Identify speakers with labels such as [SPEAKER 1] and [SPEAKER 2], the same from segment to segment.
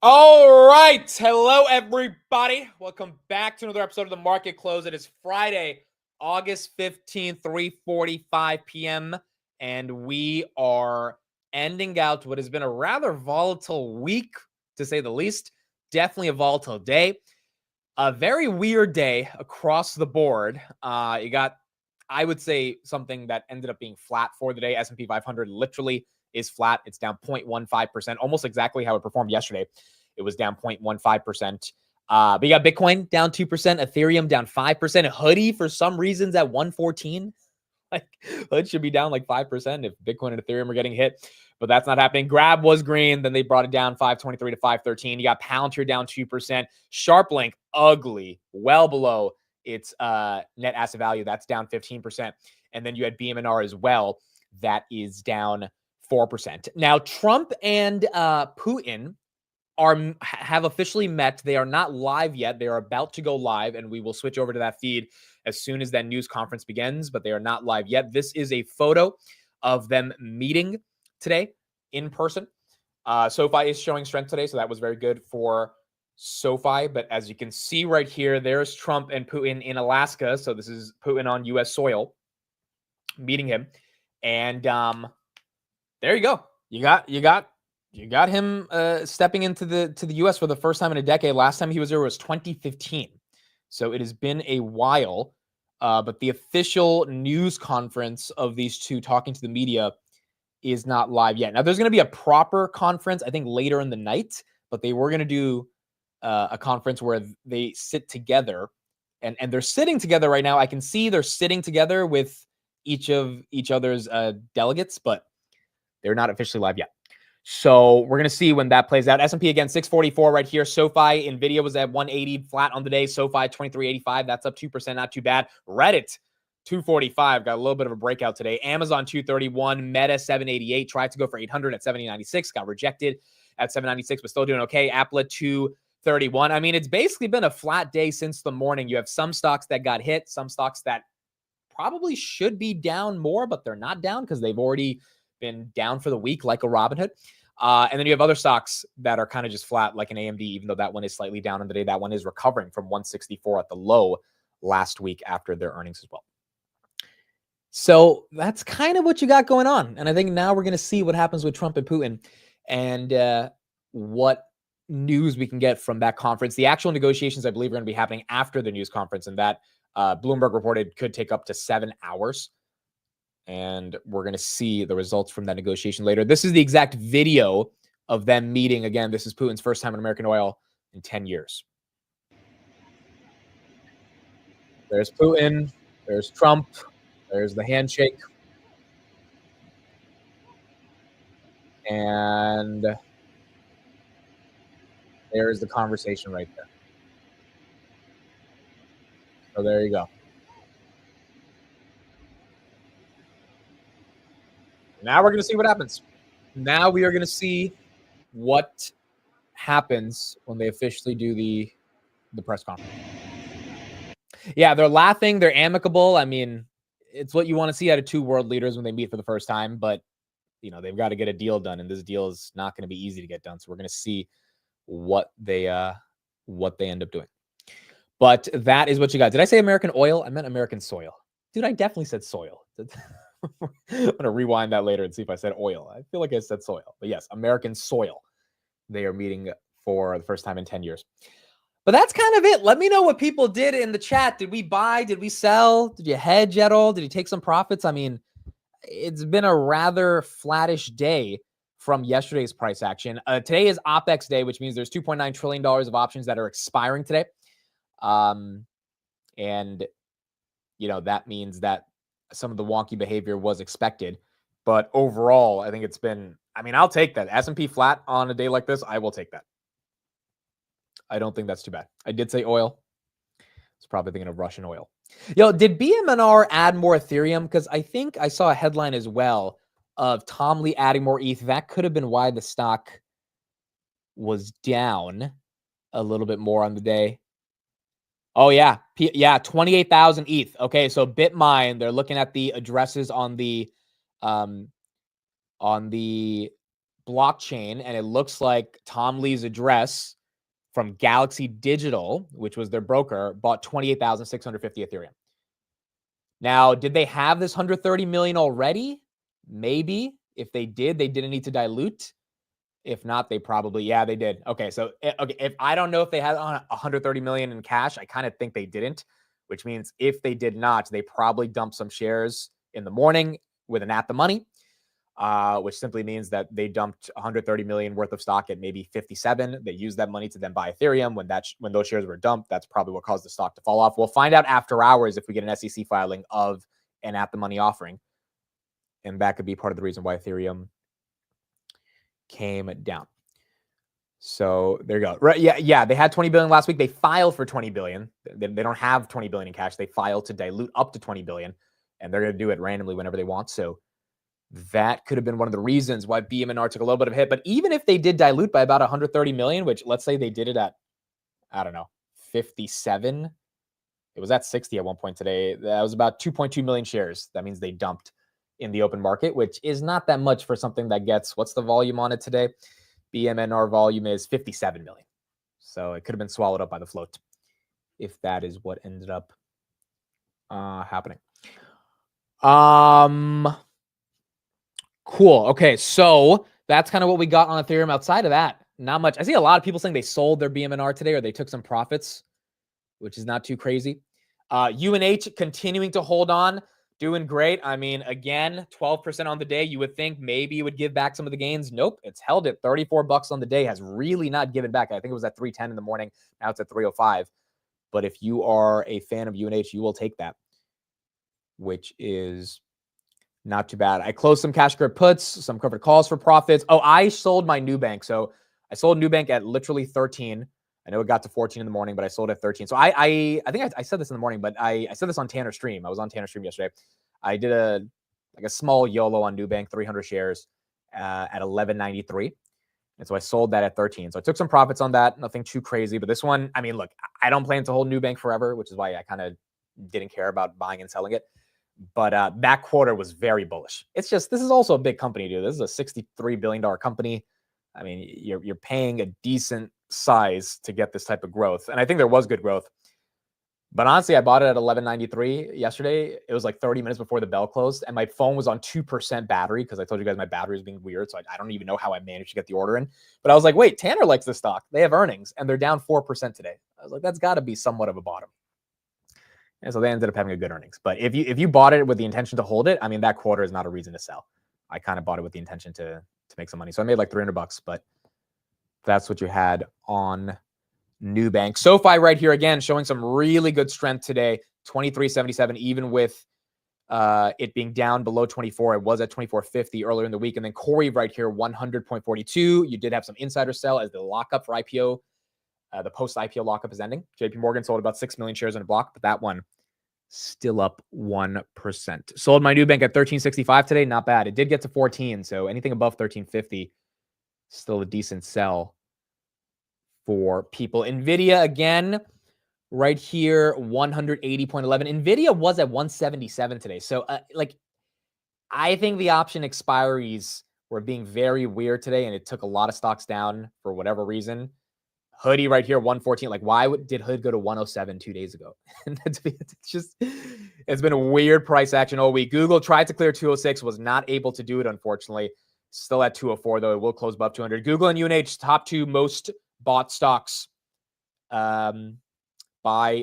[SPEAKER 1] All right. Hello, everybody. Welcome back to another episode of The Market Close. It is Friday, August 15th, 3:45 p.m., and we are ending out what has been a rather volatile week, to say the least. Definitely a volatile day. A very weird day across the board. You got, I would say, something that ended up being flat for the day. S&P 500 literally is flat. It's down 0.15%, almost exactly how it performed yesterday. It was down 0.15%. But you got Bitcoin down 2%, Ethereum down 5%, Hoodie for some reasons at 114. Like, it should be down like 5% if Bitcoin and Ethereum are getting hit, but that's not happening. Grab was green, then they brought it down 523 to 513. You got Palantir down 2%. SharpLink, ugly, well below its net asset value. That's down 15%. And then you had BMNR as well. That is down 4%. Now, Trump and Putin have officially met. They are not live yet. They are about to go live, and we will switch over to that feed as soon as that news conference begins, but they are not live yet. This is a photo of them meeting today in person. SoFi is showing strength today, so that was very good for SoFi. But as you can see right here, there's Trump and Putin in Alaska. So this is Putin on U.S. soil meeting him. And there you go. You got him stepping into the U.S. for the first time in a decade. Last time he was there was 2015. So it has been a while. But the official news conference of these two talking to the media is not live yet. Now, there's going to be a proper conference, I think, later in the night. But they were going to do a conference where they sit together. And they're sitting together right now. I can see they're sitting together with each other's delegates. But they're not officially live yet. So we're going to see when that plays out. S&P again, 644 right here. SoFi, NVIDIA was at 180 flat on the day. SoFi, 2385. That's up 2%, not too bad. Reddit, 245. Got a little bit of a breakout today. Amazon, 231. Meta, 788. Tried to go for 800 at 796. Got rejected at 796, but still doing okay. Apple, 231. I mean, it's basically been a flat day since the morning. You have some stocks that got hit, some stocks that probably should be down more, but they're not down because they've already been down for the week, like a Robinhood. And then you have other stocks that are kind of just flat, like an AMD, even though that one is slightly down on the day. That one is recovering from 164 at the low last week after their earnings as well. So that's kind of what you got going on. And I think now we're going to see what happens with Trump and Putin and what news we can get from that conference. The actual negotiations, I believe, are going to be happening after the news conference, and that Bloomberg reported could take up to 7 hours. And we're going to see the results from that negotiation later. This is the exact video of them meeting. Again, this is Putin's first time in American oil in 10 years. There's Putin. There's Trump. There's the handshake. And there's the conversation right there. So there you go. Now we're going to see what happens. Now we are going to see what happens when they officially do the press conference. Yeah, they're laughing. They're amicable. I mean, it's what you want to see out of two world leaders when they meet for the first time. But, you know, they've got to get a deal done, and this deal is not going to be easy to get done. So we're going to see what they end up doing. But that is what you got. Did I say American oil? I meant American soil. Dude, I definitely said soil. I'm going to rewind that later and see if I said oil. I feel like I said soil. But yes, American soil. They are meeting for the first time in 10 years. But that's kind of it. Let me know what people did in the chat. Did we buy? Did we sell? Did you hedge at all? Did you take some profits? I mean, it's been a rather flattish day from yesterday's price action. Today is OPEX day, which means there's $2.9 trillion of options that are expiring today. And, you know, that means that some of the wonky behavior was expected. But overall, I think it's been, I mean, I'll take that. S&P flat on a day like this, I will take that. I don't think that's too bad. I did say oil. I was probably thinking of Russian oil. Yo, did BMNR add more Ethereum? Because I think I saw a headline as well of Tom Lee adding more ETH. That could have been why the stock was down a little bit more on the day. Oh, yeah. 28,000 ETH. Okay, so BitMine, they're looking at the addresses on the blockchain, and it looks like Tom Lee's address from Galaxy Digital, which was their broker, bought 28,650 Ethereum. Now, did they have this 130 million already? Maybe. If they did, they didn't need to dilute. If not, they probably, yeah, they did. Okay, so okay, if I don't know if they had 130 million in cash, I kind of think they didn't, which means if they did not, they probably dumped some shares in the morning with an at the money, which simply means that they dumped 130 million worth of stock at maybe 57. They used that money to then buy Ethereum. When those shares were dumped, that's probably what caused the stock to fall off. We'll find out after hours if we get an SEC filing of an at the money offering, and that could be part of the reason why Ethereum came down. So there you go. Right? Yeah. They had 20 billion last week. They filed for 20 billion. They don't have 20 billion in cash. They filed to dilute up to 20 billion, and they're going to do it randomly whenever they want. So that could have been one of the reasons why BMNR took a little bit of a hit. But even if they did dilute by about 130 million, which let's say they did it at, I don't know, 57. It was at 60 at one point today. That was about 2.2 million shares. That means they dumped in the open market, which is not that much for something that gets, what's the volume on it today? BMNR volume is 57 million. So it could have been swallowed up by the float if that is what ended up happening. Cool. Okay, so that's kind of what we got on Ethereum. Outside of that, not much. I see a lot of people saying they sold their BMNR today or they took some profits, which is not too crazy. UNH continuing to hold on, doing great. I mean, again, 12% on the day. You would think maybe it would give back some of the gains. Nope. It's held at $34 on the day, has really not given back. I think it was at 310 in the morning. Now it's at 305. But if you are a fan of UNH, you will take that, which is not too bad. I closed some cash grip puts, some covered calls for profits. Oh, I sold my Nubank. So I sold Nubank at literally 13. I know it got to 14 in the morning, but I sold at 13. So I think I said this in the morning, but I said this on Tanner Stream. I was on Tanner Stream yesterday. I did a small YOLO on Nubank, 300 shares at 11.93. And so I sold that at 13. So I took some profits on that. Nothing too crazy. But this one, I mean, look, I don't plan to hold Nubank forever, which is why I kind of didn't care about buying and selling it. But that quarter was very bullish. It's just, this is also a big company, dude. This is a $63 billion company. I mean, you're paying a decent size to get this type of growth. And I think there was good growth. But honestly, I bought it at 11.93 yesterday. It was like 30 minutes before the bell closed. And my phone was on 2% battery because I told you guys my battery is being weird. So I don't even know how I managed to get the order in. But I was like, wait, Tanner likes this stock. They have earnings and they're down 4% today. I was like, that's got to be somewhat of a bottom. And so they ended up having a good earnings. But if you bought it with the intention to hold it, I mean, that quarter is not a reason to sell. I kind of bought it with the intention to make some money. So I made like $300, but that's what you had on Nubank. SoFi right here again, showing some really good strength today. 23.77, even with it being down below 24. It was at 24.50 earlier in the week. And then Corey right here, 100.42. You did have some insider sell as the lockup for IPO. The post-IPO lockup is ending. JP Morgan sold about 6 million shares in a block, but that one still up 1%. Sold my Nubank at 13.65 today. Not bad. It did get to 14, so anything above 13.50, still a decent sell for people. NVIDIA, again, right here, 180.11. NVIDIA was at 177 today. So, I think the option expiries were being very weird today, and it took a lot of stocks down for whatever reason. Hoodie right here, 114. Like, why did Hood go to 107 2 days ago? It's been a weird price action all week. Google tried to clear 206, was not able to do it, unfortunately. Still at 204, though. It will close above 200. Google and UNH, top two most bought stocks by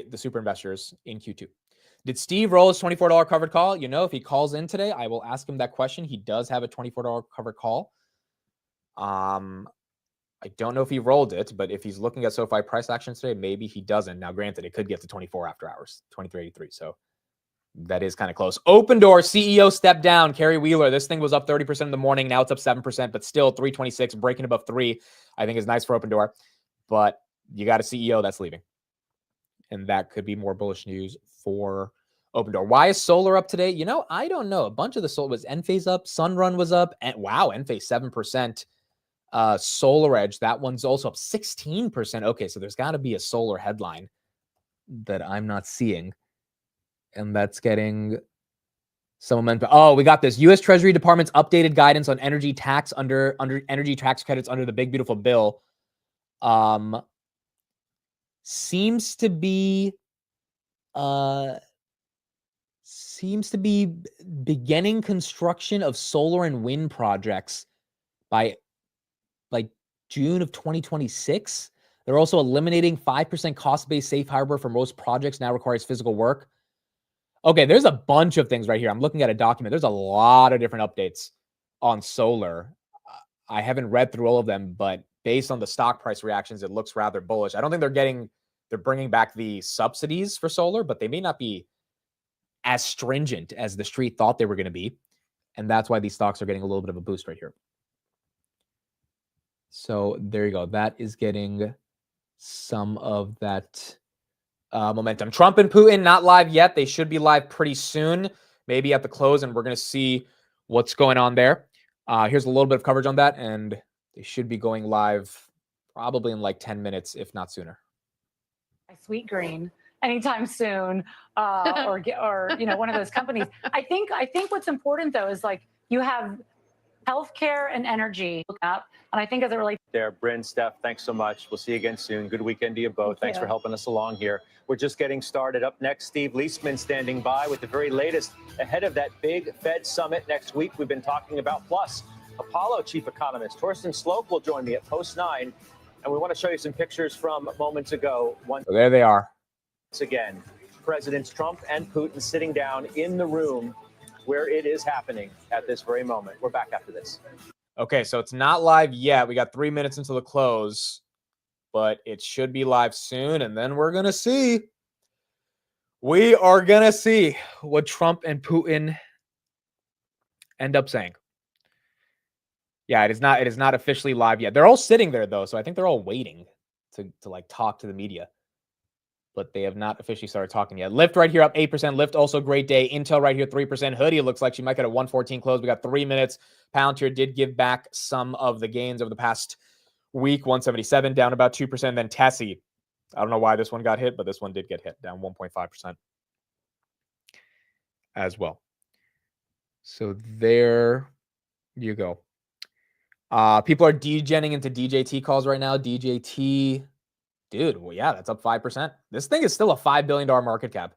[SPEAKER 1] the super investors in Q2. Did Steve roll his $24 covered call? You know, if he calls in today, I will ask him that question. He does have a $24 covered call. I don't know if he rolled it, but if he's looking at SoFi price actions today, maybe he doesn't. Now, granted, it could get to 24 after hours, 23.83. So that is kind of close. Open Door CEO stepped down. Kerry Wheeler. This thing was up 30% in the morning. Now it's up 7%, but still 326, breaking above 3. I think is nice for Open Door. But you got a CEO that's leaving. And that could be more bullish news for Open Door. Why is solar up today? You know, I don't know. A bunch of the solar was Enphase up. Sunrun was up. And wow, Enphase 7%. Solar Edge, that one's also up 16%. Okay, so there's got to be a solar headline that I'm not seeing, and that's getting Some momentum. Oh, we got this. U.S. Treasury Department's updated guidance on energy tax under energy tax credits under the big beautiful bill. Seems to be beginning construction of solar and wind projects by like June of 2026. They're also eliminating 5% cost-based safe harbor for most projects now requires physical work. Okay, there's a bunch of things right here. I'm looking at a document. There's a lot of different updates on solar. I haven't read through all of them, but based on the stock price reactions, it looks rather bullish. I don't think they're bringing back the subsidies for solar, but they may not be as stringent as the street thought they were going to be. And that's why these stocks are getting a little bit of a boost right here. So there you go. That is getting some of that momentum. Trump and Putin not live yet. They should be live pretty soon, maybe at the close, and we're going to see what's going on there. Here's a little bit of coverage on that, and they should be going live probably in like 10 minutes, if not sooner.
[SPEAKER 2] Sweet Green anytime soon, or one of those companies. I think what's important though is like you have healthcare and energy up, and I think as it relates
[SPEAKER 3] there, Bryn, Steph, thanks so much. We'll see you again soon. Good weekend to you both. Thanks for helping us along here. We're just getting started. Up next, Steve Leisman standing by with the very latest ahead of that big Fed summit next week we've been talking about. Plus, Apollo chief economist Torsten Slope will join me at post 9. And we want to show you some pictures from moments ago.
[SPEAKER 1] So there they are.
[SPEAKER 3] Once again, Presidents Trump and Putin sitting down in the room where it is happening at this very moment. We're back after this.
[SPEAKER 1] Okay, so it's not live yet. We got 3 minutes until the close, but it should be live soon. And then we're going to see. We are going to see what Trump and Putin end up saying. Yeah, it is not officially live yet. They're all sitting there, though, so I think they're all waiting to like talk to the media. But they have not officially started talking yet. Lyft right here up 8%. Lyft also great day. Intel right here 3%. Hoodie looks like she might get a 114 close. We got 3 minutes. Palantir did give back some of the gains over the past week. 177 down about 2%. Then Tessie. I don't know why this one got hit, but this one did get hit down 1.5% as well. So there you go. People are degenning into DJT calls right now. DJT. Dude, well, yeah, that's up 5%. This thing is still a $5 billion market cap.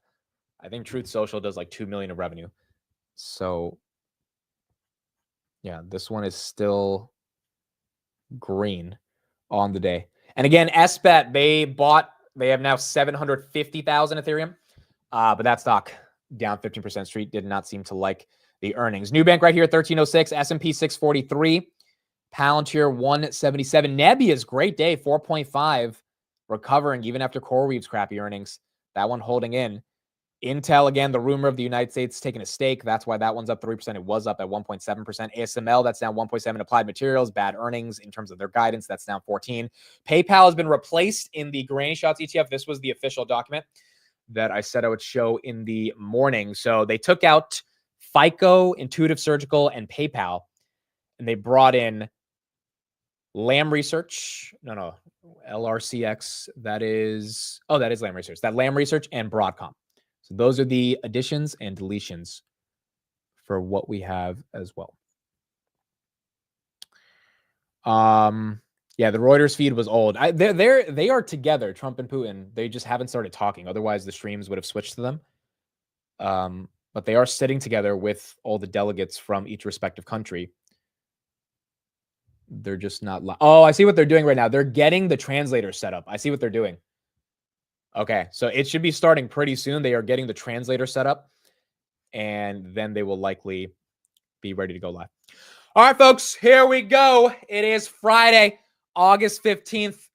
[SPEAKER 1] I think Truth Social does like $2 million of revenue. So, yeah, this one is still green on the day. And again, SBET, they have now 750,000 Ethereum. But that stock down 15%. Street did not seem to like the earnings. Nubank right here, 1306, S&P 643, Palantir 177. Nebbia's great day, 4.5. Recovering even after CoreWeave's crappy earnings. That one holding in. Intel, again, the rumor of the United States taking a stake. That's why that one's up 3%. It was up at 1.7%. ASML, that's down 1.7%. Applied Materials, bad earnings in terms of their guidance. That's down 14%. PayPal has been replaced in the Granny Shots ETF. This was the official document that I said I would show in the morning. So they took out FICO, Intuitive Surgical, and PayPal, and they brought in Lam Research. No. LRCX, that is Lam Research. That Lam Research and Broadcom. So those are the additions and deletions for what we have as well. Yeah, the Reuters feed was old. They are together, Trump and Putin. They just haven't started talking. Otherwise, the streams would have switched to them. But they are sitting together with all the delegates from each respective country. They're just not. Oh, I see what they're doing right now. They're getting the translator set up. I see what they're doing. Okay, so it should be starting pretty soon. They are getting the translator set up, and then they will likely be ready to go live. All right, folks, here we go. It is Friday, August 15th.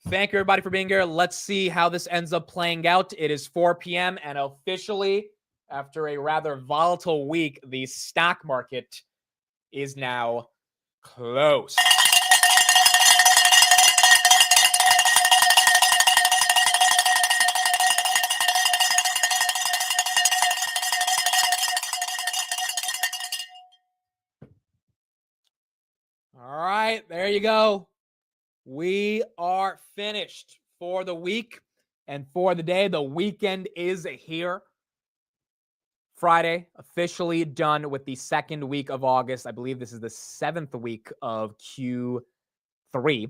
[SPEAKER 1] Thank you, everybody, for being here. Let's see how this ends up playing out. It is 4 p.m., and officially, after a rather volatile week, the stock market is now close. All right, there you go. We are finished for the week and for the day. The weekend is here. Friday, officially done with the second week of August. I believe this is the 7th week of Q3.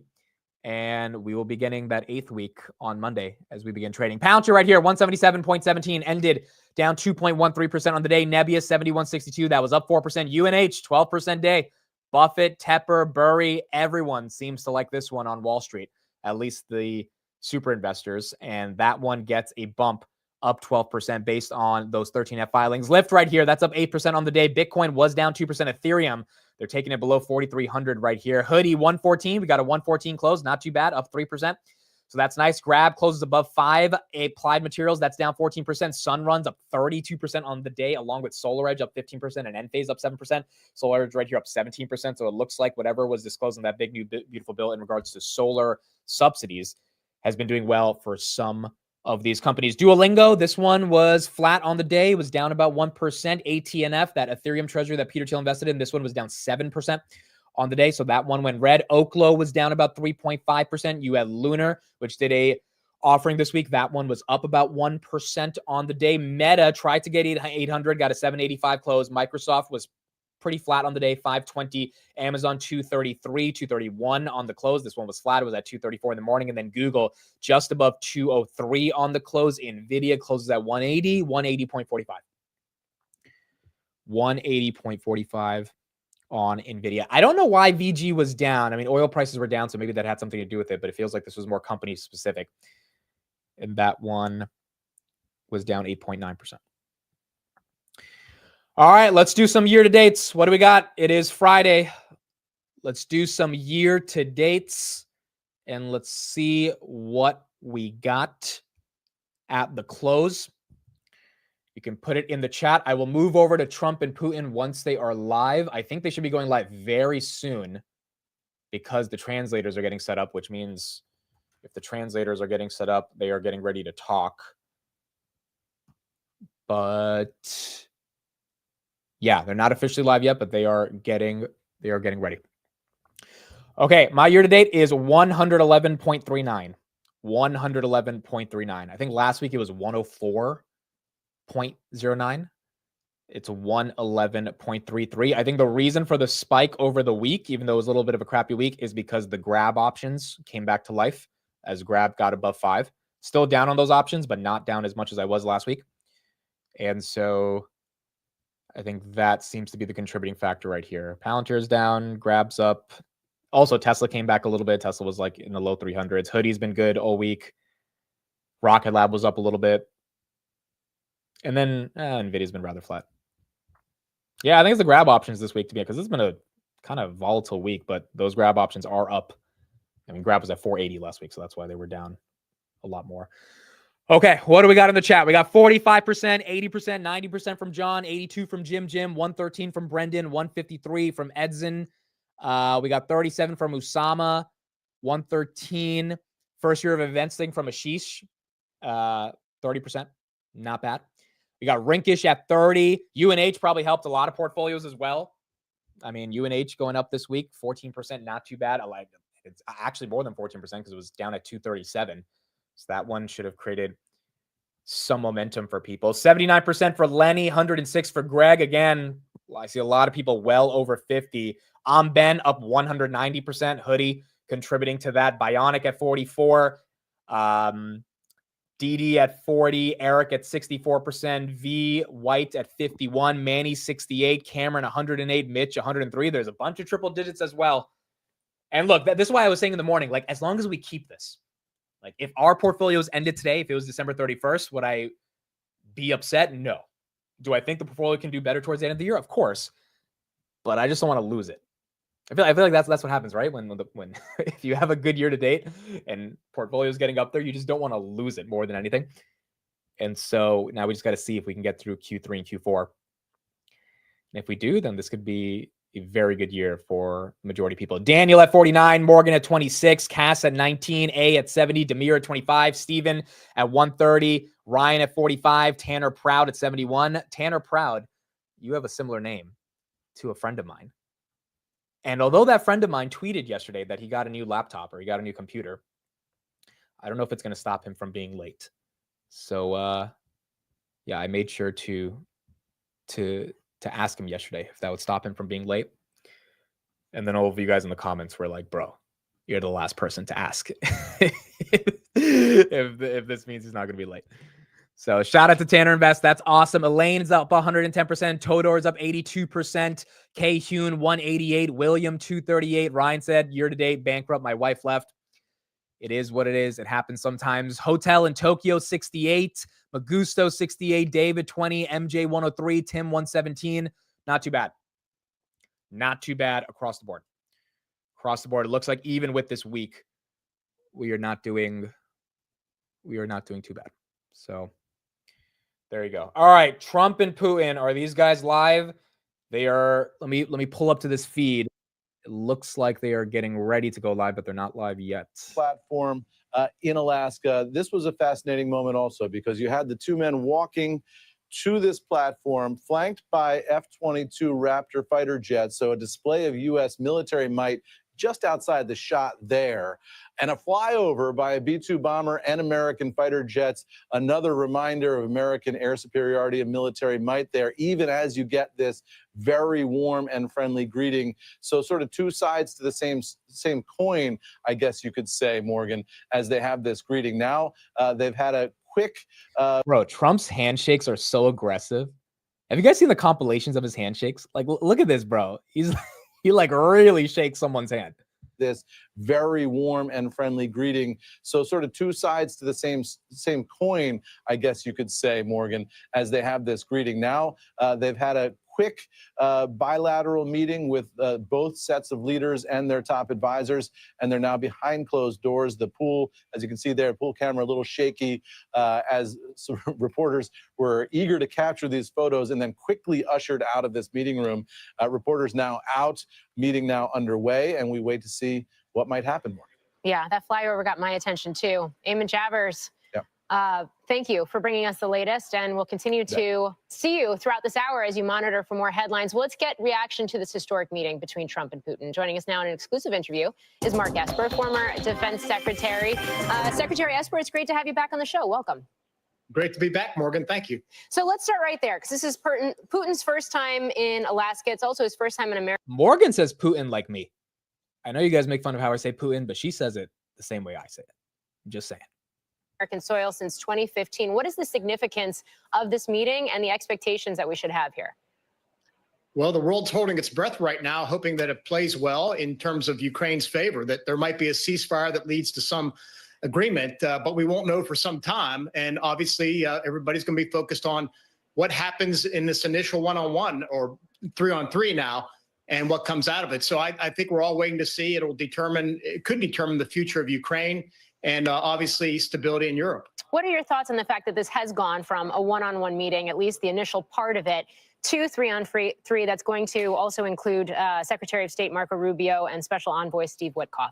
[SPEAKER 1] And we will be getting that 8th week on Monday as we begin trading. Palantir right here, 177.17, ended down 2.13% on the day. Nebius, 71.62. That was up 4%. UNH, 12% day. Buffett, Tepper, Burry, everyone seems to like this one on Wall Street, at least the super investors. And that one gets a bump up 12% based on those 13F filings. Lyft right here, that's up 8% on the day. Bitcoin was down 2%. Ethereum, they're taking it below 4,300 right here. Hoodie, 114. We got a 114 close. Not too bad, up 3%. So that's nice. Grab closes above 5. Applied Materials, that's down 14%. Sunrun's up 32% on the day, along with SolarEdge up 15% and Enphase up 7%. SolarEdge right here up 17%. So it looks like whatever was disclosed in that big new beautiful bill in regards to solar subsidies has been doing well for some of these companies. Duolingo, this one was flat on the day. It was down about 1%. ATNF, that Ethereum treasury that Peter Thiel invested in, this one was down 7% on the day. So that one went red. Oklo was down about 3.5%. You had Lunar, which did a offering this week. That one was up about 1% on the day. Meta tried to get 800, got a 785 close. Microsoft was pretty flat on the day, 520. Amazon 233, 231 on the close. This one was flat. It was at 234 in the morning. And then Google just above 203 on the close. Nvidia closes at 180, 180.45. 180.45 on Nvidia. I don't know why VG was down. I mean, oil prices were down, so maybe that had something to do with it, but it feels like this was more company specific. And that one was down 8.9%. All right, let's do some year-to-dates. What do we got? It is Friday. Let's do some year-to-dates, and let's see what we got at the close. You can put it in the chat. I will move over to Trump and Putin once they are live. I think they should be going live very soon because the translators are getting set up, which means if the translators are getting set up, they are getting ready to talk. But yeah, they're not officially live yet, but they are getting ready. Okay, my year to date is 111.39. 111.39. I think last week it was 104.09. It's 111.33. I think the reason for the spike over the week, even though it was a little bit of a crappy week, is because the grab options came back to life as grab got above 5. Still down on those options, but not down as much as I was last week. And so I think that seems to be the contributing factor right here. Palantir's down, grab's up. Also, Tesla came back a little bit. Tesla was like in the low 300s. Hoodie's been good all week. Rocket Lab was up a little bit. And then NVIDIA's been rather flat. Yeah, I think it's the grab options this week to me because it's been a kind of volatile week, but those grab options are up. I mean, grab was at 480 last week, so that's why they were down a lot more. Okay, what do we got in the chat? We got 45%, 80%, 90% from John, 82 from Jim, 113 from Brendan, 153 from Edson. We got 37 from Usama, 113. First year of events thing from Ashish, 30%. Not bad. We got Rinkish at 30. UNH probably helped a lot of portfolios as well. I mean, UNH going up this week, 14%, not too bad. I like it. It's actually more than 14% because it was down at 237. So that one should have created some momentum for people. 79% for Lenny, 106 for Greg. Again, I see a lot of people well over 50. Ben up 190%. Hoodie contributing to that. Bionic at 44. DD at 40. Eric at 64%. V White at 51. Manny 68. Cameron 108. Mitch 103. There's a bunch of triple digits as well. And look, this is why I was saying in the morning, like, as long as we keep this, like, if our portfolios ended today, if it was December 31st, would I be upset? No. Do I think the portfolio can do better towards the end of the year? Of course. But I just don't want to lose it. I feel like that's what happens, right? When if you have a good year to date and portfolio's getting up there, you just don't want to lose it more than anything. And so now we just got to see if we can get through Q3 and Q4. And if we do, then this could be a very good year for the majority of people. Daniel at 49, Morgan at 26, Cass at 19, A at 70, Demir at 25, Steven at 130, Ryan at 45, Tanner Proud at 71. Tanner Proud, you have a similar name to a friend of mine. And although that friend of mine tweeted yesterday that he got a new laptop or he got a new computer, I don't know if it's going to stop him from being late. So, yeah, I made sure to to ask him yesterday if that would stop him from being late. And then all of you guys in the comments were like, bro, you're the last person to ask if this means he's not going to be late. So shout out to Tanner Invest. That's awesome. Elaine's up 110%. Todor's up 82%. K Hune 188. William 238. Ryan said year to date bankrupt. My wife left. It is what it is. It happens sometimes. Hotel in Tokyo 68. Magusto 68. David 20. MJ 103. Tim 117. Not too bad. Not too bad across the board. Across the board, it looks like even with this week, we are not doing too bad. So there you go. All right, Trump and Putin, are these guys live? They are. Let me pull up to this feed. It looks like they are getting ready to go live, but they're not live yet.
[SPEAKER 4] Platform in Alaska. This was a fascinating moment also because you had the two men walking to this platform, flanked by F-22 Raptor fighter jets, so a display of U.S. military might just outside the shot there, and a flyover by a B-2 bomber and American fighter jets, another reminder of American air superiority and military might there, even as you get this very warm and friendly greeting. So sort of two sides to the same coin, I guess you could say, Morgan, as they have this greeting. Now they've had a quick...
[SPEAKER 1] Bro, Trump's handshakes are so aggressive. Have you guys seen the compilations of his handshakes? Like, look at this, bro. He like really shakes someone's hand.
[SPEAKER 4] This very warm and friendly greeting. So sort of two sides to the same coin, I guess you could say, Morgan, as they have this greeting. Now they've had a quick bilateral meeting with both sets of leaders and their top advisors, and they're now behind closed doors. The pool, as you can see there, pool camera a little shaky as reporters were eager to capture these photos and then quickly ushered out of this meeting room. Reporters now out, meeting now underway, and we wait to see what might happen more.
[SPEAKER 5] Yeah, that flyover got my attention too. Eamon Javers, thank you for bringing us the latest, and we'll continue to see you throughout this hour as you monitor for more headlines. Well, let's get reaction to this historic meeting between Trump and Putin. Joining us now in an exclusive interview is Mark Esper, former defense secretary. Secretary Esper, it's great to have you back on the show. Welcome.
[SPEAKER 6] Great to be back, Morgan. Thank you.
[SPEAKER 5] So let's start right there, because this is Putin's first time in Alaska. It's also his first time in America.
[SPEAKER 1] Morgan says Putin like me. I know you guys make fun of how I say Putin, but she says it the same way I say it. I'm just saying.
[SPEAKER 5] American soil since 2015. What is the significance of this meeting and the expectations that we should have here?
[SPEAKER 6] Well, the world's holding its breath right now, hoping that it plays well in terms of Ukraine's favor, that there might be a ceasefire that leads to some agreement, but we won't know for some time. And obviously, everybody's going to be focused on what happens in this initial one-on-one or three-on-three now and what comes out of it. So I think we're all waiting to see. It could determine the future of Ukraine and obviously stability in Europe.
[SPEAKER 5] What are your thoughts on the fact that this has gone from a one-on-one meeting, at least the initial part of it, to three-on-three that's going to also include Secretary of State Marco Rubio and Special Envoy Steve Witkoff?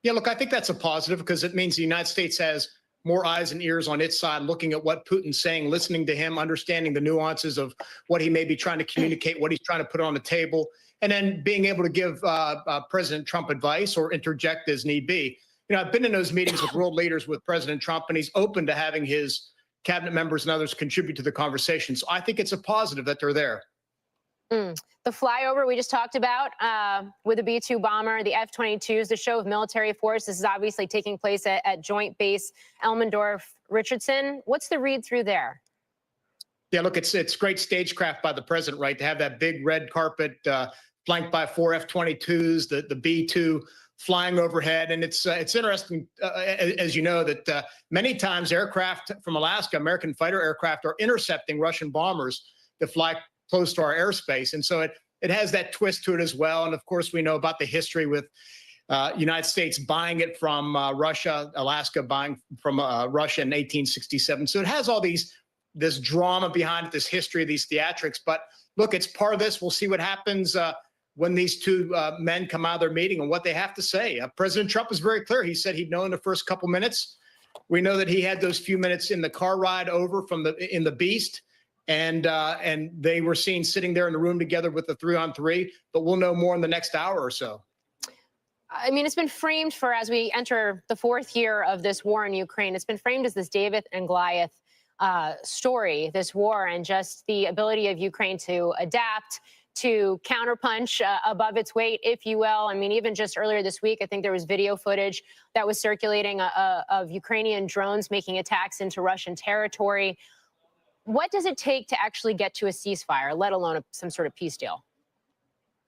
[SPEAKER 6] Yeah, look, I think that's a positive because it means the United States has more eyes and ears on its side, looking at what Putin's saying, listening to him, understanding the nuances of what he may be trying to communicate, what he's trying to put on the table, and then being able to give President Trump advice or interject as need be. You know, I've been in those meetings with world leaders with President Trump, and he's open to having his cabinet members and others contribute to the conversation. So I think it's a positive that they're there.
[SPEAKER 5] The flyover we just talked about with the B-2 bomber, the F-22s, the show of military force. This is obviously taking place at Joint Base Elmendorf-Richardson. What's the read-through there?
[SPEAKER 6] Yeah, look, it's great stagecraft by the president, right, to have that big red carpet flanked by 4 F-22s, the B-2 flying overhead. And it's interesting, as you know, that many times aircraft from Alaska, American fighter aircraft, are intercepting Russian bombers that fly close to our airspace. And so it has that twist to it as well. And of course, we know about the history with United States buying it from Russia, Alaska buying from Russia in 1867. So it has all this drama behind it, this history, these theatrics. But look, it's part of this. We'll see what happens when these two men come out of their meeting and what they have to say. President Trump was very clear. He said he'd know in the first couple minutes. We know that he had those few minutes in the car ride over in the Beast. And they were seen sitting there in the room together with the 3-on-3, but we'll know more in the next hour or so.
[SPEAKER 5] I mean, it's been framed for, as we enter the 4th year of this war in Ukraine, it's been framed as this David and Goliath story, this war, and just the ability of Ukraine to adapt, to counterpunch above its weight, if you will. I mean, even just earlier this week, I think there was video footage that was circulating of Ukrainian drones making attacks into Russian territory. What does it take to actually get to a ceasefire, let alone some sort of peace deal?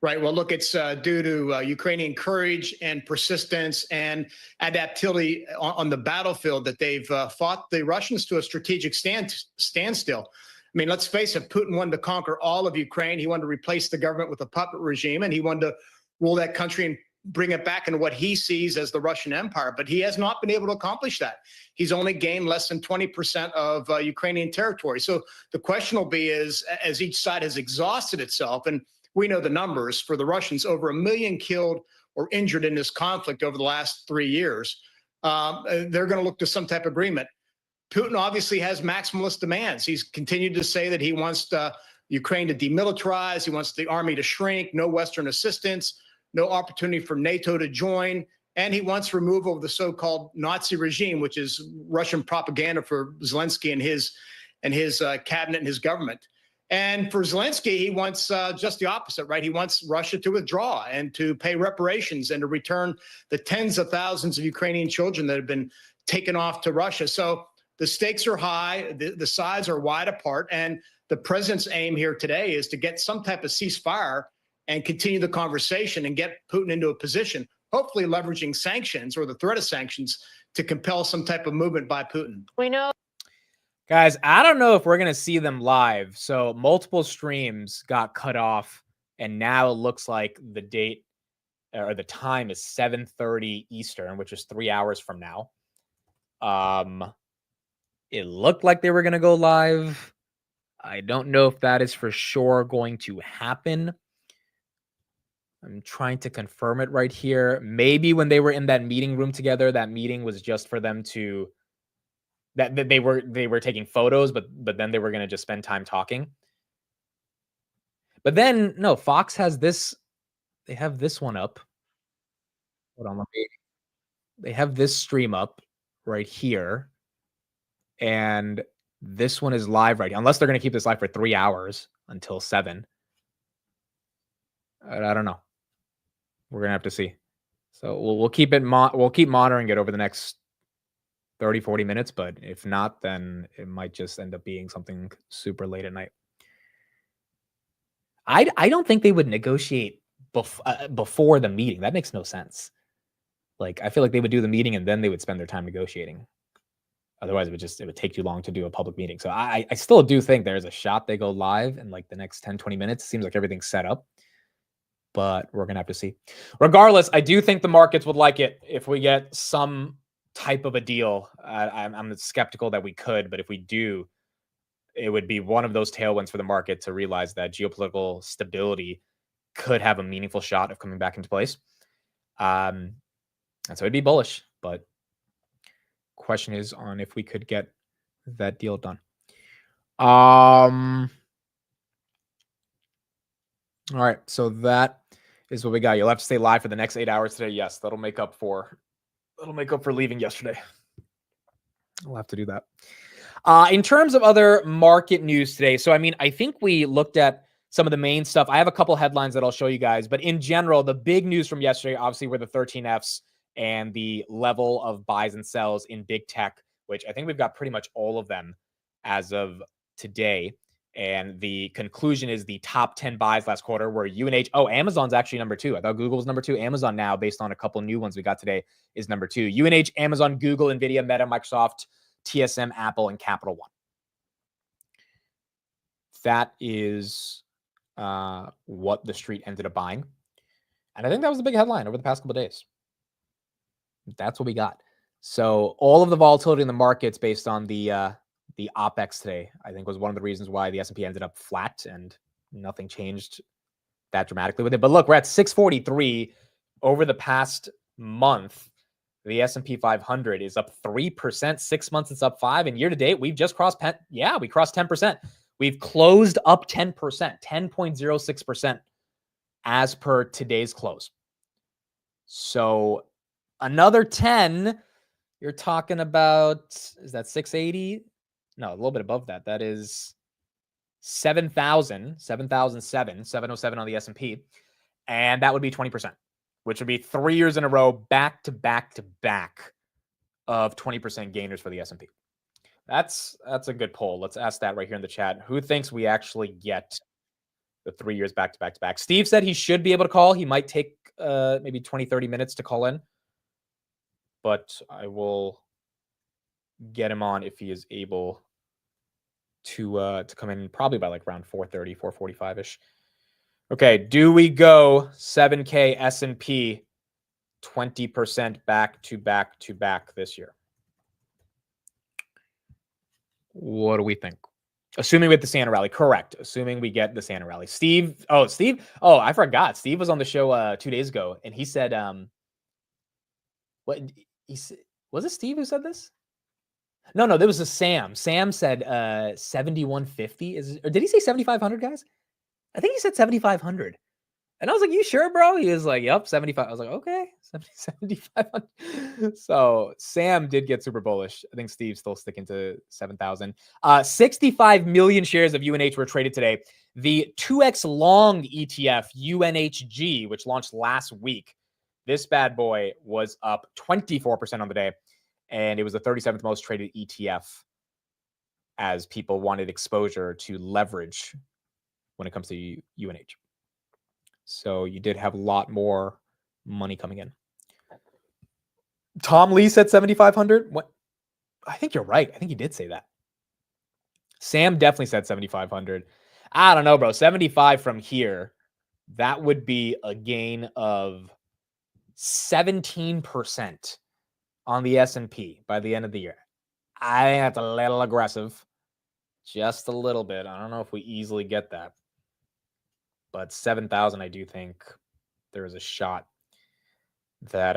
[SPEAKER 6] Right. Well, look, it's due to Ukrainian courage and persistence and adaptability on the battlefield that they've fought the Russians to a strategic standstill. I mean, let's face it, Putin wanted to conquer all of Ukraine. He wanted to replace the government with a puppet regime, and he wanted to rule that country and bring it back into what he sees as the Russian Empire. But he has not been able to accomplish that. He's only gained less than 20% of Ukrainian territory. So the question will be is, as each side has exhausted itself, and we know the numbers for the Russians, over 1 million killed or injured in this conflict over the last 3 years, they're going to look to some type of agreement. Putin obviously has maximalist demands. He's continued to say that he wants Ukraine to demilitarize. He wants the army to shrink, no Western assistance, no opportunity for NATO to join. And he wants removal of the so-called Nazi regime, which is Russian propaganda for Zelensky and his cabinet and his government. And for Zelensky, he wants just the opposite, right? He wants Russia to withdraw and to pay reparations and to return the tens of thousands of Ukrainian children that have been taken off to Russia. So the stakes are high, the sides are wide apart, and the president's aim here today is to get some type of ceasefire and continue the conversation and get Putin into a position, hopefully leveraging sanctions or the threat of sanctions to compel some type of movement by Putin.
[SPEAKER 5] We know.
[SPEAKER 1] Guys, I don't know if we're going to see them live. So multiple streams got cut off, and now it looks like the date or the time is 7:30 Eastern, which is 3 hours from now. It looked like they were going to go live. I don't know if that is for sure going to happen. I'm trying to confirm it right here. Maybe when they were in that meeting room together, that meeting was just for them to that they were taking photos, but then they were going to just spend time talking. But then no, Fox has this. They have this one up. Hold on, they have this stream up right here, and this one is live right here. Unless they're going to keep this live for 3 hours until 7. I don't know. We're gonna have to see. So we'll keep it. We'll keep monitoring it over the next 30, 40 minutes. But if not, then it might just end up being something super late at night. I don't think they would negotiate before the meeting. That makes no sense. Like, I feel like they would do the meeting and then they would spend their time negotiating. Otherwise, it would take too long to do a public meeting. So I still do think there's a shot they go live in like the next 10, 20 minutes. It seems like everything's set up. But we're going to have to see. Regardless, I do think the markets would like it if we get some type of a deal. I'm skeptical that we could, but if we do, it would be one of those tailwinds for the market to realize that geopolitical stability could have a meaningful shot of coming back into place. And so it'd be bullish, but question is on if we could get that deal done. All right, so that is what we got. You'll have to stay live for the next 8 hours today. Yes, that'll make up for leaving yesterday. We'll have to do that. In terms of other market news today, so I mean, I think we looked at some of the main stuff. I have a couple headlines that I'll show you guys, but in general, the big news from yesterday obviously were the 13Fs and the level of buys and sells in big tech, which I think we've got pretty much all of them as of today. And the conclusion is the top 10 buys last quarter were UNH. Oh, Amazon's actually number 2. I thought Google was number 2. Amazon now, based on a couple new ones we got today, is number 2. UNH, Amazon, Google, NVIDIA, Meta, Microsoft, TSM, Apple, and Capital One. That is what the street ended up buying. And I think that was the big headline over the past couple of days. That's what we got. So all of the volatility in the markets based on the OPEX today, I think, was one of the reasons why the S&P ended up flat and nothing changed that dramatically with it. But look, we're at 643 over the past month. The S&P 500 is up 3%. 6 months, it's up 5%. And year to date, we've just crossed we crossed 10%. We've closed up 10%, 10.06% as per today's close. So another 10, you're talking about, is that 680? No, a little bit above that. That is 7,007 on the S&P. And that would be 20%, which would be 3 years in a row, back to back to back of 20% gainers for the S&P. That's a good poll. Let's ask that right here in the chat. Who thinks we actually get the 3 years back to back to back? Steve said he should be able to call. He might take maybe 20, 30 minutes to call in, but I will get him on if he is able to come in probably by like around 4:30, 4:45-ish. Okay, do we go 7K S&P 20% back to back to back this year? What do we think? Assuming we get the Santa rally. Correct. Assuming we get the Santa rally. Steve. Oh, I forgot. Steve was on the show 2 days ago, and he said, what he said, was it Steve who said this? No, there was a Sam. Sam said 7,150 is, or did he say 7,500, guys? I think he said 7,500. And I was like, you sure, bro? He was like, yep, 75. I was like, okay, 7,500. So Sam did get super bullish. I think Steve's still sticking to 7,000. 65 million shares of UNH were traded today. The 2X long ETF, UNHG, which launched last week, this bad boy was up 24% on the day. And it was the 37th most traded ETF as people wanted exposure to leverage when it comes to UNH. So you did have a lot more money coming in. Tom Lee said 7,500. What? I think you're right. I think he did say that. Sam definitely said 7,500. I don't know, bro. 75 from here, that would be a gain of 17% on the S&P by the end of the year. I think that's a little aggressive. Just a little bit. I don't know if we easily get that. But 7,000, I do think there is a shot that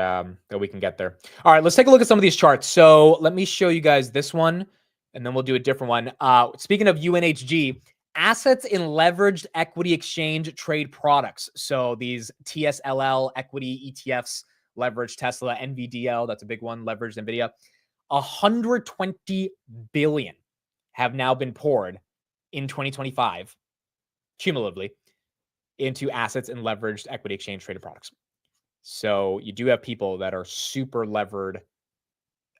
[SPEAKER 1] that we can get there. All right, let's take a look at some of these charts. So let me show you guys this one, and then we'll do a different one. Speaking of UNHG, assets in leveraged equity exchange trade products. So these TSLL equity ETFs, leveraged Tesla, NVDL, that's a big one, leveraged NVIDIA. 120 billion have now been poured in 2025, cumulatively, into assets in leveraged equity exchange traded products. So you do have people that are super levered.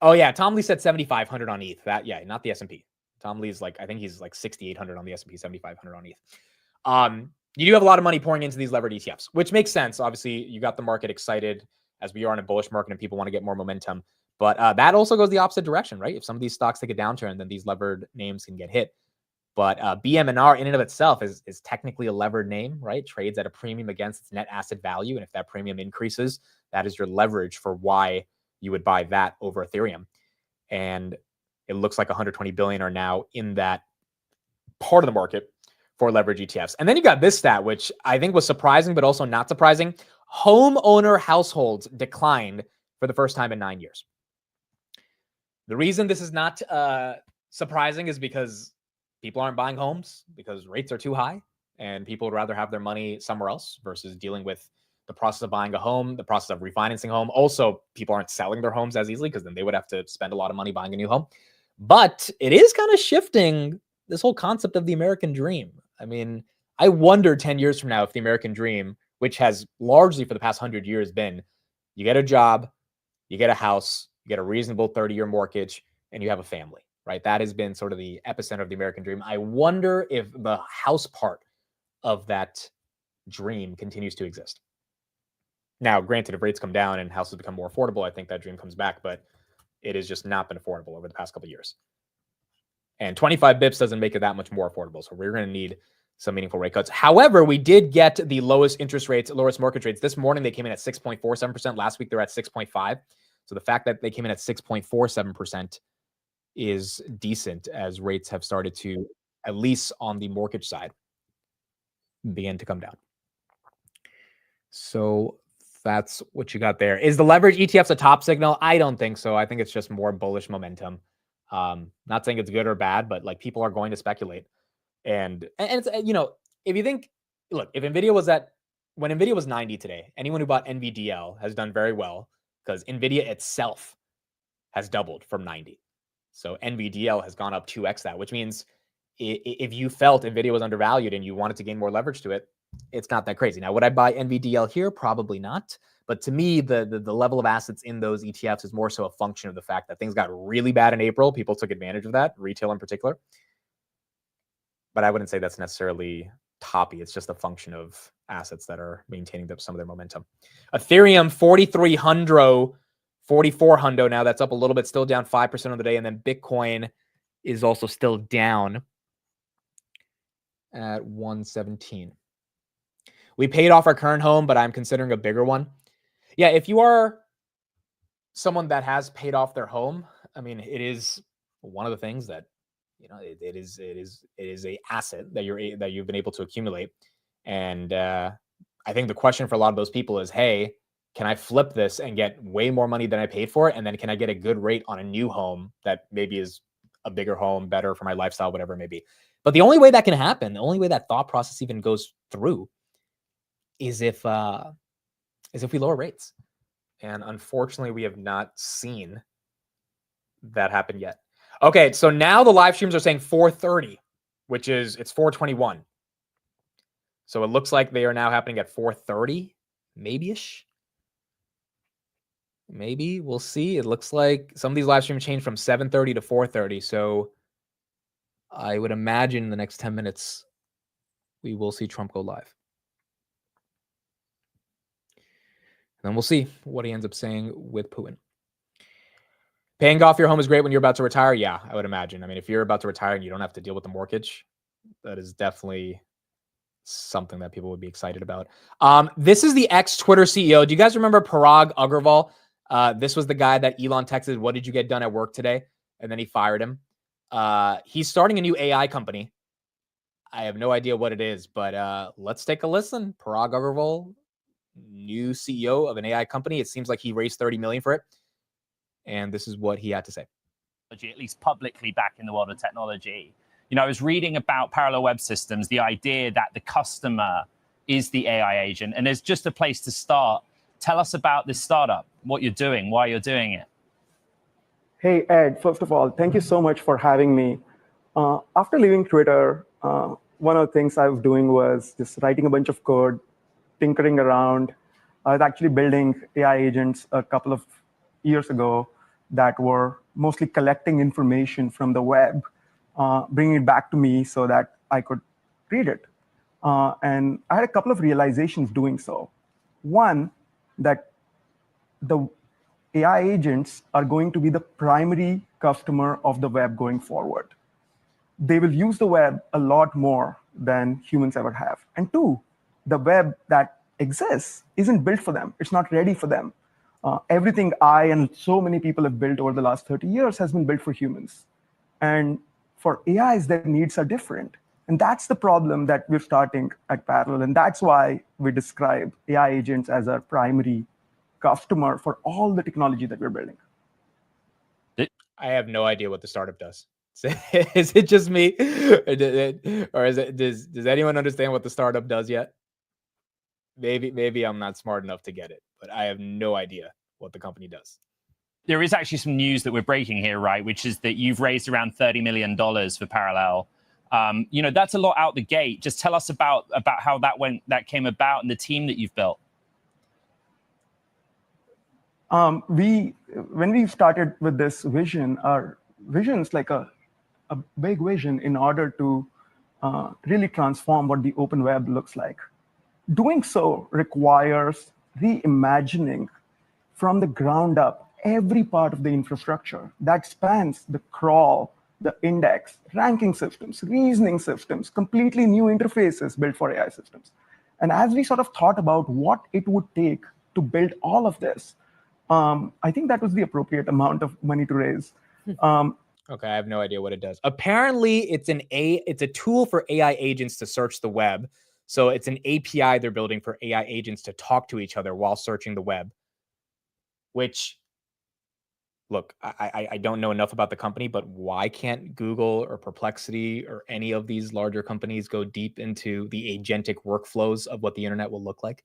[SPEAKER 1] Oh yeah, Tom Lee said 7,500 on ETH. That, yeah, not the S&P. Tom Lee's like, I think he's like 6,800 on the S&P, 7,500 on ETH. You do have a lot of money pouring into these levered ETFs, which makes sense. Obviously, you got the market excited as we are in a bullish market and people want to get more momentum. But that also goes the opposite direction, right? If some of these stocks take a downturn, then these levered names can get hit. But BMNR in and of itself is technically a levered name, right? Trades at a premium against its net asset value. And if that premium increases, that is your leverage for why you would buy that over Ethereum. And it looks like 120 billion are now in that part of the market for leverage ETFs. And then you got this stat, which I think was surprising, but also not surprising. Homeowner households declined for the first time in 9 years. The reason this is not surprising is because people aren't buying homes because rates are too high and people would rather have their money somewhere else versus dealing with the process of buying a home, the process of refinancing a home. Also, people aren't selling their homes as easily because then they would have to spend a lot of money buying a new home. But it is kind of shifting this whole concept of the American dream. I mean, I wonder 10 years from now if the American dream, which has largely for the past 100 years been, you get a job, you get a house, you get a reasonable 30-year mortgage, and you have a family. Right? That has been sort of the epicenter of the American dream. I wonder if the house part of that dream continues to exist. Now, granted, if rates come down and houses become more affordable, I think that dream comes back, but it has just not been affordable over the past couple of years. And 25 bips doesn't make it that much more affordable. So we're going to need some meaningful rate cuts. However, we did get the lowest interest rates, lowest mortgage rates. This morning, they came in at 6.47%. Last week, they're at 6.5%. So the fact that they came in at 6.47% is decent as rates have started to, at least on the mortgage side, begin to come down. So that's what you got there. Is the leverage ETFs a top signal? I don't think so. I think it's just more bullish momentum. Not saying it's good or bad, but like people are going to speculate. And it's, you know, if you think, look, if NVIDIA was when NVIDIA was 90 today, anyone who bought NVDL has done very well because NVIDIA itself has doubled from 90. So NVDL has gone up 2x that, which means if you felt NVIDIA was undervalued and you wanted to gain more leverage to it, it's not that crazy. Now, would I buy NVDL here? Probably not. But to me, the level of assets in those ETFs is more so a function of the fact that things got really bad in April. People took advantage of that, retail in particular. But I wouldn't say that's necessarily toppy. It's just a function of assets that are maintaining some of their momentum. Ethereum, 4,300, 4,400 now. That's up a little bit, still down 5% on the day. And then Bitcoin is also still down at 117. We paid off our current home, but I'm considering a bigger one. Yeah, if you are someone that has paid off their home, I mean, it is one of the things that, you know, it is a asset that you've been able to accumulate. And I think the question for a lot of those people is, hey, can I flip this and get way more money than I paid for it? And then can I get a good rate on a new home that maybe is a bigger home, better for my lifestyle, whatever it may be. But the only way that can happen, the only way that thought process even goes through is if we lower rates. And unfortunately, we have not seen that happen yet. Okay, so now the live streams are saying 4:30, which is, it's 4:21. So it looks like they are now happening at 4:30, maybe-ish. Maybe, we'll see. It looks like some of these live streams change from 7:30 to 4:30. So I would imagine in the next 10 minutes, we will see Trump go live. And then we'll see what he ends up saying with Putin. Paying off your home is great when you're about to retire. Yeah, I would imagine. I mean, if you're about to retire and you don't have to deal with the mortgage, that is definitely something that people would be excited about. This is the ex-Twitter CEO. Do you guys remember Parag Agrawal? This was the guy that Elon texted, "What did you get done at work today?" And then he fired him. He's starting a new AI company. I have no idea what it is, but let's take a listen. Parag Agrawal, new CEO of an AI company. It seems like he raised $30 million for it. And this is what he had to say.
[SPEAKER 7] At least publicly back in the world of technology. You know, I was reading about parallel web systems, the idea that the customer is the AI agent, and there's just a place to start. Tell us about this startup, what you're doing, why you're doing it.
[SPEAKER 8] Hey, Ed, first of all, thank you so much for having me. After leaving Twitter, one of the things I was doing was just writing a bunch of code, tinkering around. I was actually building AI agents a couple of years ago that were mostly collecting information from the web, bringing it back to me so that I could read it. And I had a couple of realizations doing so. One, that the AI agents are going to be the primary customer of the web going forward. They will use the web a lot more than humans ever have. And two, the web that exists isn't built for them. It's not ready for them. Everything I and so many people have built over the last 30 years has been built for humans. And for AIs, their needs are different. And that's the problem that we're starting at Parallel. And that's why we describe AI agents as our primary customer for all the technology that we're building.
[SPEAKER 1] I have no idea what the startup does. Is it just me? Or is it, does anyone understand what the startup does yet? Maybe I'm not smart enough to get it, but I have no idea what the company does.
[SPEAKER 7] There is actually some news that we're breaking here, right? Which is that you've raised around $30 million for Parallel. You know, that's a lot out the gate. Just tell us about how that came about and the team that you've built.
[SPEAKER 8] When we started with this vision, our vision is like a big vision in order to really transform what the open web looks like. Doing so requires reimagining from the ground up every part of the infrastructure that spans the crawl, the index, ranking systems, reasoning systems, completely new interfaces built for AI systems. And as we sort of thought about what it would take to build all of this, I think that was the appropriate amount of money to raise.
[SPEAKER 1] Okay, I have no idea what it does. Apparently, it's a tool for AI agents to search the web. So it's an API they're building for AI agents to talk to each other while searching the web. Which, look, I don't know enough about the company, but why can't Google or Perplexity or any of these larger companies go deep into the agentic workflows of what the internet will look like?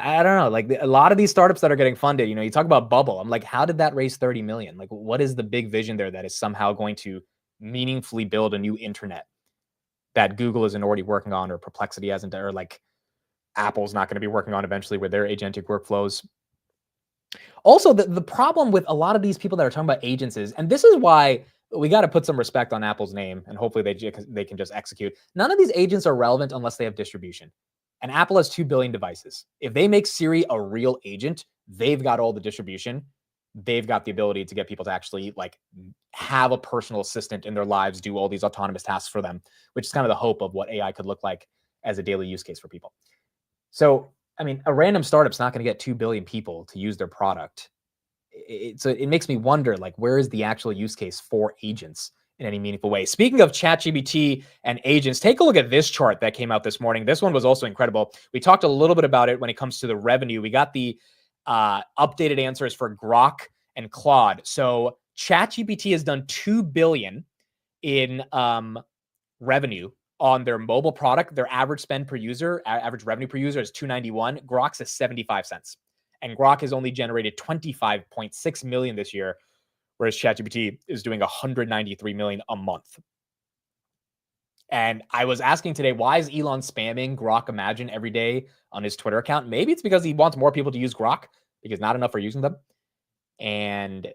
[SPEAKER 1] I don't know, like a lot of these startups that are getting funded, you talk about bubble. I'm like, how did that raise 30 million? Like, what is the big vision there that is somehow going to meaningfully build a new internet that Google isn't already working on, or Perplexity hasn't, or like Apple's not going to be working on eventually with their agentic workflows? Also, the problem with a lot of these people that are talking about agents is, and this is why we got to put some respect on Apple's name, and hopefully they can just execute. None of these agents are relevant unless they have distribution. And Apple has 2 billion devices. If they make Siri a real agent, they've got all the distribution. They've got the ability to get people to actually like have a personal assistant in their lives, do all these autonomous tasks for them, which is kind of the hope of what AI could look like as a daily use case for people. So, I mean, a random startup's not going to get 2 billion people to use their product. So it makes me wonder, like, where is the actual use case for agents in any meaningful way? Speaking of ChatGPT and agents, take a look at this chart that came out this morning. This one was also incredible. We talked a little bit about it when it comes to the revenue. We got the updated answers for Grok and Claude. So ChatGPT has done $2 billion in revenue on their mobile product. Their average spend per user, average revenue per user is $2.91. Grok's is 75 cents. And Grok has only generated 25.6 million this year, whereas ChatGPT is doing 193 million a month. And I was asking today, why is Elon spamming Grok Imagine every day on his Twitter account? Maybe it's because he wants more people to use Grok, because not enough are using them. And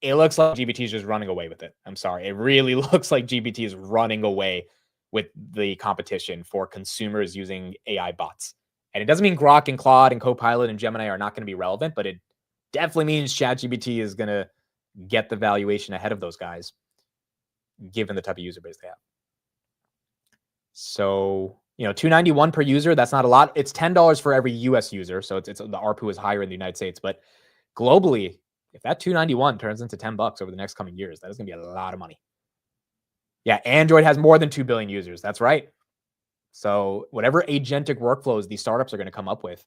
[SPEAKER 1] it looks like GPT is just running away with it. I'm sorry. It really looks like GPT is running away with the competition for consumers using AI bots. And it doesn't mean Grok and Claude and Copilot and Gemini are not going to be relevant, but it definitely means ChatGPT is going to get the valuation ahead of those guys, given the type of user base they have. So, $2.91 per user, that's not a lot. It's $10 for every US user. So it's the ARPU is higher in the United States, but globally, if that $2.91 turns into $10 over the next coming years, that is going to be a lot of money. Yeah, Android has more than 2 billion users. That's right. So whatever agentic workflows these startups are going to come up with,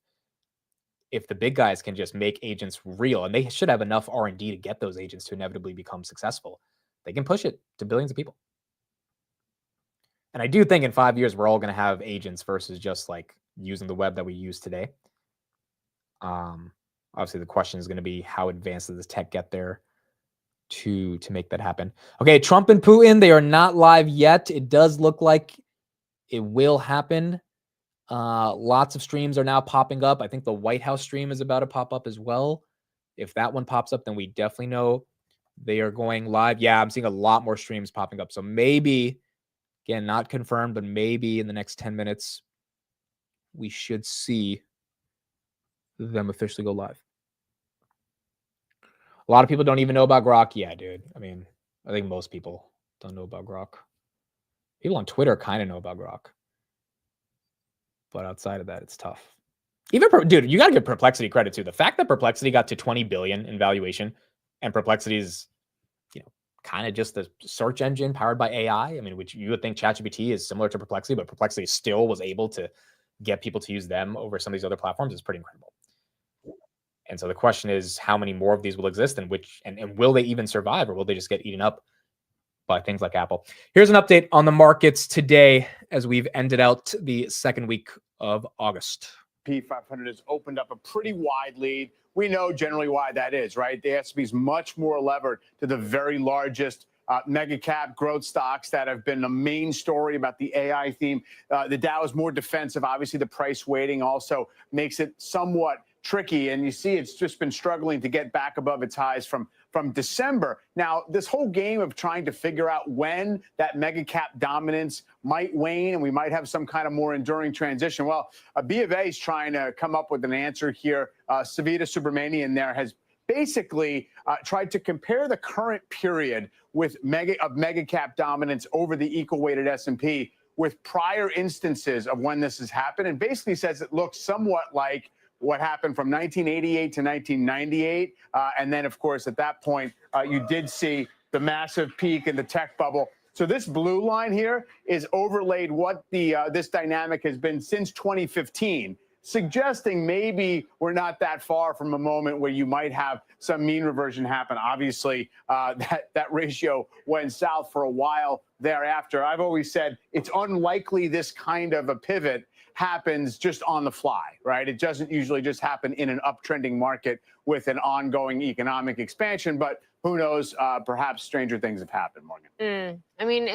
[SPEAKER 1] if the big guys can just make agents real, and they should have enough R&D to get those agents to inevitably become successful, they can push it to billions of people. And I do think in 5 years, we're all going to have agents versus just like using the web that we use today. Obviously, the question is going to be, how advanced does this tech get there to make that happen? Okay, Trump and Putin, they are not live yet. It does look like it will happen. Lots of streams are now popping up. I think the White House stream is about to pop up as well. If that one pops up, then we definitely know they are going live. Yeah, I'm seeing a lot more streams popping up. So maybe, again, not confirmed, but maybe in the next 10 minutes, we should see them officially go live. A lot of people don't even know about Grok. Yeah, dude. I mean, I think most people don't know about Grok. People on Twitter kind of know about Grok. But outside of that, it's tough. Even, dude, you got to give Perplexity credit too. The fact that Perplexity got to 20 billion in valuation, and Perplexity is, kind of just the search engine powered by AI. I mean, which you would think ChatGPT is similar to Perplexity, but Perplexity still was able to get people to use them over some of these other platforms. Is pretty incredible. And so the question is, how many more of these will exist, and will they even survive, or will they just get eaten up by things like Apple? Here's an update on the markets today as we've ended out the second week of August.
[SPEAKER 9] P500 has opened up a pretty wide lead. We know generally why that is, right? The S&P is much more levered to the very largest mega cap growth stocks that have been the main story about the AI theme. The Dow is more defensive. Obviously, the price weighting also makes it somewhat tricky. And you see it's just been struggling to get back above its highs from December. Now, this whole game of trying to figure out when that mega cap dominance might wane and we might have some kind of more enduring transition. Well, B of A is trying to come up with an answer here. Savita Subramanian there has basically tried to compare the current period with mega cap dominance over the equal weighted S&P with prior instances of when this has happened, and basically says it looks somewhat like what happened from 1988 to 1998. And then, of course, at that point, you did see the massive peak in the tech bubble. So this blue line here is overlaid what this dynamic has been since 2015, suggesting maybe we're not that far from a moment where you might have some mean reversion happen. Obviously, that ratio went south for a while thereafter. I've always said it's unlikely this kind of a pivot happens just on the fly, right? It doesn't usually just happen in an uptrending market with an ongoing economic expansion, but who knows, perhaps stranger things have happened, Morgan.
[SPEAKER 5] I mean,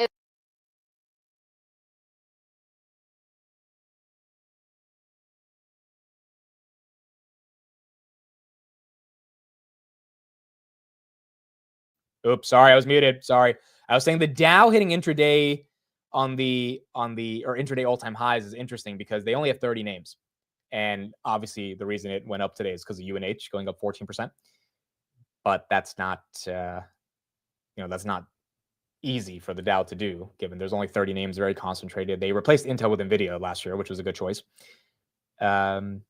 [SPEAKER 1] Oops, sorry, I was muted. Sorry. I was saying the Dow hitting intraday on the or intraday all-time highs is interesting because they only have 30 names. And obviously the reason it went up today is because of UNH going up 14%. But that's not that's not easy for the Dow to do, given there's only 30 names, very concentrated. They replaced Intel with Nvidia last year, which was a good choice. But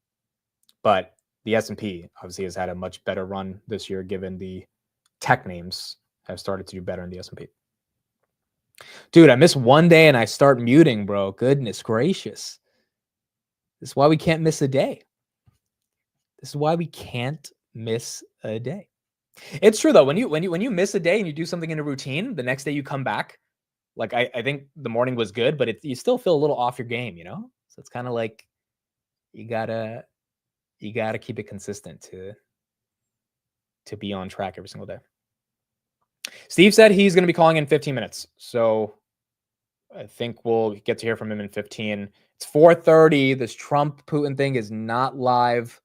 [SPEAKER 1] the S&P obviously has had a much better run this year, given the tech names have started to do better in the S&P. Dude, I miss one day and I start muting, bro. Goodness gracious. This is why we can't miss a day. This is why we can't miss a day. It's true though. When you miss a day and you do something in a routine, the next day you come back. Like I think the morning was good, but you still feel a little off your game, you know? So it's kind of like you gotta keep it consistent to be on track every single day. Steve said he's going to be calling in 15 minutes. So I think we'll get to hear from him in 15. It's 4:30. This Trump-Putin thing is not live.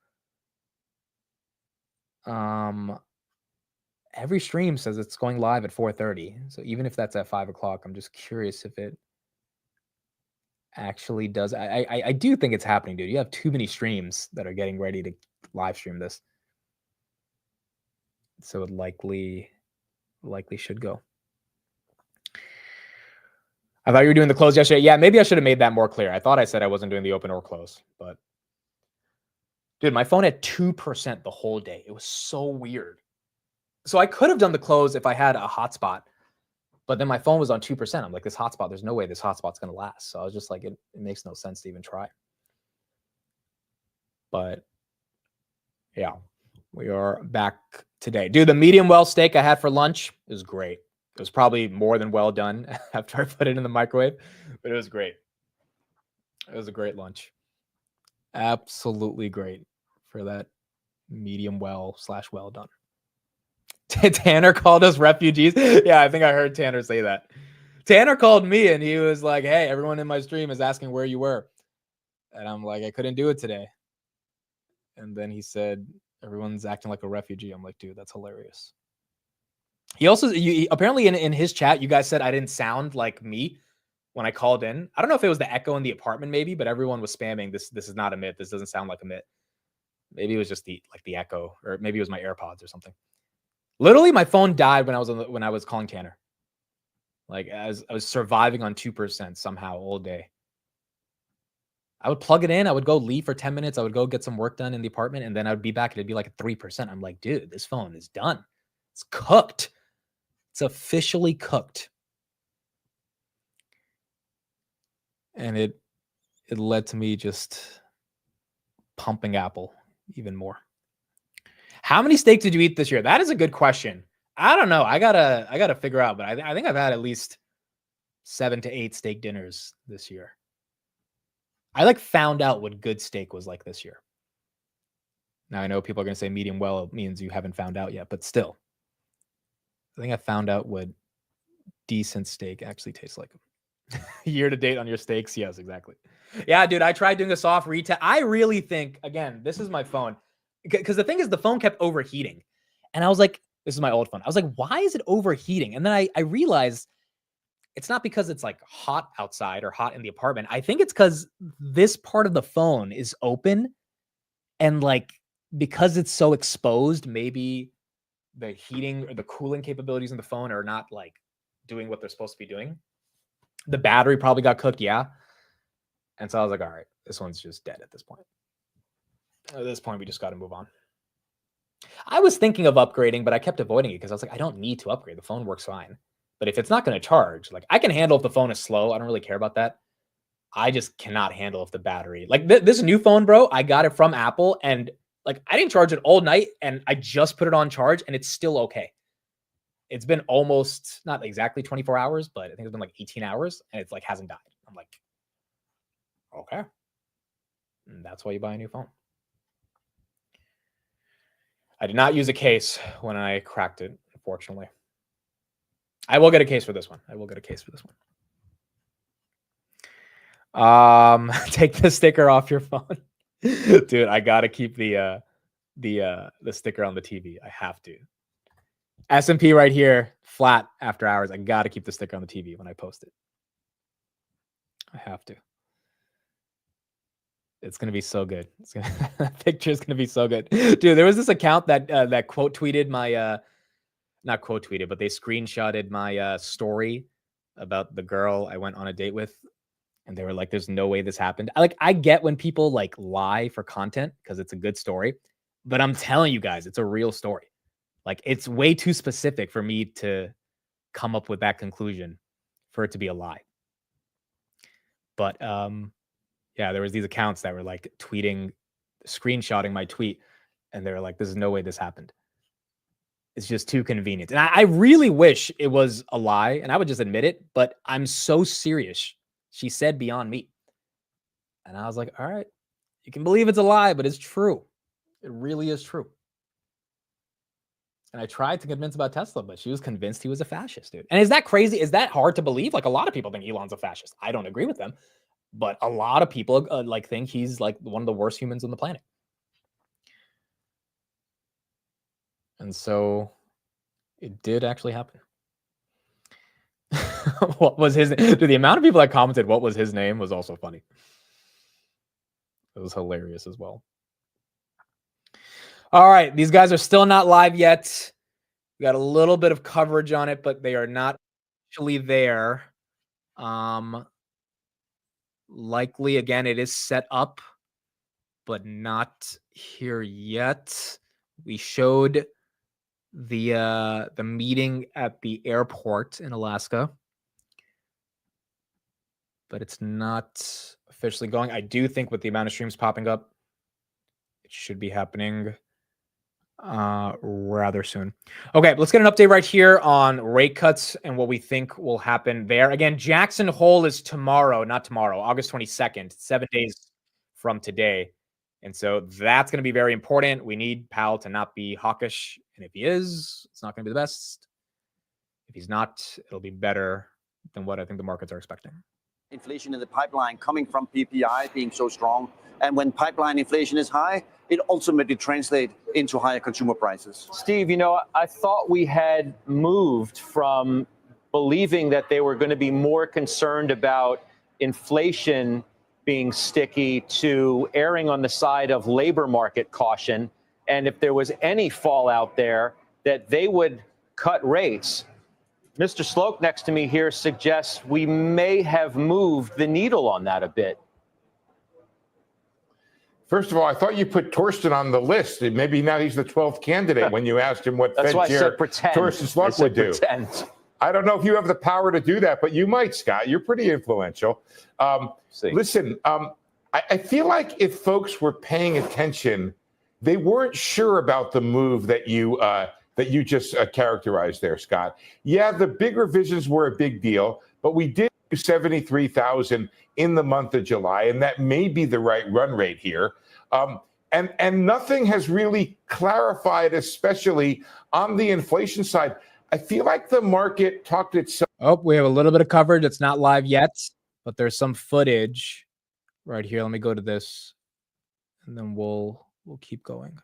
[SPEAKER 1] Every stream says it's going live at 4:30. So even if that's at 5 o'clock, I'm just curious if it actually does. I do think it's happening, dude. You have too many streams that are getting ready to live stream this. So it likely should go. I thought you were doing the close yesterday. Yeah, maybe I should have made that more clear. I thought I said I wasn't doing the open or close, but dude, my phone had 2% the whole day. It was so weird. So I could have done the close if I had a hotspot, but then my phone was on 2%. I'm like, this hotspot, there's no way this hotspot's going to last. So I was just like, it makes no sense to even try. But yeah, we are back today. Dude, the medium well steak I had for lunch is great. It was probably more than well done after I put it in the microwave, but it was great. It was a great lunch. Absolutely great for that medium well / well done. Tanner called us refugees. Yeah, I think I heard Tanner say that. Tanner called me and he was like, hey, everyone in my stream is asking where you were. And I'm like, I couldn't do it today. And then he said, everyone's acting like a refugee. I'm like, dude, that's hilarious. He also, apparently in his chat, you guys said I didn't sound like me when I called in. I don't know if it was the echo in the apartment maybe, but everyone was spamming, this is not a myth. This doesn't sound like a myth. Maybe it was just the echo, or maybe it was my AirPods or something. Literally, my phone died when I was calling Tanner. Like I was surviving on 2% somehow all day. I would plug it in. I would go leave for 10 minutes. I would go get some work done in the apartment, and then I would be back. It'd be like at 3%. I'm like, dude, this phone is done. It's cooked. It's officially cooked. And it led to me just pumping Apple even more. How many steaks did you eat this year? That is a good question. I don't know. I gotta figure out, but I think I've had at least 7 to 8 steak dinners this year. I found out what good steak was like this year. Now I know people are gonna say medium well means you haven't found out yet, but still. I think I found out what decent steak actually tastes like. Year to date on your steaks? Yes, exactly. Yeah, dude, I tried doing a soft reset. I really think, again, this is my phone. Because the thing is, the phone kept overheating. And I was like, this is my old phone. I was like, why is it overheating? And then I realized it's not because it's like hot outside or hot in the apartment. I think it's because this part of the phone is open. And because it's so exposed, maybe the heating or the cooling capabilities in the phone are not doing what they're supposed to be doing. The battery probably got cooked, yeah. And so I was like, all right, this one's just dead at this point. At this point, we just got to move on. I was thinking of upgrading, but I kept avoiding it because I was like, I don't need to upgrade. The phone works fine. But if it's not going to charge, I can handle if the phone is slow. I don't really care about that. I just cannot handle if the battery, this new phone, bro, I got it from Apple, and I didn't charge it all night, and I just put it on charge, and it's still okay. It's been almost, not exactly 24 hours, but I think it's been 18 hours, and it's hasn't died. I'm like, okay. And that's why you buy a new phone. I did not use a case when I cracked it, unfortunately. I will get a case for this one. Take the sticker off your phone. Dude, I gotta keep the sticker on the TV. I have to. S&P right here, flat after hours. I gotta keep the sticker on the TV when I post it. I have to. It's gonna be so good. That picture is gonna be so good, dude. There was this account that that quote tweeted my not quote tweeted, but they screenshotted my story about the girl I went on a date with, and they were like, "There's no way this happened." I get when people like lie for content because it's a good story, but I'm telling you guys, it's a real story. Like, it's way too specific for me to come up with that conclusion for it to be a lie. But yeah, there was these accounts that were like screenshotting my tweet, and they were like, "There's no way this happened." It's just too convenient. And I really wish it was a lie, and I would just admit it, but I'm so serious. She said beyond me. And I was like, all right, you can believe it's a lie, but it's true. It really is true. And I tried to convince about Tesla, but she was convinced he was a fascist, dude. And is that crazy? Is that hard to believe? Like, a lot of people think Elon's a fascist. I don't agree with them. But a lot of people like think he's like one of the worst humans on the planet. And so it did actually happen. What was his name? Dude, the amount of people that commented what was his name was also funny. It was hilarious as well. All right, these guys are still not live yet. We got a little bit of coverage on it, but they are not actually there. Likely, again, it is set up, but not here yet. We showed the meeting at the airport in Alaska, but it's not officially going. I do think with the amount of streams popping up, it should be happening rather soon. Okay, let's get an update right here on rate cuts and what we think will happen there. Again, Jackson Hole is tomorrow, not tomorrow, August 22nd, 7 days from today. And so that's going to be very important. We need Powell to not be hawkish. And if he is, it's not going to be the best. If he's not, it'll be better than what I think the markets are expecting.
[SPEAKER 10] Inflation in the pipeline coming from PPI being so strong. And when pipeline inflation is high, it ultimately translates into higher consumer prices.
[SPEAKER 3] Steve, you know, I thought we had moved from believing that they were going to be more concerned about inflation being sticky to erring on the side of labor market caution. And if there was any fallout there, that they would cut rates. Mr. Sloak next to me here suggests we may have moved the needle on that a bit.
[SPEAKER 11] First of all, I thought you put Torsten on the list. Maybe now he's the 12th candidate when you asked him what Fed Chair Torsten Sloak would do. I don't know if you have the power to do that, but you might, Scott. You're pretty influential. Listen, I feel like if folks were paying attention, they weren't sure about the move that you just characterized there, Scott. Yeah, the big revisions were a big deal, but we did do 73,000 in the month of July, and that may be the right run rate here. And nothing has really clarified, especially on the inflation side. I feel like the market talked itself.
[SPEAKER 1] Oh, we have a little bit of coverage. It's not live yet, but there's some footage right here. Let me go to this, and then we'll keep going.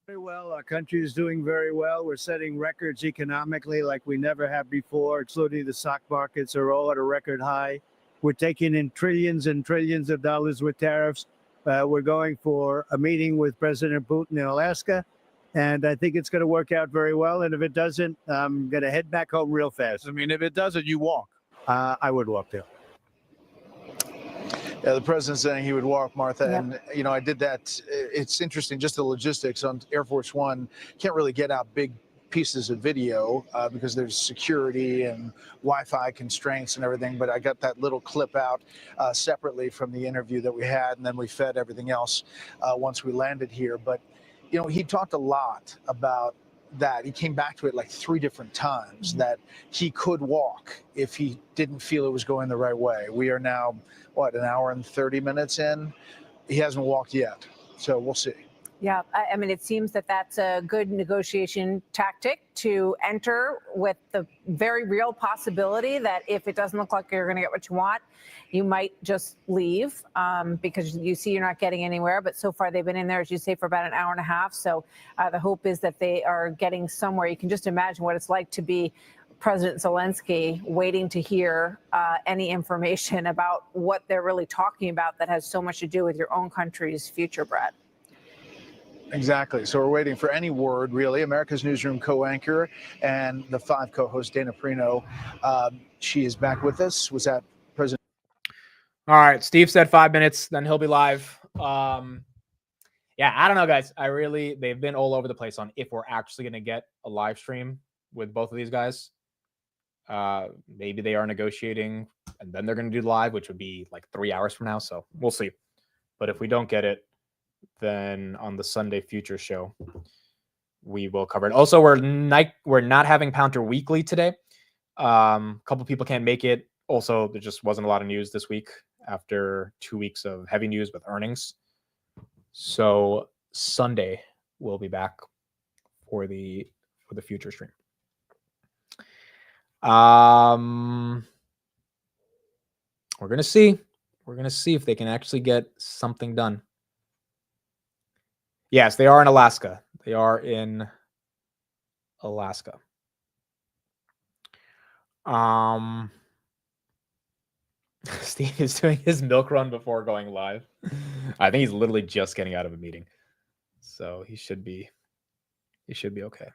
[SPEAKER 12] Very well. Our country is doing very well. We're setting records economically like we never have before, including the stock markets are all at a record high. We're taking in trillions and trillions of dollars with tariffs. We're going for a meeting with President Putin in Alaska, and I think it's going to work out very well. And if it doesn't, I'm going to head back home real fast.
[SPEAKER 13] I mean, if it doesn't, you walk.
[SPEAKER 12] I would walk there.
[SPEAKER 13] Yeah, the president's saying he would walk, Martha.
[SPEAKER 2] Yep.
[SPEAKER 13] And, you know, I did that. It's interesting, just the logistics on Air Force One. Can't really get out big pieces of video because there's security and Wi-Fi constraints and everything. But I got that little clip out separately from the interview that we had. And then we fed everything else once we landed here. But, you know, he talked a lot about that he came back to it like 3 different times, that he could walk if he didn't feel it was going the right way. We are now, what, an hour and 30 minutes in? He hasn't walked yet, so we'll see.
[SPEAKER 14] Yeah, I mean, it seems that that's a good negotiation tactic to enter with the very real possibility that if it doesn't look like you're going to get what you want, you might just leave because you see you're not getting anywhere. But so far, they've been in there, as you say, for about an hour and a half. So the hope is that they are getting somewhere. You can just imagine what it's like to be President Zelensky waiting to hear any information about what they're really talking about that has so much to do with your own country's future, Brad.
[SPEAKER 13] Exactly. So we're waiting for any word, really. America's Newsroom co-anchor and the 5 co-host, Dana Perino. She is back with us. Was that President?
[SPEAKER 1] All right. Steve said 5 minutes, then he'll be live. Yeah, I don't know, guys. They've been all over the place on if we're actually going to get a live stream with both of these guys. Maybe they are negotiating and then they're going to do live, which would be like 3 hours from now. So we'll see. But if we don't get it, then on the Sunday Future show, we will cover it. Also, we're not having Pounter Weekly today. A couple people can't make it. Also, there just wasn't a lot of news this week after 2 weeks of heavy news with earnings. So Sunday we'll be back for the Future stream. We're gonna see. We're gonna see if they can actually get something done. Yes, they are in Alaska. They are in Alaska. Steve is doing his milk run before going live. I think he's literally just getting out of a meeting. So he should be okay.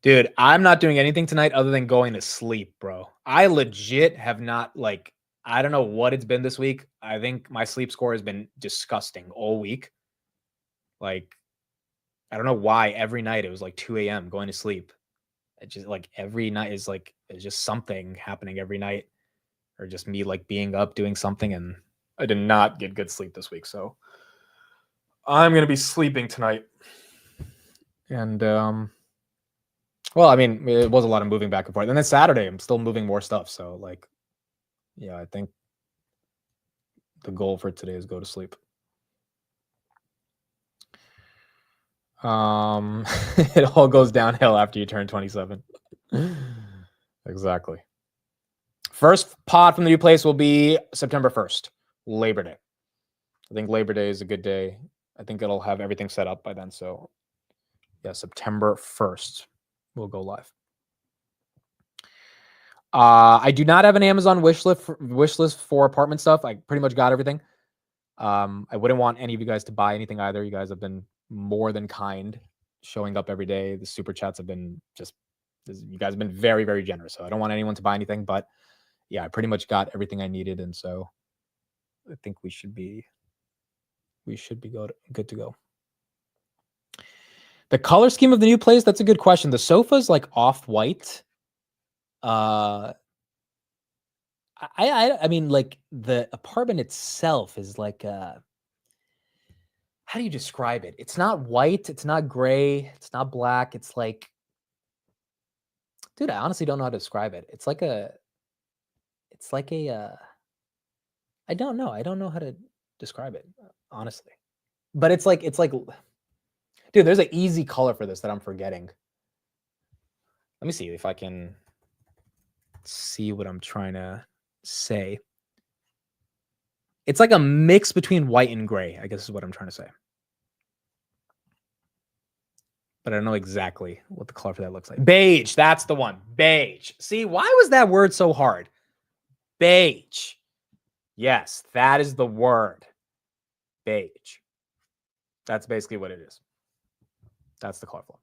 [SPEAKER 1] Dude, I'm not doing anything tonight other than going to sleep, bro. I legit have not, like, I don't know what it's been this week. I think my sleep score has been disgusting all week. Like, I don't know why every night it was like 2 a.m. going to sleep. It just like every night is like, it's just something happening every night, or just me like being up doing something. And I did not get good sleep this week. So I'm going to be sleeping tonight. And, well, I mean, it was a lot of moving back and forth. And then Saturday, I'm still moving more stuff. So, like, yeah, I think the goal for today is go to sleep. It all goes downhill after you turn 27. Exactly. First pod from the new place will be September 1st, Labor Day. I think Labor Day is a good day. I think it'll have everything set up by then. So, yeah, September 1st. We'll go live. I do not have an Amazon wish list for apartment stuff. I pretty much got everything. I wouldn't want any of you guys to buy anything either. You guys have been more than kind, showing up every day. The super chats have been you guys have been very, very generous. So I don't want anyone to buy anything, but yeah, I pretty much got everything I needed. And so I think we should be good to go. The color scheme of the new place, that's a good question. The sofa's like off-white. I mean, like the apartment itself is like how do you describe it? It's not white, it's not gray, it's not black. It's like, dude, I honestly don't know how to describe it. It's like a I don't know how to describe it, honestly. But it's like dude, there's an easy color for this that I'm forgetting. Let me see if I can see what I'm trying to say. It's like a mix between white and gray, I guess is what I'm trying to say. But I don't know exactly what the color for that looks like. Beige, that's the one. Beige. See, why was that word so hard? Beige. Yes, that is the word. Beige. That's basically what it is. That's the color flow.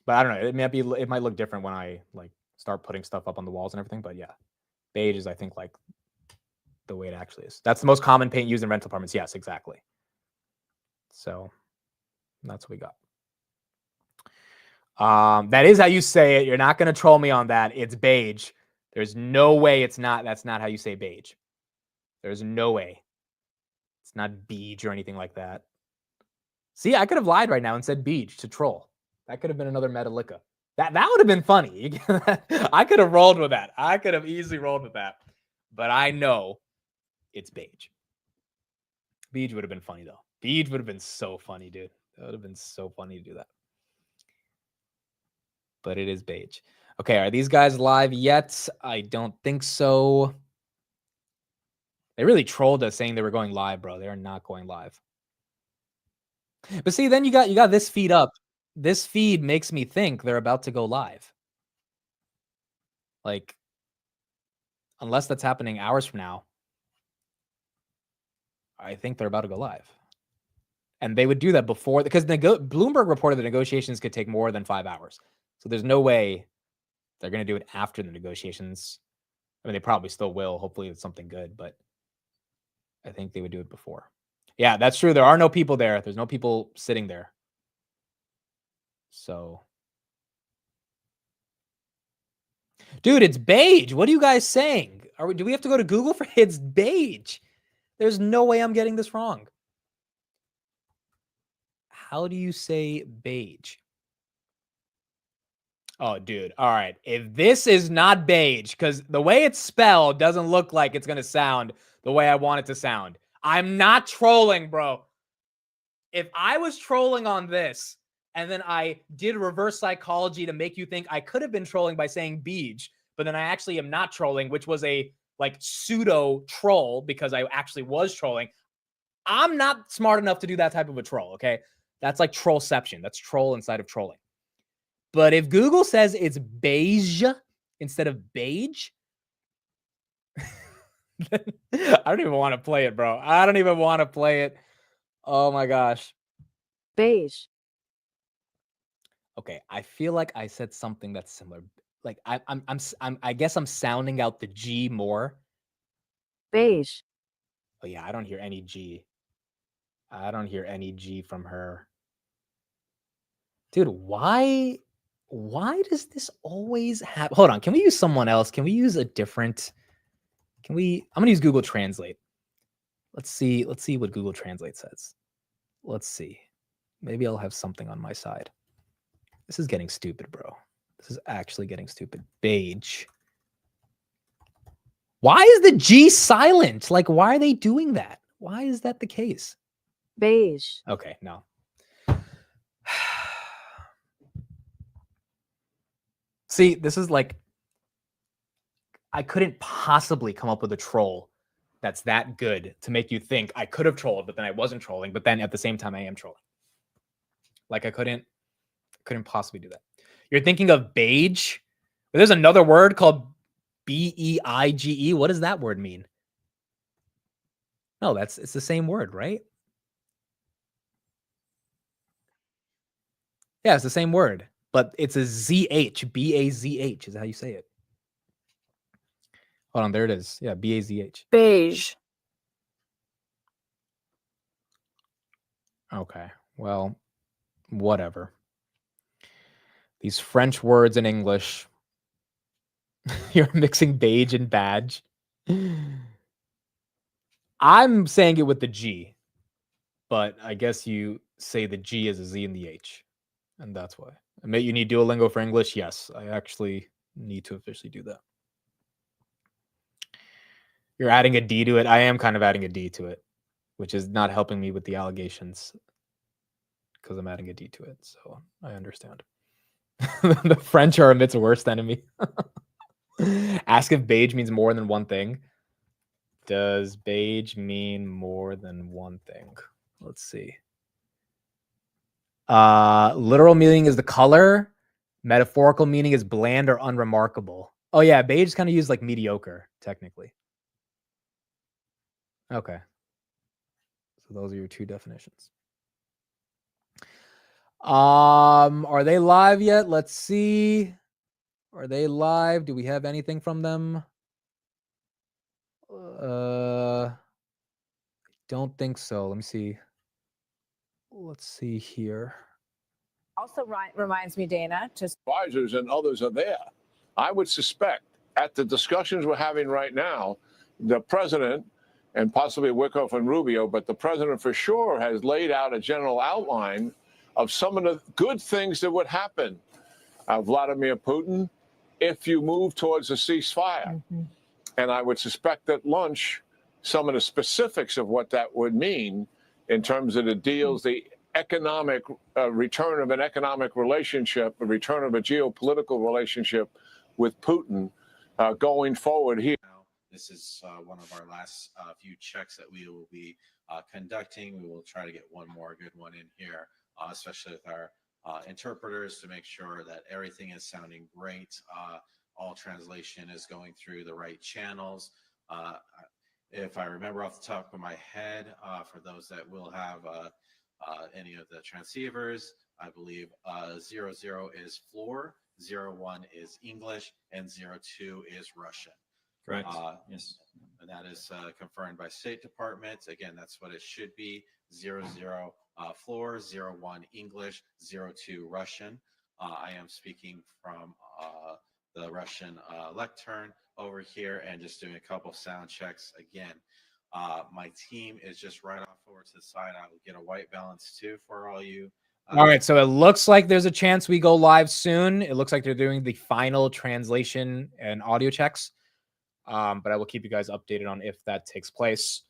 [SPEAKER 1] But I don't know. It might look different when I like start putting stuff up on the walls and everything. But yeah, beige is, I think, like the way it actually is. That's the most common paint used in rental apartments. Yes, exactly. So that's what we got. That is how you say it. You're not going to troll me on that. It's beige. There's no way it's not. That's not how you say beige. There's no way. It's not beige or anything like that. See, I could have lied right now and said beach to troll. That could have been another Metallica. That would have been funny. I could have rolled with that. I could have easily rolled with that. But I know it's beige. Beige would have been funny, though. Beige would have been so funny, dude. That would have been so funny to do that. But it is beige. Okay, are these guys live yet? I don't think so. They really trolled us saying they were going live, bro. They are not going live. But see, then you got this feed up. This feed makes me think they're about to go live. Like, unless that's happening hours from now, I think they're about to go live. And they would do that before, because Bloomberg reported the negotiations could take more than 5 hours. So there's no way they're going to do it after the negotiations. I mean, they probably still will. Hopefully it's something good, but I think they would do it before. Yeah, that's true. There are no people there. There's no people sitting there. So, dude, it's beige. What are you guys saying? Do we have to go to Google for it's beige? There's no way I'm getting this wrong. How do you say beige? Oh, dude. All right. If this is not beige, because the way it's spelled doesn't look like it's going to sound the way I want it to sound. I'm not trolling, bro. If I was trolling on this, and then I did reverse psychology to make you think I could have been trolling by saying beige, but then I actually am not trolling, which was a like pseudo troll because I actually was trolling. I'm not smart enough to do that type of a troll, okay? That's like trollception. That's troll inside of trolling. But if Google says it's beige instead of beige, I don't even want to play it, bro. I don't even want to play it. Oh my gosh.
[SPEAKER 15] Beige.
[SPEAKER 1] Okay, I feel like I said something that's similar. Like I guess I'm sounding out the G more.
[SPEAKER 15] Beige.
[SPEAKER 1] Oh yeah, I don't hear any G. I don't hear any G from her. Dude, why does this always happen? Hold on, can we use someone else? Can we use a different? I'm gonna use Google Translate. Let's see what Google Translate says. Let's see. Maybe I'll have something on my side. This is getting stupid, bro. This is actually getting stupid. Beige. Why is the G silent? Like, why are they doing that? Why is that the case?
[SPEAKER 15] Beige.
[SPEAKER 1] Okay, no. See, this is like, I couldn't possibly come up with a troll that's that good to make you think I could have trolled, but then I wasn't trolling, but then at the same time I am trolling. Like I couldn't possibly do that. You're thinking of beige? But there's another word called B-E-I-G-E. What does that word mean? No, it's the same word, right? Yeah, it's the same word, but it's a Z-H, B-A-Z-H is how you say it. Hold on, there it is. Yeah, B-A-Z-H.
[SPEAKER 15] Beige.
[SPEAKER 1] Okay, well, whatever. These French words in English. You're mixing beige and badge. I'm saying it with the G, but I guess you say the G is a Z and the H, and that's why. You need Duolingo for English? Yes, I actually need to officially do that. You're adding a D to it. I am kind of adding a D to it, which is not helping me with the allegations because I'm adding a D to it, so I understand. The French are Amit's worst enemy. Ask if beige means more than one thing. Does beige mean more than one thing? Let's see. Literal meaning is the color. Metaphorical meaning is bland or unremarkable. Oh yeah, beige is kind of used like mediocre, technically. Okay. So those are your two definitions. Are they live yet? Let's see. Are they live? Do we have anything from them? Don't think so. Let me see. Let's see here.
[SPEAKER 14] Also reminds me, Dana, just
[SPEAKER 16] advisors and others are there. I would suspect at the discussions we're having right now, the president and possibly Wickoff and Rubio, but the president for sure has laid out a general outline of some of the good things that would happen, Vladimir Putin, if you move towards a ceasefire. And I would suspect at lunch, some of the specifics of what that would mean in terms of the deals, the economic return of an economic relationship, a return of a geopolitical relationship with Putin going forward here.
[SPEAKER 17] This is one of our last few checks that we will be conducting. We will try to get one more good one in here, especially with our interpreters, to make sure that everything is sounding great. All translation is going through the right channels. If I remember off the top of my head, for those that will have any of the transceivers, I believe 00 is floor, 01 is English, and 02 is Russian.
[SPEAKER 18] Correct. Yes.
[SPEAKER 17] And that is confirmed by State Department. Again, that's what it should be. 00 floor, 01 English, 02 Russian. I am speaking from the Russian lectern over here and just doing a couple sound checks. Again, my team is just right off over to the side. I will get a white balance too for all you.
[SPEAKER 1] All right, so it looks like there's a chance we go live soon. It looks like they're doing the final translation and audio checks. But I will keep you guys updated on if that takes place.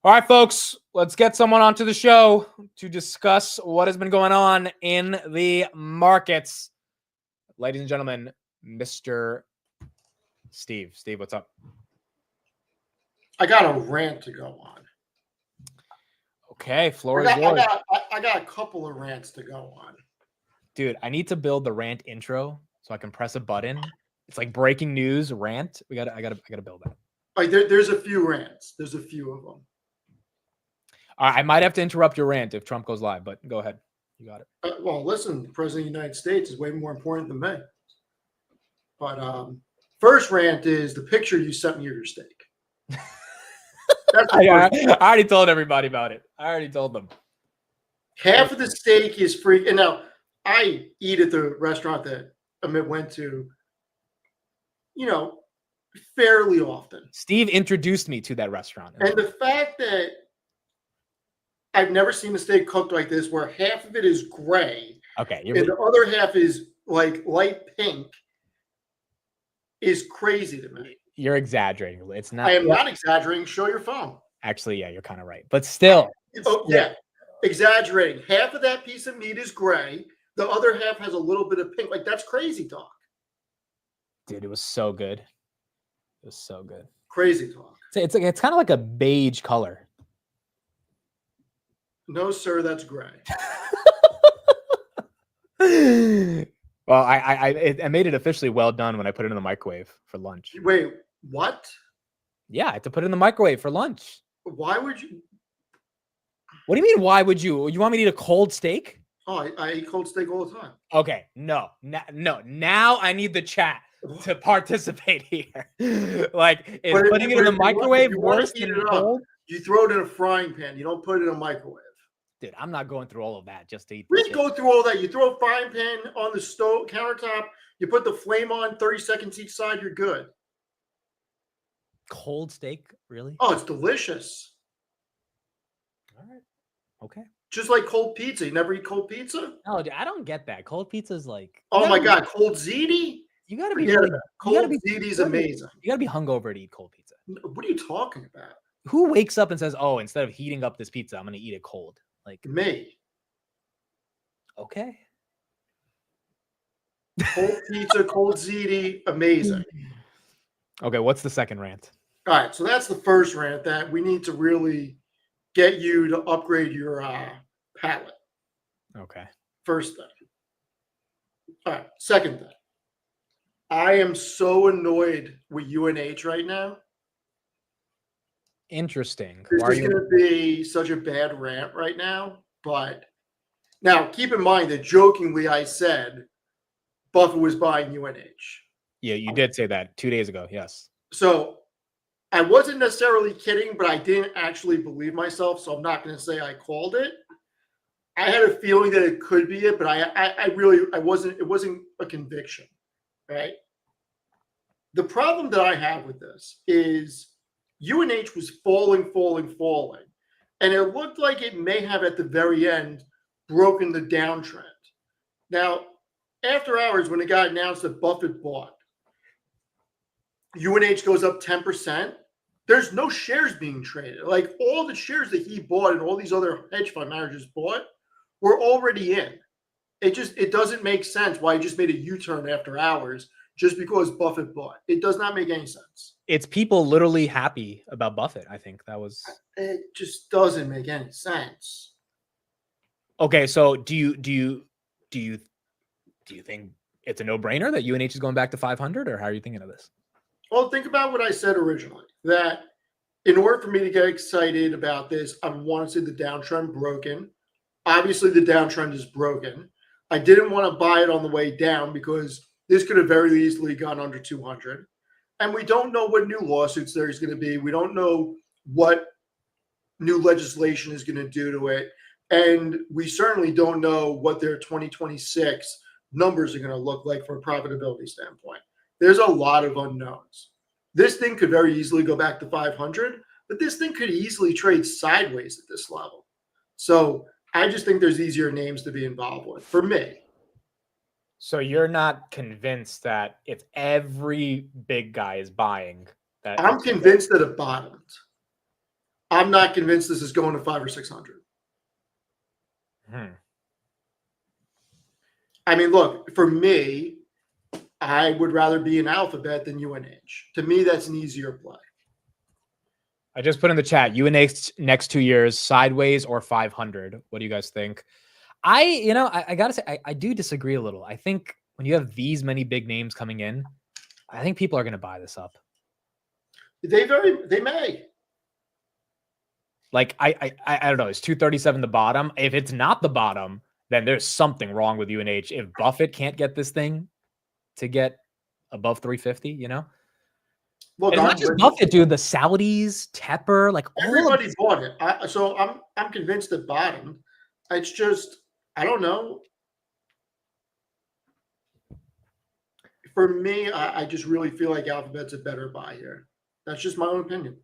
[SPEAKER 1] All right, folks, let's get someone onto the show to discuss what has been going on in the markets. Ladies and gentlemen, Mr. Steve. Steve, what's up?
[SPEAKER 19] I got a rant to go on.
[SPEAKER 1] Okay, floor is yours.
[SPEAKER 19] I got a couple of rants to go on.
[SPEAKER 1] Dude, I need to build the rant intro so I can press a button. It's like breaking news rant. I gotta build that.
[SPEAKER 19] All right, there's a few rants. There's a few of them.
[SPEAKER 1] All right, I might have to interrupt your rant if Trump goes live, but go ahead. You got it.
[SPEAKER 19] Well, listen, the president of the United States is way more important than me. But first rant is the picture you sent me of your steak.
[SPEAKER 1] I already told everybody about it. I already told them.
[SPEAKER 19] Half of the steak is free. And now I eat at the restaurant that Amit went to, fairly often.
[SPEAKER 1] Steve introduced me to that restaurant.
[SPEAKER 19] And the fact that I've never seen a steak cooked like this, where half of it is gray,
[SPEAKER 1] okay,
[SPEAKER 19] and the other half is like light pink, is crazy to me.
[SPEAKER 1] You're exaggerating. It's not.
[SPEAKER 19] I am not exaggerating. Show your phone.
[SPEAKER 1] Actually, yeah, you're kind of right. But still.
[SPEAKER 19] Oh, yeah. Exaggerating. Half of that piece of meat is gray. The other half has a little bit of pink. Like, that's crazy talk.
[SPEAKER 1] Dude, it was so good. It was so good.
[SPEAKER 19] Crazy talk.
[SPEAKER 1] It's kind of like a beige color.
[SPEAKER 19] No, sir, that's gray.
[SPEAKER 1] Well, I made it officially well done when I put it in the microwave for lunch.
[SPEAKER 19] Wait, what?
[SPEAKER 1] Yeah, I had to put it in the microwave for lunch.
[SPEAKER 19] Why would you?
[SPEAKER 1] What do you mean, why would you? You want me to eat a cold steak?
[SPEAKER 19] Oh, I eat cold steak all the time.
[SPEAKER 1] Okay, no. Now I need the chat to participate here. Like, is putting it in the microwave worse than cold?
[SPEAKER 19] You throw it in a frying pan. You don't put it in a microwave.
[SPEAKER 1] Dude, I'm not going through all of that just to eat.
[SPEAKER 19] Please go through all that. You throw a frying pan on the stove countertop. You put the flame on, 30 seconds each side. You're good.
[SPEAKER 1] Cold steak, really?
[SPEAKER 19] Oh, it's delicious.
[SPEAKER 1] All right. Okay.
[SPEAKER 19] Just like cold pizza. You never eat cold pizza?
[SPEAKER 1] No, dude, I don't get that. Cold pizza is like.
[SPEAKER 19] Oh my God, cold ziti?
[SPEAKER 1] You gotta be
[SPEAKER 19] cold ziti is amazing.
[SPEAKER 1] You gotta be hungover to eat cold pizza.
[SPEAKER 19] What are you talking about?
[SPEAKER 1] Who wakes up and says, "Oh, instead of heating up this pizza, I'm gonna eat it cold"? Like
[SPEAKER 19] me.
[SPEAKER 1] Okay.
[SPEAKER 19] Cold pizza, cold ziti, amazing.
[SPEAKER 1] Okay, what's the second rant?
[SPEAKER 19] All right, so that's the first rant, that we need to really get you to upgrade your palate.
[SPEAKER 1] Okay.
[SPEAKER 19] First thing. All right, second thing. I am so annoyed with UNH right now.
[SPEAKER 1] Interesting.
[SPEAKER 19] This is going to be such a bad rant right now, but now keep in mind that jokingly I said Buffett was buying UNH.
[SPEAKER 1] Yeah, you did say that 2 days ago. Yes.
[SPEAKER 19] So I wasn't necessarily kidding, but I didn't actually believe myself, so I'm not going to say I called it. I had a feeling that it could be it, but I wasn't. It wasn't a conviction, right? The problem that I have with this is UNH was falling. And it looked like it may have at the very end broken the downtrend. Now, after hours, when it got announced that Buffett bought, UNH goes up 10%. There's no shares being traded. Like all the shares that he bought and all these other hedge fund managers bought were already in. It doesn't make sense why he just made a U-turn after hours just because Buffett bought. It does not make any sense.
[SPEAKER 1] It's people literally happy about Buffett. I think that was.
[SPEAKER 19] It just doesn't make any sense.
[SPEAKER 1] Okay, so do you think it's a no-brainer that UNH is going back to 500, or how are you thinking of this?
[SPEAKER 19] Well, think about what I said originally, that in order for me to get excited about this, I want to see the downtrend broken. Obviously, the downtrend is broken. I didn't want to buy it on the way down because this could have very easily gone under 200. And we don't know what new lawsuits there's going to be. We don't know what new legislation is going to do to it. And we certainly don't know what their 2026 numbers are going to look like from a profitability standpoint. There's a lot of unknowns. This thing could very easily go back to 500, but this thing could easily trade sideways at this level. So I just think there's easier names to be involved with for me.
[SPEAKER 1] So you're not convinced that if every big guy is buying that?
[SPEAKER 19] I'm convinced that it bottomed. I'm not convinced this is going to 500 or 600. I mean, look, for me, I would rather be in Alphabet than UNH. To me, that's an easier play.
[SPEAKER 1] I just put in the chat, UNH next 2 years, sideways or 500. What do you guys think? I got to say, I do disagree a little. I think when you have these many big names coming in, I think people are going to buy this up.
[SPEAKER 19] They may.
[SPEAKER 1] Like, I don't know. Is 237 the bottom? If it's not the bottom, then there's something wrong with UNH. If Buffett can't get this thing to get above 350, you know?
[SPEAKER 19] Look,
[SPEAKER 1] it's not just Buffett, dude. The Saudis, Tepper, like
[SPEAKER 19] everybody bought it. So I'm convinced it bottomed. It's just, I don't know. For me, I just really feel like Alphabet's a better buy here. That's just my own opinion.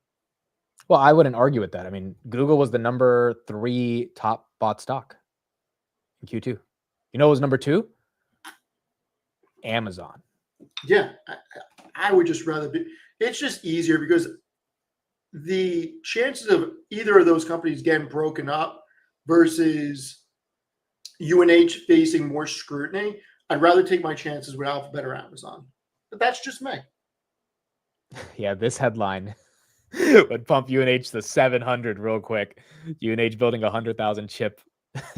[SPEAKER 1] Well, I wouldn't argue with that. I mean, Google was the number 3 top bought stock in Q2. You know what was number 2? Amazon.
[SPEAKER 19] Yeah, I would just rather be. It's just easier because the chances of either of those companies getting broken up versus UNH facing more scrutiny, I'd rather take my chances with Alphabet or Amazon. But that's just me.
[SPEAKER 1] Yeah, this headline would pump UNH to 700 real quick. UNH building 100,000 chip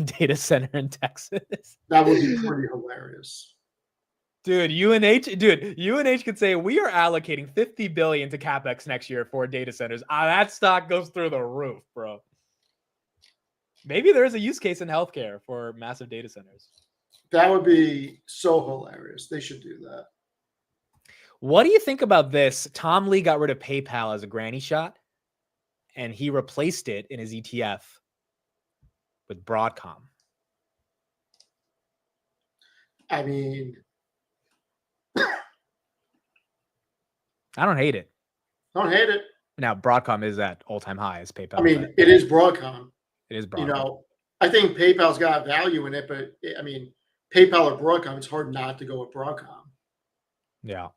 [SPEAKER 1] data center in Texas.
[SPEAKER 19] That would be pretty hilarious.
[SPEAKER 1] Dude, UNH could say we are allocating $50 billion to CapEx next year for data centers. That stock goes through the roof, bro. Maybe there is a use case in healthcare for massive data centers.
[SPEAKER 19] That would be so hilarious. They should do that.
[SPEAKER 1] What do you think about this? Tom Lee got rid of PayPal as a granny shot, and he replaced it in his ETF with Broadcom.
[SPEAKER 19] I mean,
[SPEAKER 1] I don't hate it.
[SPEAKER 19] Don't hate it.
[SPEAKER 1] Now, Broadcom is at all-time high as PayPal.
[SPEAKER 19] I mean, it is Broadcom.
[SPEAKER 1] It is Broadcom.
[SPEAKER 19] You know, I think PayPal's got value in it, but I mean, PayPal or Broadcom, it's hard not to go with Broadcom.
[SPEAKER 1] Yeah,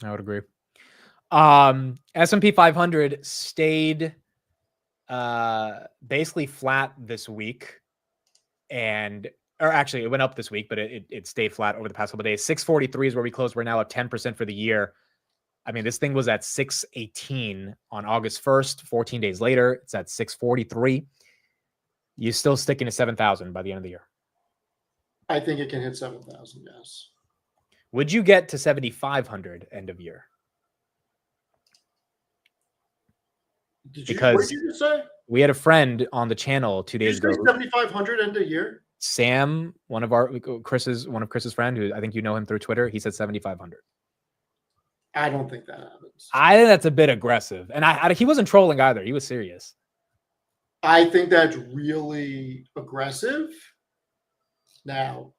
[SPEAKER 1] I would agree. S&P 500 stayed basically flat this week, or actually it went up this week, but it stayed flat over the past couple of days. 643 is where we closed. We're now at 10% for the year. I mean, this thing was at 618 on August 1st. 14 days later, it's at 643. You still sticking to 7,000 by the end of the year?
[SPEAKER 19] I think it can hit 7,000, yes.
[SPEAKER 1] Would you get to 7,500 end of year?
[SPEAKER 19] What did you just say?
[SPEAKER 1] We had a friend on the channel 2 days ago.
[SPEAKER 19] 7,500 end of year?
[SPEAKER 1] Sam, one of Chris's friend, who I think you know him through Twitter, he said 7,500.
[SPEAKER 19] I don't think that happens.
[SPEAKER 1] I think that's a bit aggressive. And he wasn't trolling either. He was serious.
[SPEAKER 19] I think that's really aggressive. Now,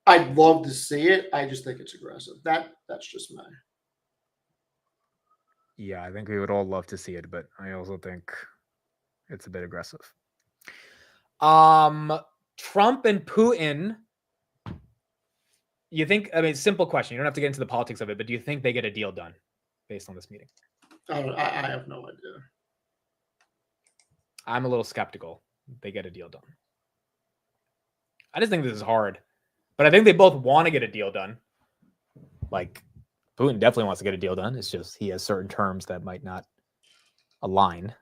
[SPEAKER 19] I'd love to see it. I just think it's aggressive. That's just me.
[SPEAKER 1] Yeah, I think we would all love to see it, but I also think it's a bit aggressive. Trump and Putin. You think? I mean, simple question. You don't have to get into the politics of it, but do you think they get a deal done based on this meeting?
[SPEAKER 19] I have no idea.
[SPEAKER 1] I'm a little skeptical they get a deal done. I just think this is hard, but I think they both want to get a deal done. Like, Putin definitely wants to get a deal done. It's just he has certain terms that might not align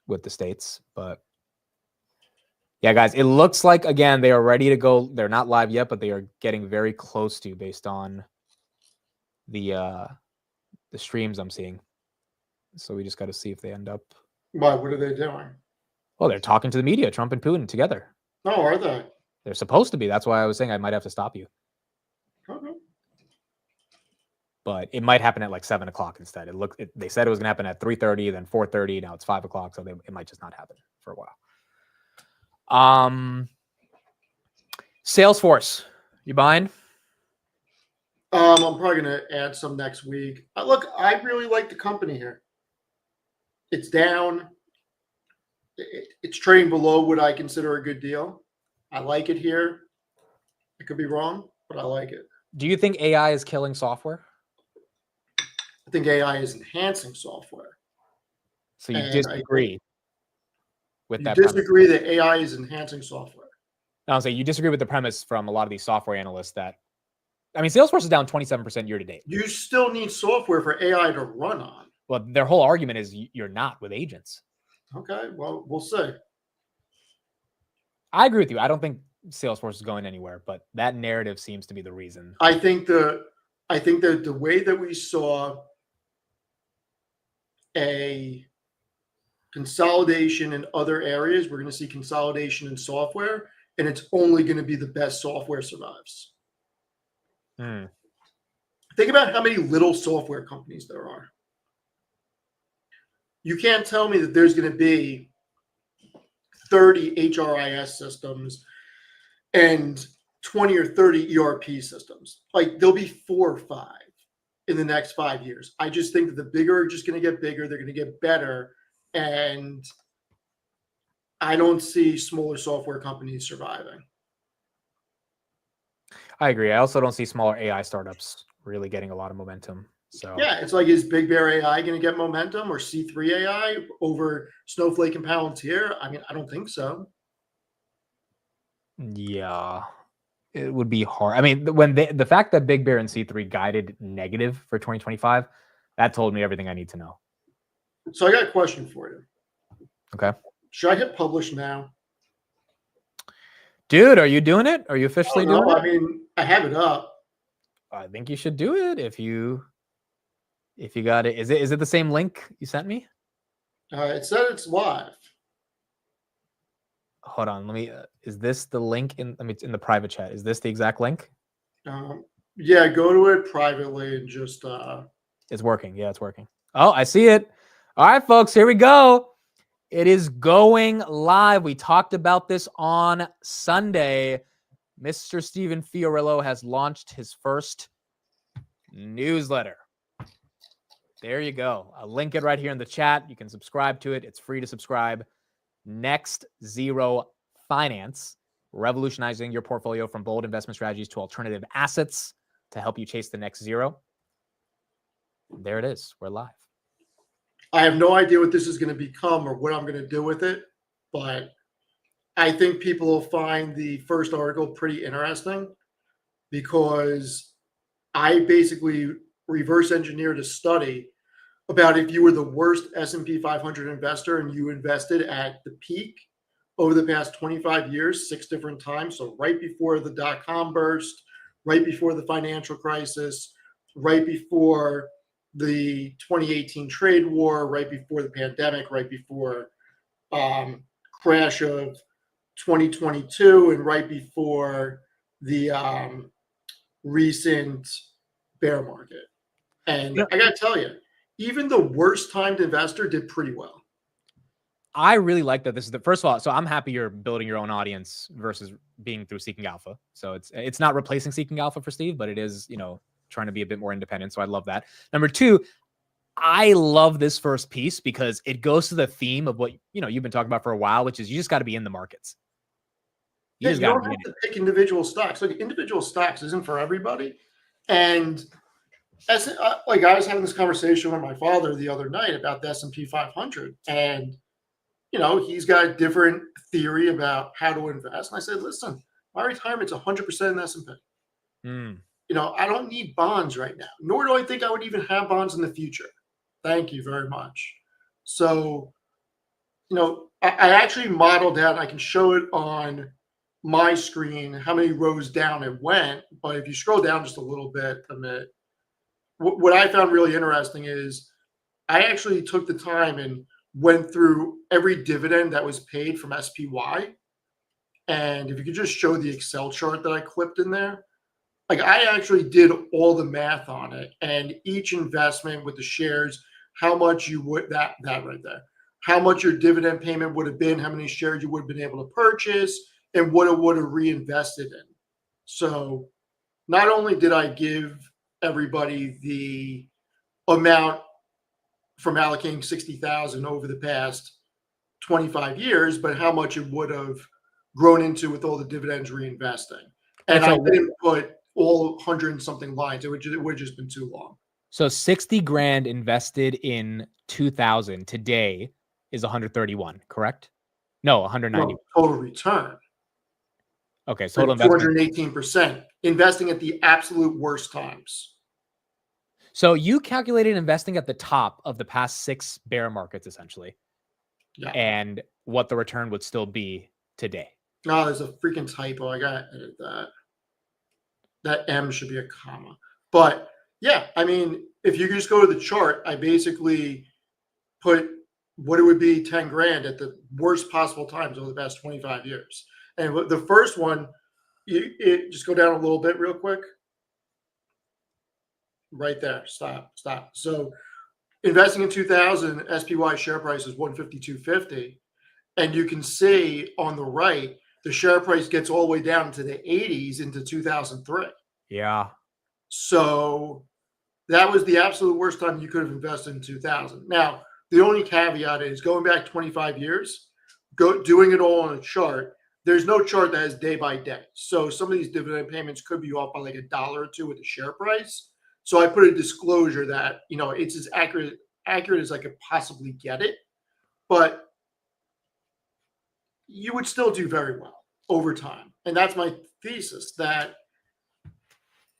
[SPEAKER 1] with the states. But yeah, guys, it looks like, again, they are ready to go. They're not live yet, but they are getting very close to, based on the streams I'm seeing. So we just got to see if they end up.
[SPEAKER 19] Why? What are they doing?
[SPEAKER 1] Well, they're talking to the media, Trump and Putin together.
[SPEAKER 19] No, are they?
[SPEAKER 1] They're supposed to be. That's why I was saying I might have to stop you.
[SPEAKER 19] Okay.
[SPEAKER 1] But it might happen at like 7 o'clock instead. They said it was going to happen at 3:30, then 4:30. Now it's 5 o'clock, so it might just not happen for a while. Salesforce, you buying?
[SPEAKER 19] I'm probably going to add some next week. Look, I really like the company here. It's down. It's trading below what I consider a good deal. I like it here. I could be wrong, but I like it.
[SPEAKER 1] Do you think AI is killing software?
[SPEAKER 19] I think AI is enhancing software.
[SPEAKER 1] So you disagree with that?
[SPEAKER 19] You disagree that AI is enhancing software?
[SPEAKER 1] No, I'm saying you disagree with the premise from a lot of these software analysts that, I mean, Salesforce is down 27% year to date.
[SPEAKER 19] You still need software for AI to run on.
[SPEAKER 1] Well, their whole argument is you're not with agents.
[SPEAKER 19] Okay, well, we'll see.
[SPEAKER 1] I agree with you. I don't think Salesforce is going anywhere, but that narrative seems to be the reason.
[SPEAKER 19] I think that the way that we saw a consolidation in other areas, we're going to see consolidation in software, and it's only going to be the best software survives. Think about how many little software companies there are. You can't tell me that there's going to be 30 HRIS systems and 20 or 30 ERP systems. Like, there'll be 4 or 5 in the next 5 years. I just think that the bigger are just going to get bigger. They're going to get better. And I don't see smaller software companies surviving.
[SPEAKER 1] I agree. I also don't see smaller AI startups really getting a lot of momentum. So
[SPEAKER 19] yeah, it's like, is Big Bear AI going to get momentum, or C3 AI over Snowflake and Palantir? I mean, I don't think so.
[SPEAKER 1] Yeah, it would be hard. I mean, when the fact that Big Bear and C3 guided negative for 2025, that told me everything I need to know.
[SPEAKER 19] So I got a question for you.
[SPEAKER 1] Okay.
[SPEAKER 19] Should I hit publish now?
[SPEAKER 1] Dude, are you doing it? Are you officially doing it?
[SPEAKER 19] I mean, I have it up.
[SPEAKER 1] I think you should do it if you got it. Is it the same link you sent me?
[SPEAKER 19] It said it's live.
[SPEAKER 1] Hold on, let me. Is this the link in? It's in the private chat. Is this the exact link?
[SPEAKER 19] Yeah, go to it privately and just.
[SPEAKER 1] It's working. Yeah, it's working. Oh, I see it. All right, folks, here we go. It is going live. We talked about this on Sunday. Mr. Steven Fiorillo has launched his first newsletter. There you go. I'll link it right here in the chat. You can subscribe to it. It's free to subscribe. Next Zero Finance, revolutionizing your portfolio from bold investment strategies to alternative assets to help you chase the next zero. There it is. We're live.
[SPEAKER 19] I have no idea what this is going to become or what I'm going to do with it, but I think people will find the first article pretty interesting, because I basically reverse engineered a study about if you were the worst S&P 500 investor and you invested at the peak over the past 25 years, 6 different times. So right before the dot-com burst, right before the financial crisis, right before the 2018 trade war, right before the pandemic, right before crash of 2022, and right before the recent bear market. And I got to tell you, even the worst timed investor did pretty well.
[SPEAKER 1] I really like that this is the first of all. So I'm happy you're building your own audience versus being through Seeking Alpha. So it's not replacing Seeking Alpha for Steve, but it is, trying to be a bit more independent. So I love that. Number 2, I love this first piece because it goes to the theme of what you've been talking about for a while, which is you just got to be in the markets.
[SPEAKER 19] You just don't have to pick individual stocks. Like individual stocks isn't for everybody. And as like I was having this conversation with my father the other night about the S&P 500, and he's got a different theory about how to invest. And I said, listen, my retirement's 100% in S&P. I don't need bonds right now, nor do I think I would even have bonds in the future. Thank you very much. So, I actually modeled out, I can show it on my screen, how many rows down it went. But if you scroll down just a little bit, what I found really interesting is I actually took the time and went through every dividend that was paid from SPY. And if you could just show the Excel chart that I clipped in there, like I actually did all the math on it, and each investment with the shares, how much you would that right there, how much your dividend payment would have been, how many shares you would have been able to purchase, and what it would have reinvested in. So not only did I give everybody the amount from allocating 60,000 over the past 25 years, but how much it would have grown into with all the dividends reinvesting. And I didn't put all 100 and something lines. It would have just been too long.
[SPEAKER 1] So 60 grand invested in 2000 today is 131, correct? No, 190.
[SPEAKER 19] No, total return.
[SPEAKER 1] Okay, so total investment.
[SPEAKER 19] 218%. Investing at the absolute worst times.
[SPEAKER 1] So you calculated investing at the top of the past 6 bear markets, essentially.
[SPEAKER 19] Yeah.
[SPEAKER 1] And what the return would still be today.
[SPEAKER 19] No, there's a freaking typo. I gotta edit that. That M should be a comma. But yeah, I mean, if you just go to the chart, I basically put what it would be 10 grand at the worst possible times over the past 25 years. And the first one, just go down a little bit real quick. Right there. Stop. So investing in 2000, SPY share price is 152.50. And you can see on the right, the share price gets all the way down to the 80s into 2003.
[SPEAKER 1] Yeah.
[SPEAKER 19] So that was the absolute worst time you could have invested in 2000. Now, the only caveat is going back 25 years, doing it all on a chart. There's no chart that has day by day. So some of these dividend payments could be off by like $1 or $2 with the share price. So I put a disclosure that, it's as accurate as I could possibly get it. But you would still do very well over time. And that's my thesis, that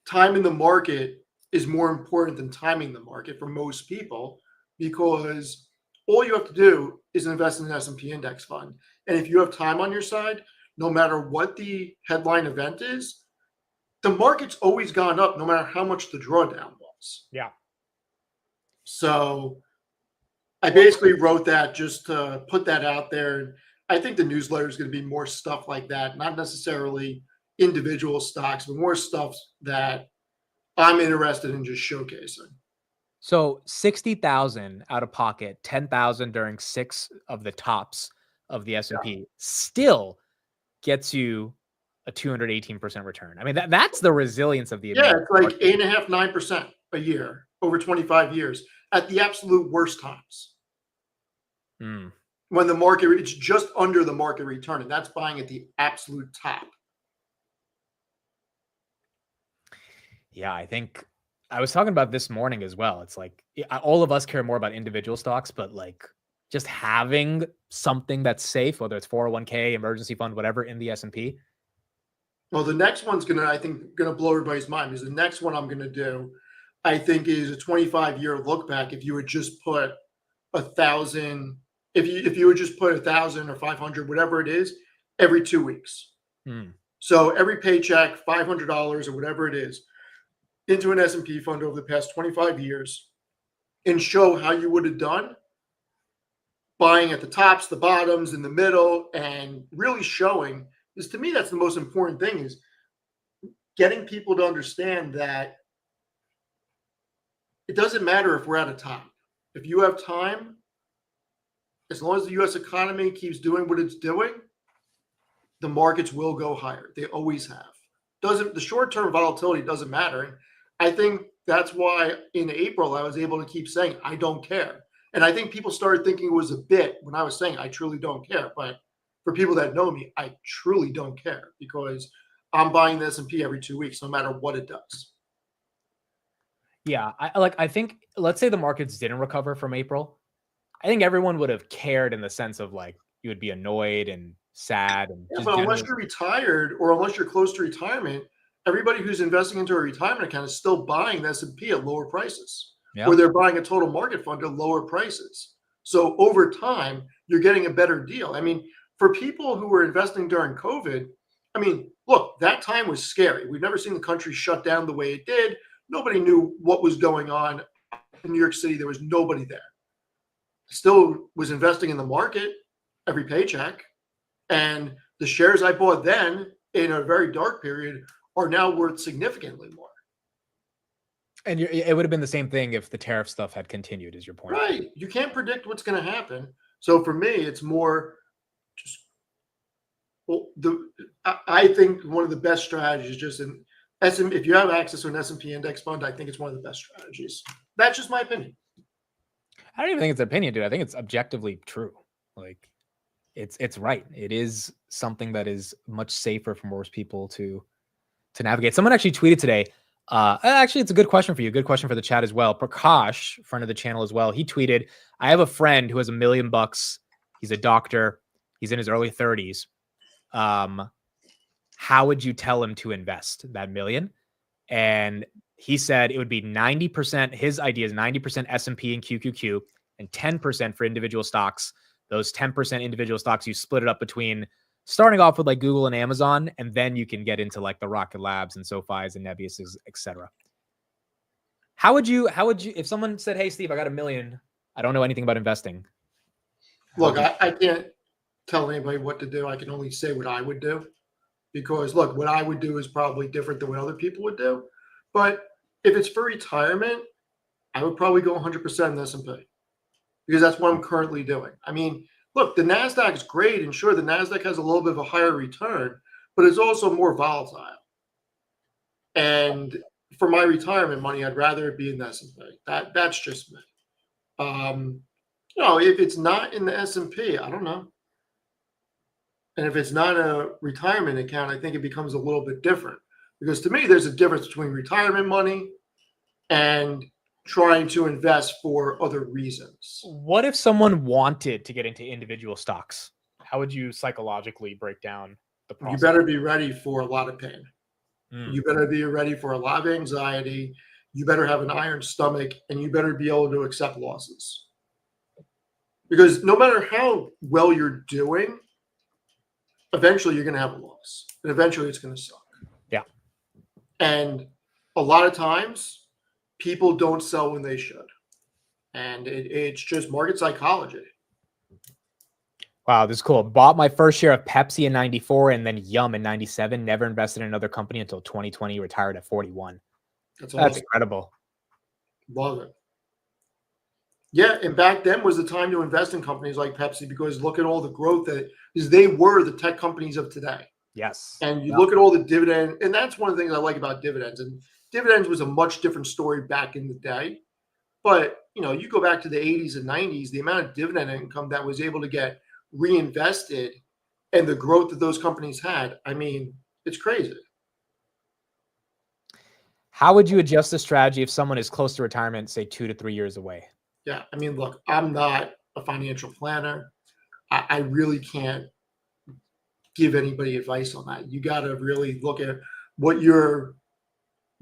[SPEAKER 19] time in the market is more important than timing the market for most people, because all you have to do is invest in an S&P index fund. And if you have time on your side, no matter what the headline event is, the market's always gone up no matter how much the drawdown was.
[SPEAKER 1] Yeah.
[SPEAKER 19] So I basically wrote that just to put that out there. I think the newsletter is going to be more stuff like that, not necessarily individual stocks, but more stuff that I'm interested in just showcasing.
[SPEAKER 1] So 60,000 out of pocket, 10,000 during 6 of the tops of the S&P still gets you a 218% return. I mean, that's the resilience of the
[SPEAKER 19] it's like 8.5%, 9% a year over 25 years at the absolute worst times. When the market, it's just under the market return, and that's buying at the absolute top.
[SPEAKER 1] Yeah, I think I was talking about this morning as well. It's like all of us care more about individual stocks, but like just having something that's safe, whether it's 401k, emergency fund, whatever, in the S&P.
[SPEAKER 19] Well, the next one's I think gonna blow everybody's mind, because the next one I'm gonna do, I think, is a 25-year look back. If you would just put 1,000, if you would just put 1,000 or 500, whatever it is, every 2 weeks. So every paycheck, $500 or whatever it is, into an S&P fund over the past 25 years, and show how you would have done buying at the tops, the bottoms, in the middle, and really showing, because to me, that's the most important thing, is getting people to understand that it doesn't matter if we're out of time. If you have time, as long as the U.S. economy keeps doing what it's doing, the markets will go higher. They always have. The short-term volatility doesn't matter. I think that's why in April I was able to keep saying I don't care. And I think people started thinking it was a bit when I was saying I truly don't care. But for people that know me, I truly don't care because I'm buying the S&P every 2 weeks, no matter what it does.
[SPEAKER 1] Yeah, I think let's say the markets didn't recover from April. I think everyone would have cared in the sense of like you would be annoyed and sad and
[SPEAKER 19] Yeah,
[SPEAKER 1] just
[SPEAKER 19] but unless you're retired or unless you're close to retirement, everybody who's investing into a retirement account is still buying the S&P at lower prices, or they're buying a total market fund at lower prices. So over time, you're getting a better deal. I mean, for people who were investing during COVID, I mean, look, that time was scary. We've never seen the country shut down the way it did. Nobody knew what was going on in New York City. There was nobody there. Still was investing in the market every paycheck. And the shares I bought then in a very dark period are now worth significantly more.
[SPEAKER 1] And it would have been the same thing if the tariff stuff had continued, is your point.
[SPEAKER 19] Right. You can't predict what's going to happen. So for me, it's more just, well, I think one of the best strategies just in S&P, if you have access to an S&P index fund, I think it's one of the best strategies. That's just my opinion.
[SPEAKER 1] I don't even think it's an opinion, dude. I think it's objectively true. Like it's right. It is something that is much safer for most people to navigate. Someone actually tweeted today. Actually, it's a good question for you. Good question for the chat as well. Prakash, friend of the channel as well. He tweeted, I have a friend who has $1 million. He's a doctor. He's in his early 30s. How would you tell him to invest that $1 million? And he said it would be 90%. His idea is 90% S&P and QQQ and 10% for individual stocks. Those 10% individual stocks, you split it up between starting off with like Google and Amazon, and then you can get into like the Rocket Labs and SoFi's and Nebius's, etc. How would you, if someone said, hey, Steve, I got $1 million, I don't know anything about investing.
[SPEAKER 19] Look, I can't tell anybody what to do. I can only say what I would do. Because look, what I would do is probably different than what other people would do. But if it's for retirement, I would probably go 100% in the S&P because that's what I'm currently doing. I mean, look, the NASDAQ is great, and sure, the NASDAQ has a little bit of a higher return, but it's also more volatile. And for my retirement money, I'd rather it be in the S&P. That's just me. You know, if it's not in the S&P, I don't know. And if it's not a retirement account, I think it becomes a little bit different. Because to me, there's a difference between retirement money and trying to invest for other reasons.
[SPEAKER 1] What if someone wanted to get into individual stocks? How would you psychologically break down the process?
[SPEAKER 19] You better be ready for a lot of pain. You better be ready for a lot of anxiety. You better have an iron stomach, and you better be able to accept losses. Because no matter how well you're doing, eventually you're going to have a loss, and eventually it's going to suck.
[SPEAKER 1] Yeah.
[SPEAKER 19] And a lot of times people don't sell when they should. And it's just market psychology.
[SPEAKER 1] Wow, this is cool. Bought my first share of Pepsi in 94 and then Yum in 97. Never invested in another company until 2020, retired at 41.
[SPEAKER 19] That's
[SPEAKER 1] incredible.
[SPEAKER 19] Love it. Yeah, and back then was the time to invest in companies like Pepsi because look at all the growth because they were the tech companies of today.
[SPEAKER 1] Yes.
[SPEAKER 19] And you look at all the dividend, and that's one of the things I like about dividends. And dividends was a much different story back in the day. But, you know, you go back to the 80s and 90s, the amount of dividend income that was able to get reinvested and the growth that those companies had, I mean, it's crazy.
[SPEAKER 1] How would you adjust the strategy if someone is close to retirement, say 2 to 3 years away?
[SPEAKER 19] Yeah, I mean, look, I'm not a financial planner. I really can't give anybody advice on that. You got to really look at what your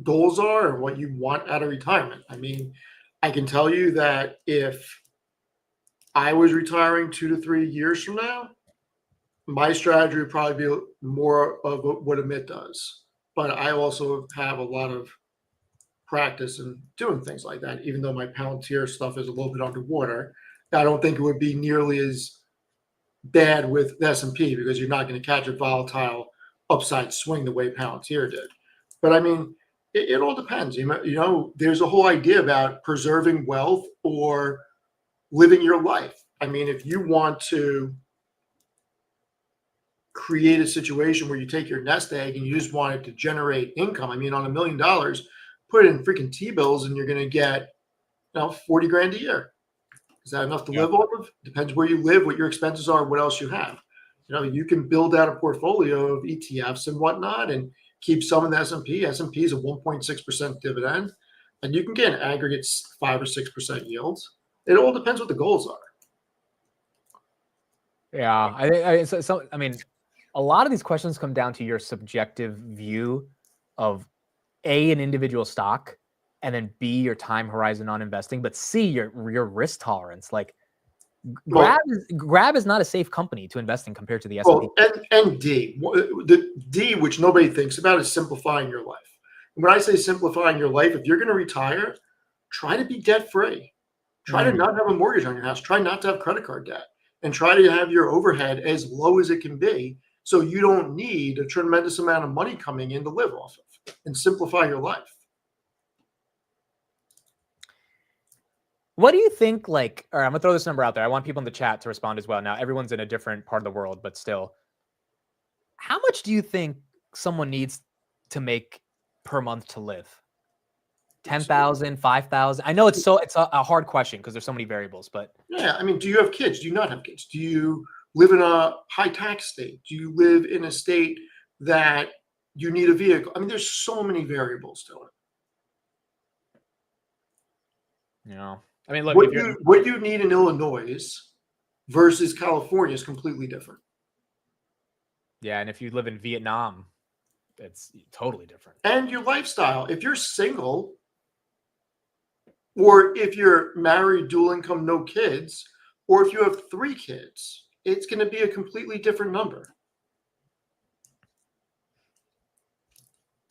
[SPEAKER 19] goals are and what you want out of retirement. I mean, I can tell you that if I was retiring 2 to 3 years from now, my strategy would probably be more of what Amit does. But I also have a lot of practice in doing things like that, even though my Palantir stuff is a little bit underwater. I don't think it would be nearly as bad with the S&P because you're not going to catch a volatile upside swing the way Palantir did. But I mean, it all depends. You know, there's a whole idea about preserving wealth or living your life. I mean, if you want to create a situation where you take your nest egg and you just want it to generate income, I mean, on $1 million, put it in freaking T-bills and you're going to get, 40 grand a year. Is that enough to live off of? Depends where you live, what your expenses are, what else you have. You can build out a portfolio of ETFs and whatnot and keep some in the S&P. S&P is a 1.6% dividend, and you can get an aggregate 5 or 6% yields. It all depends what the goals are.
[SPEAKER 1] Yeah, I mean, a lot of these questions come down to your subjective view of A, an individual stock, and then B, your time horizon on investing, but C, your risk tolerance. Like Grab is not a safe company to invest in compared to the S&P.
[SPEAKER 19] And D, the D, which nobody thinks about, is simplifying your life. And when I say simplifying your life, if you're going to retire, try to be debt free. Try to not have a mortgage on your house. Try not to have credit card debt, and try to have your overhead as low as it can be, so you don't need a tremendous amount of money coming in to live off of, and simplify your life.
[SPEAKER 1] What do you think, all right, I'm going to throw this number out there. I want people in the chat to respond as well. Now, everyone's in a different part of the world, but still. How much do you think someone needs to make per month to live? 10,000, 5,000? I know it's a hard question because there's so many variables, but.
[SPEAKER 19] Yeah, I mean, do you have kids? Do you not have kids? Do you live in a high tax state? Do you live in a state that you need a vehicle? I mean, there's so many variables to it.
[SPEAKER 1] I mean, look,
[SPEAKER 19] what you need in Illinois versus California is completely different.
[SPEAKER 1] Yeah, and if you live in Vietnam, it's totally different.
[SPEAKER 19] And your lifestyle. If you're single, or if you're married, dual income, no kids, or if you have 3 kids, it's going to be a completely different number.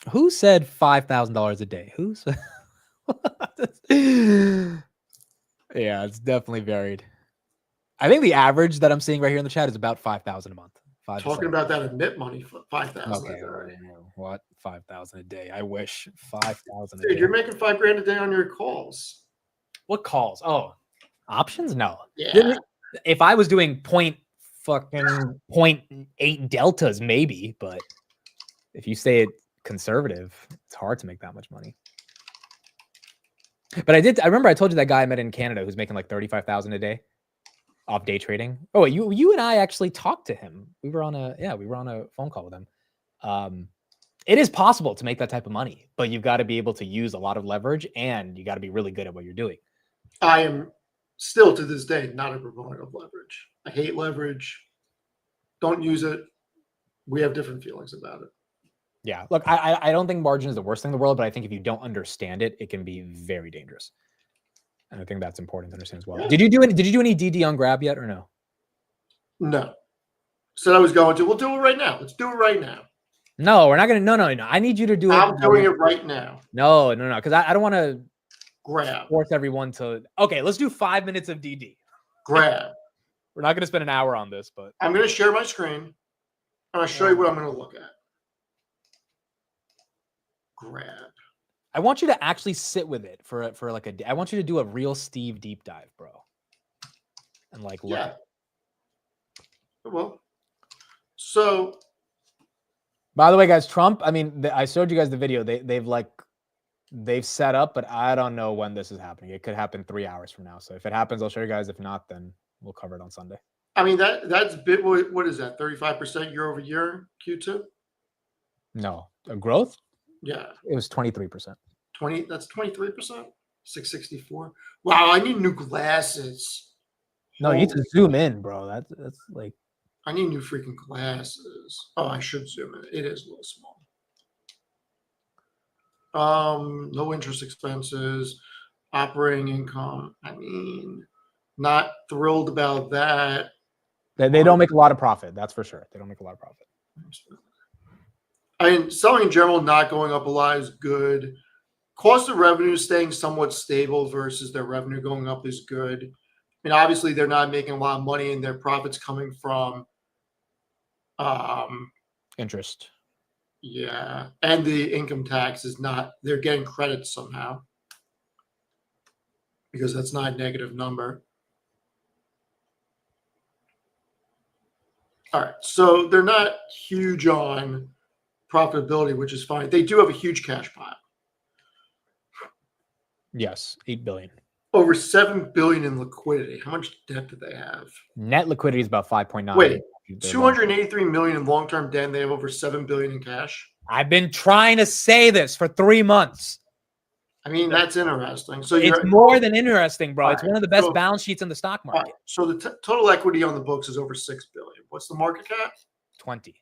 [SPEAKER 1] Who said $5,000 a day? Who said? Yeah, it's definitely varied. I think the average that I'm seeing right here in the chat is about 5,000 a month.
[SPEAKER 19] Talking about that in net money, 5,000.
[SPEAKER 1] Okay, what 5,000 a day? I wish 5,000 a
[SPEAKER 19] Dude,
[SPEAKER 1] day.
[SPEAKER 19] you're making $5 grand a day on your calls.
[SPEAKER 1] What calls? Oh, options? No.
[SPEAKER 19] Yeah.
[SPEAKER 1] If I was doing 0.8 deltas, maybe, but if you say it conservative, it's hard to make that much money. But I remember I told you that guy I met in Canada who's making like 35,000 a day off day trading. Oh, you and I actually talked to him. We were on a phone call with him. It is possible to make that type of money, but you've got to be able to use a lot of leverage and you got to be really good at what you're doing.
[SPEAKER 19] I am still to this day not a proponent of leverage. I hate leverage. Don't use it. We have different feelings about it.
[SPEAKER 1] Yeah, look, I don't think margin is the worst thing in the world, but I think if you don't understand it, it can be very dangerous. And I think that's important to understand as well. Yeah. Did you do any DD on Grab yet or no?
[SPEAKER 19] No. Said I was going to. We'll do it right now. Let's do it right now.
[SPEAKER 1] No, we're not gonna. No. I need you to do it.
[SPEAKER 19] I'm doing it right now.
[SPEAKER 1] No, because I don't want to
[SPEAKER 19] Grab.
[SPEAKER 1] Force everyone to. Okay, let's do 5 minutes of DD.
[SPEAKER 19] Grab.
[SPEAKER 1] We're not gonna spend an hour on this, but
[SPEAKER 19] I'm gonna share my screen and I'll show you what I'm gonna look at. Grab.
[SPEAKER 1] I want you to actually sit with it for like a day. I want you to do a real Steve deep dive, bro. And like look.
[SPEAKER 19] Yeah. Well, so.
[SPEAKER 1] By the way, guys, Trump. I mean, I showed you guys the video. They've set up, but I don't know when this is happening. It could happen 3 hours from now. So if it happens, I'll show you guys. If not, then we'll cover it on Sunday.
[SPEAKER 19] I mean that's bit. What is that? 35% year over year Q2.
[SPEAKER 1] No, a growth.
[SPEAKER 19] Yeah.
[SPEAKER 1] It was 23%.
[SPEAKER 19] 20. That's 23%. 664. Wow, I need new glasses.
[SPEAKER 1] No, you need to zoom in, bro. That's like.
[SPEAKER 19] I need new freaking glasses. Oh, I should zoom in. It is a little small. No interest expenses, operating income. I mean, not thrilled about that.
[SPEAKER 1] They don't make a lot of profit. That's for sure. They don't make a lot of profit.
[SPEAKER 19] I mean, selling in general not going up a lot is good. Cost of revenue staying somewhat stable versus their revenue going up is good. I mean, obviously they're not making a lot of money and their profits coming from
[SPEAKER 1] interest.
[SPEAKER 19] Yeah, and the income tax is not. They're getting credits somehow because that's not a negative number. All right, so they're not huge on profitability, which is fine. They do have a huge cash pile.
[SPEAKER 1] Yes, 8 billion.
[SPEAKER 19] Over 7 billion in liquidity. How much debt do they have?
[SPEAKER 1] Net liquidity is about 5.9.
[SPEAKER 19] Wait, 283 million in long-term debt. And they have over 7 billion in cash.
[SPEAKER 1] I've been trying to say this for 3 months.
[SPEAKER 19] I mean, that's interesting. So
[SPEAKER 1] it's more than interesting, bro. It's one of the best balance sheets in the stock market.
[SPEAKER 19] Right, so the total equity on the books is over 6 billion. What's the market cap?
[SPEAKER 1] 20.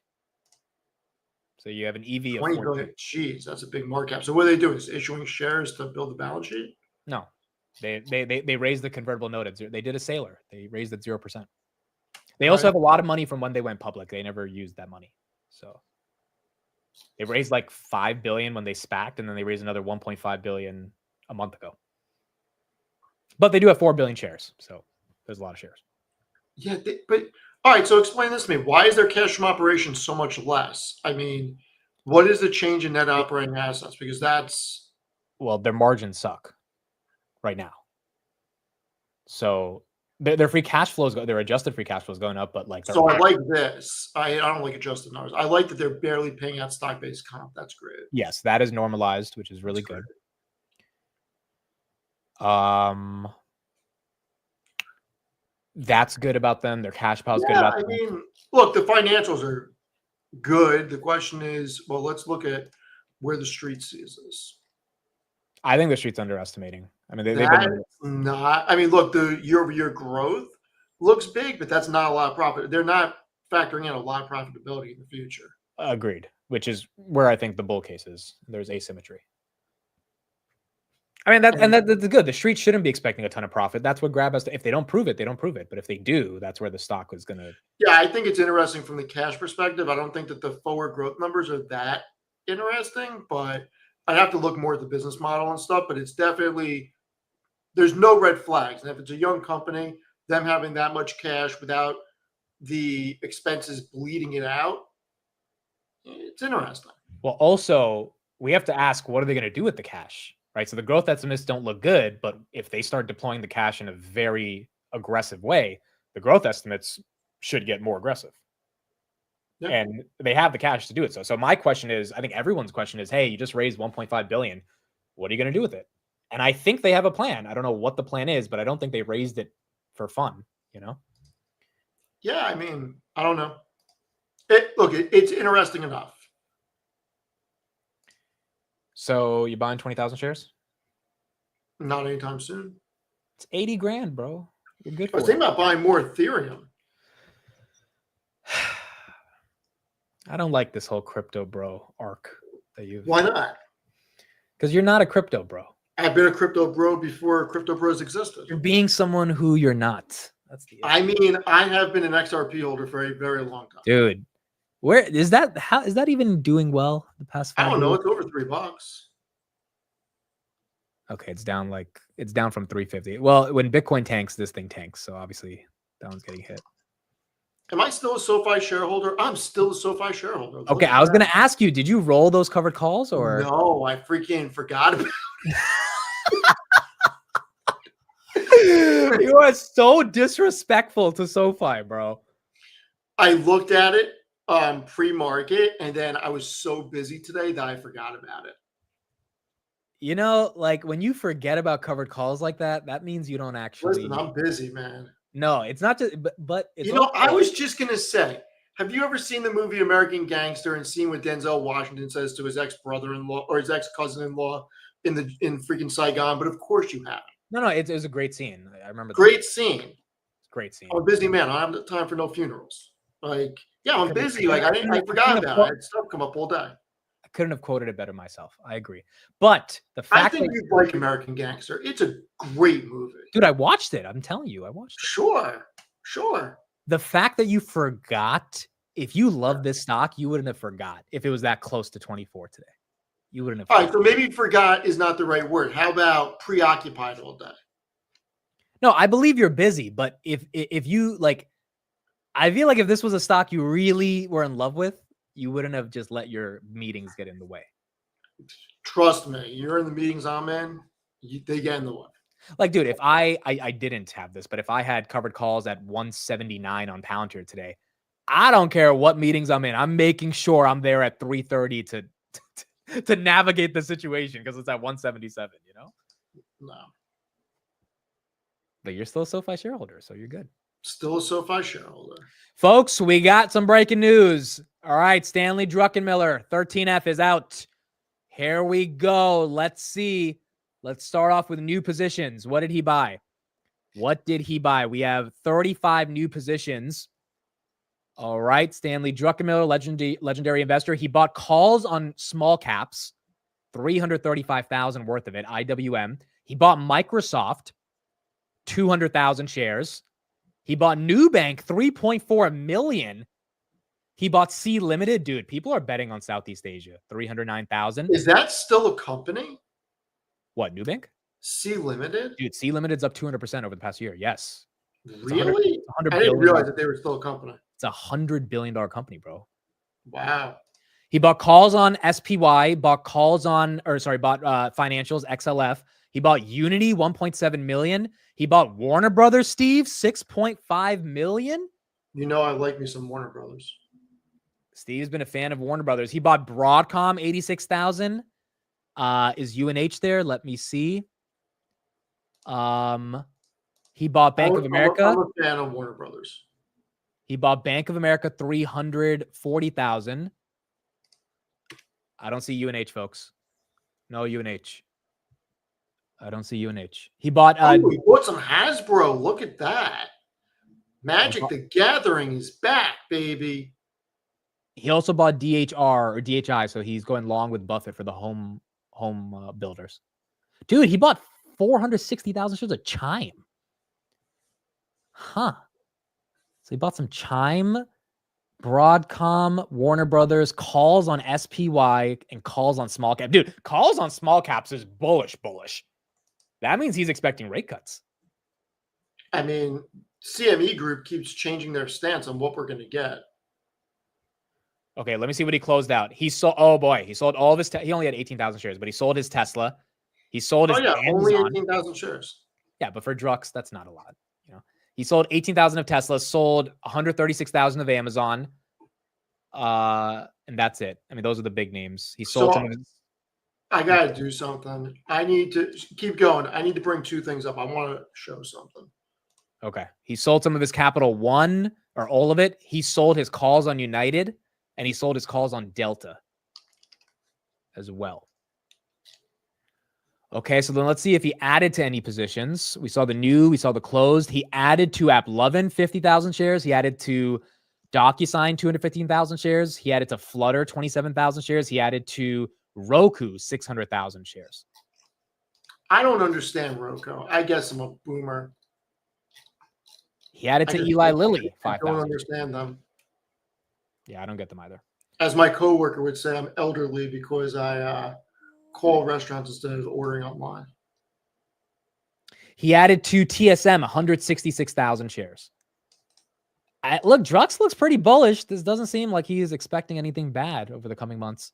[SPEAKER 1] So you have an EV of
[SPEAKER 19] 20
[SPEAKER 1] 14.
[SPEAKER 19] billion. Jeez, that's a big market cap. So what are they doing? Is issuing shares to build the balance sheet?
[SPEAKER 1] No, they raised the convertible note. They did a sailor. They raised it 0%. They also have a lot of money from when they went public. They never used that money. So they raised like 5 billion when they SPAC'd, and then they raised another 1.5 billion a month ago. But they do have 4 billion shares, so there's a lot of shares.
[SPEAKER 19] Yeah, but all right. So explain this to me. Why is their cash from operations so much less? I mean, what is the change in net operating assets? Because that's
[SPEAKER 1] their margins suck right now. So their free cash flows, their adjusted free cash flow is going up, but like
[SPEAKER 19] so I like this. I don't like adjusted numbers. I like that they're barely paying out stock-based comp. That's great.
[SPEAKER 1] Yes, that is normalized, which is really good. That's good about them. Their cash pile is good about them.
[SPEAKER 19] I mean, look, the financials are good. The question is, well, let's look at where the street sees this.
[SPEAKER 1] I think the street's underestimating. I mean, they've
[SPEAKER 19] been not. I mean, look, the year-over-year growth looks big, but that's not a lot of profit. They're not factoring in a lot of profitability in the future.
[SPEAKER 1] Agreed. Which is where I think the bull case is. There's asymmetry. I mean, that's good. The street shouldn't be expecting a ton of profit. That's what grab us. If they don't prove it, they don't prove it. But if they do, that's where the stock is going to.
[SPEAKER 19] Yeah, I think it's interesting from the cash perspective. I don't think that the forward growth numbers are that interesting, but I'd have to look more at the business model and stuff. But it's definitely, there's no red flags. And if it's a young company, them having that much cash without the expenses bleeding it out, it's interesting.
[SPEAKER 1] Well, also, we have to ask, what are they going to do with the cash? Right. So the growth estimates don't look good, but if they start deploying the cash in a very aggressive way, the growth estimates should get more aggressive. Yeah. And they have the cash to do it. So my question is, I think everyone's question is, hey, you just raised 1.5 billion. What are you going to do with it? And I think they have a plan. I don't know what the plan is, but I don't think they raised it for fun, you know?
[SPEAKER 19] Yeah, I mean, I don't know. It's interesting enough.
[SPEAKER 1] So you buying 20,000 shares?
[SPEAKER 19] Not anytime soon.
[SPEAKER 1] It's 80 grand, bro. You're good.
[SPEAKER 19] I was thinking about buying more Ethereum.
[SPEAKER 1] I don't like this whole crypto bro arc that you've.
[SPEAKER 19] Why not?
[SPEAKER 1] Because you're not a crypto bro.
[SPEAKER 19] I've been a crypto bro before crypto bros existed.
[SPEAKER 1] You're being someone who you're not. That's the issue.
[SPEAKER 19] I mean, I have been an XRP holder for a very long time.
[SPEAKER 1] Dude. Where is that? How is that even doing well the past 5 years?
[SPEAKER 19] I don't know. It's over $3.
[SPEAKER 1] Okay, it's down from 350. Well, when Bitcoin tanks, this thing tanks. So obviously that one's getting hit.
[SPEAKER 19] Am I still a SoFi shareholder? I'm still a SoFi shareholder.
[SPEAKER 1] Okay, I was going to ask you, did you roll those covered calls or?
[SPEAKER 19] No, I freaking forgot about it.
[SPEAKER 1] You are so disrespectful to SoFi, bro.
[SPEAKER 19] I looked at it pre-market, and then I was so busy today that I forgot about it.
[SPEAKER 1] You know, like when you forget about covered calls like that, that means you don't actually.
[SPEAKER 19] Listen, I'm busy, man.
[SPEAKER 1] No, it's not just, but it's.
[SPEAKER 19] You know, I was just gonna say, have you ever seen the movie American Gangster and seen what Denzel Washington says to his ex-brother-in-law or his ex-cousin-in-law in freaking Saigon? But of course you have.
[SPEAKER 1] No, it was a great scene. I remember.
[SPEAKER 19] Great scene.
[SPEAKER 1] Great scene.
[SPEAKER 19] I'm a busy man. I don't have time for no funerals. Like, yeah, I'm busy. Like I forgot about it. I had stuff come up all day.
[SPEAKER 1] I couldn't have quoted it better myself. I agree. But the fact
[SPEAKER 19] I think you'd like American Gangster. It's a great movie.
[SPEAKER 1] Dude, I watched it. I'm telling you, I watched it.
[SPEAKER 19] Sure.
[SPEAKER 1] The fact that you forgot, if you love this stock, you wouldn't have forgot if it was that close to 24 today. You wouldn't have.
[SPEAKER 19] All right, so maybe forgot is not the right word. How about preoccupied all day?
[SPEAKER 1] No, I believe you're busy, but if you like, I feel like if this was a stock you really were in love with, you wouldn't have just let your meetings get in the way.
[SPEAKER 19] Trust me, you're in the meetings I'm in, they get in the way.
[SPEAKER 1] Like, dude, if I didn't have this, but if I had covered calls at 179 on Palantir today, I don't care what meetings I'm in. I'm making sure I'm there at 3:30 to navigate the situation because it's at 177, you know?
[SPEAKER 19] No.
[SPEAKER 1] But you're still a SoFi shareholder, so you're good.
[SPEAKER 19] Still a SoFi shareholder.
[SPEAKER 1] Folks, we got some breaking news. All right, Stanley Druckenmiller, 13F is out. Here we go. Let's see. Let's start off with new positions. What did he buy? What did he buy? We have 35 new positions. All right, Stanley Druckenmiller, legendary investor. He bought calls on small caps, 335,000 worth of it, IWM. He bought Microsoft, 200,000 shares. He bought Nubank, 3.4 million. He bought C Limited. Dude, people are betting on Southeast Asia, 309,000.
[SPEAKER 19] Is that still a company?
[SPEAKER 1] What, Nubank?
[SPEAKER 19] C Limited?
[SPEAKER 1] Dude, C Limited's up 200% over the past year. Yes.
[SPEAKER 19] Really? I didn't realize that they were still a company.
[SPEAKER 1] It's $100 billion company, bro.
[SPEAKER 19] Wow.
[SPEAKER 1] He bought calls on SPY, bought financials, XLF. He bought Unity, 1.7 million. He bought Warner Brothers, Steve, 6.5 million.
[SPEAKER 19] You know, I like me some Warner Brothers.
[SPEAKER 1] Steve's been a fan of Warner Brothers. He bought Broadcom, 86,000. Is UNH there? Let me see. He bought Bank of America.
[SPEAKER 19] I'm a fan of Warner Brothers.
[SPEAKER 1] He bought Bank of America, 340,000. I don't see UNH, folks. No UNH. I don't see UNH. He bought.
[SPEAKER 19] He bought some Hasbro. Look at that. Magic the Gathering is back, baby.
[SPEAKER 1] He also bought DHR or DHI, so he's going long with Buffett for the home builders. Dude, he bought 460,000 shares of Chime. Huh. So he bought some Chime, Broadcom, Warner Brothers, calls on SPY, and calls on small cap. Dude, calls on small caps is bullish. That means he's expecting rate cuts.
[SPEAKER 19] I mean, CME Group keeps changing their stance on what we're going to get.
[SPEAKER 1] Okay, let me see what he closed out. He sold. Oh boy, he sold all of his. He only had 18,000 shares, but he sold his Tesla. He sold his. Amazon.
[SPEAKER 19] Only 18,000 shares.
[SPEAKER 1] Yeah, but for Drux, that's not a lot. You know, he sold 18,000 of Tesla, sold 136,000 of Amazon, and that's it. I mean, those are the big names. He sold some of his.
[SPEAKER 19] I gotta do something. I need to keep going. I need to bring two things up. I want to show something.
[SPEAKER 1] Okay, he sold some of his Capital One or all of it. He sold his calls on United. And he sold his calls on Delta as well. Okay, so then let's see if he added to any positions. We saw the new, we saw the closed. He added to AppLovin 50,000 shares. He added to DocuSign 215,000 shares. He added to Flutter 27,000 shares. He added to Roku 600,000 shares.
[SPEAKER 19] I don't understand Roku. I guess I'm a boomer.
[SPEAKER 1] He added to Eli Lilly 5,000.
[SPEAKER 19] I don't understand them.
[SPEAKER 1] Yeah, I don't get them either.
[SPEAKER 19] As my coworker would say, I'm elderly because I call restaurants instead of ordering online.
[SPEAKER 1] He added to TSM 166,000 shares. Look, Drux looks pretty bullish. This doesn't seem like he is expecting anything bad over the coming months.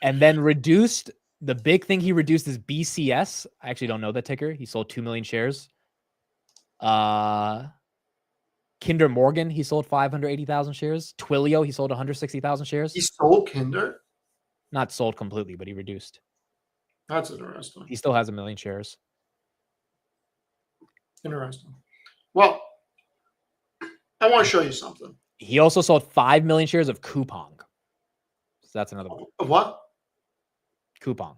[SPEAKER 1] And then reduced, the big thing he reduced is BCS. I actually don't know that ticker. He sold 2 million shares. Kinder Morgan, he sold 580,000 shares. Twilio, he sold 160,000 shares.
[SPEAKER 19] He sold Kinder?
[SPEAKER 1] Not sold completely, but he reduced.
[SPEAKER 19] That's interesting.
[SPEAKER 1] He still has 1 million shares.
[SPEAKER 19] Interesting. Well, I want to show you something.
[SPEAKER 1] He also sold 5 million shares of Coupang. So that's another one.
[SPEAKER 19] Of what?
[SPEAKER 1] Coupang.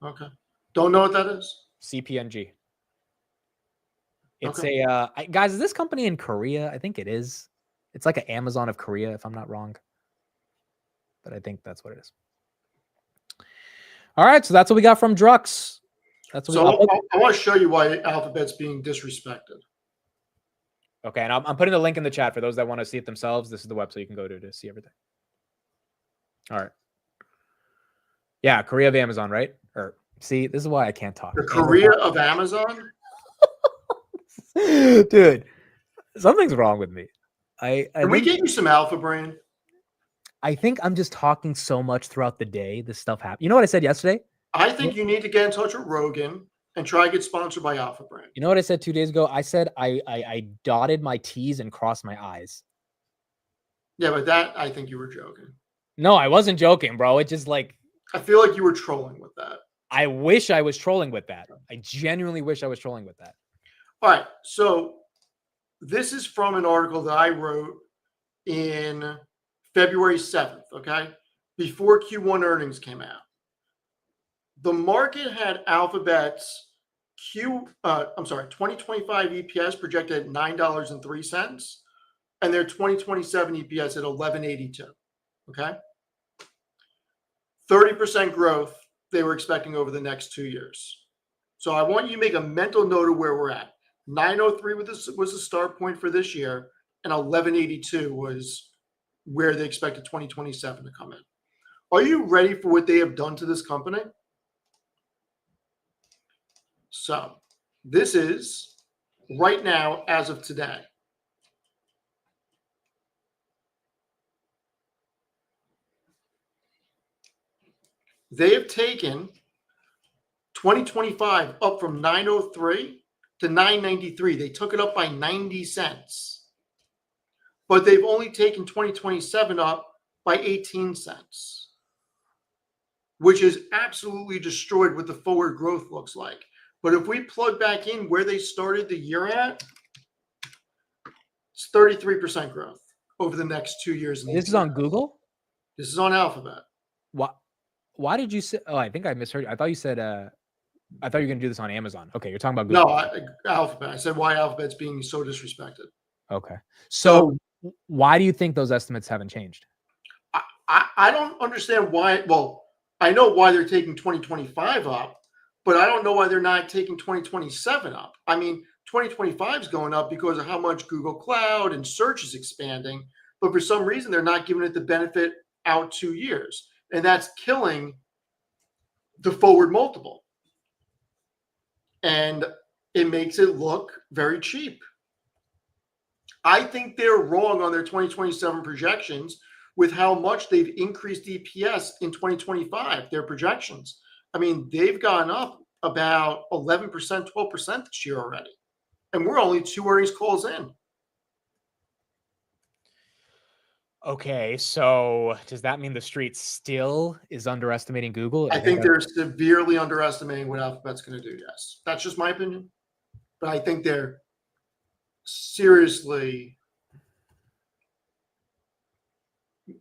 [SPEAKER 19] Okay. Don't know what that is?
[SPEAKER 1] CPNG. It's a guys, is this company in Korea? I think it is. It's like an Amazon of Korea, if I'm not wrong. But I think that's what it is. All right, so that's what we got from Drux. That's what
[SPEAKER 19] I want to show you why Alphabet's being disrespected.
[SPEAKER 1] Okay, and I'm putting the link in the chat for those that want to see it themselves. This is the website you can go to see everything. All right. Yeah, Korea of Amazon, right? Or see, this is why I can't talk.
[SPEAKER 19] The Korea of Amazon?
[SPEAKER 1] Dude, something's wrong with me.
[SPEAKER 19] Can we get you some Alpha Brain?
[SPEAKER 1] I think I'm just talking so much throughout the day. This stuff happens. You know what I said yesterday?
[SPEAKER 19] I think you need to get in touch with Rogan and try to get sponsored by Alpha Brain.
[SPEAKER 1] You know what I said 2 days ago? I said I dotted my T's and crossed my I's.
[SPEAKER 19] Yeah, but that, I think you were joking.
[SPEAKER 1] No, I wasn't joking, bro. It just like...
[SPEAKER 19] I feel like you were trolling with that.
[SPEAKER 1] I wish I was trolling with that. I genuinely wish I was trolling with that.
[SPEAKER 19] All right. So this is from an article that I wrote in February 7th, okay? Before Q1 earnings came out. The market had Alphabet's 2025 EPS projected at $9.03 and their 2027 EPS at $11.82, okay? 30% growth they were expecting over the next 2 years. So I want you to make a mental note of where we're at. 903 was the start point for this year, and 1182 was where they expected 2027 to come in. Are you ready for what they have done to this company? So this is right now, as of today. They have taken 2025 up from 903 to 993. They took it up by 90 cents. But they've only taken 2027 up by 18 cents, which is absolutely destroyed what the forward growth looks like. But if we plug back in where they started the year at, it's 33% growth over the next 2 years.
[SPEAKER 1] This is on Google?
[SPEAKER 19] This is on Alphabet.
[SPEAKER 1] Why did you say? Oh, I think I misheard. I thought you said. I thought you were going to do this on Amazon. Okay, you're talking about Google.
[SPEAKER 19] No, Alphabet. I said why Alphabet's being so disrespected.
[SPEAKER 1] Okay, so why do you think those estimates haven't changed?
[SPEAKER 19] I don't understand why. Well, I know why they're taking 2025 up, but I don't know why they're not taking 2027 up. I mean, 2025 is going up because of how much Google Cloud and search is expanding, but for some reason they're not giving it the benefit out 2 years. And that's killing the forward multiple. And it makes it look very cheap. I think they're wrong on their 2027 projections with how much they've increased EPS in 2025, their projections. I mean, they've gone up about 11%, 12% this year already. And we're only 2 earnings calls in.
[SPEAKER 1] Okay, so does that mean the street still is underestimating Google?
[SPEAKER 19] I think they're severely underestimating what Alphabet's going to do, yes. That's just my opinion. But I think they're seriously,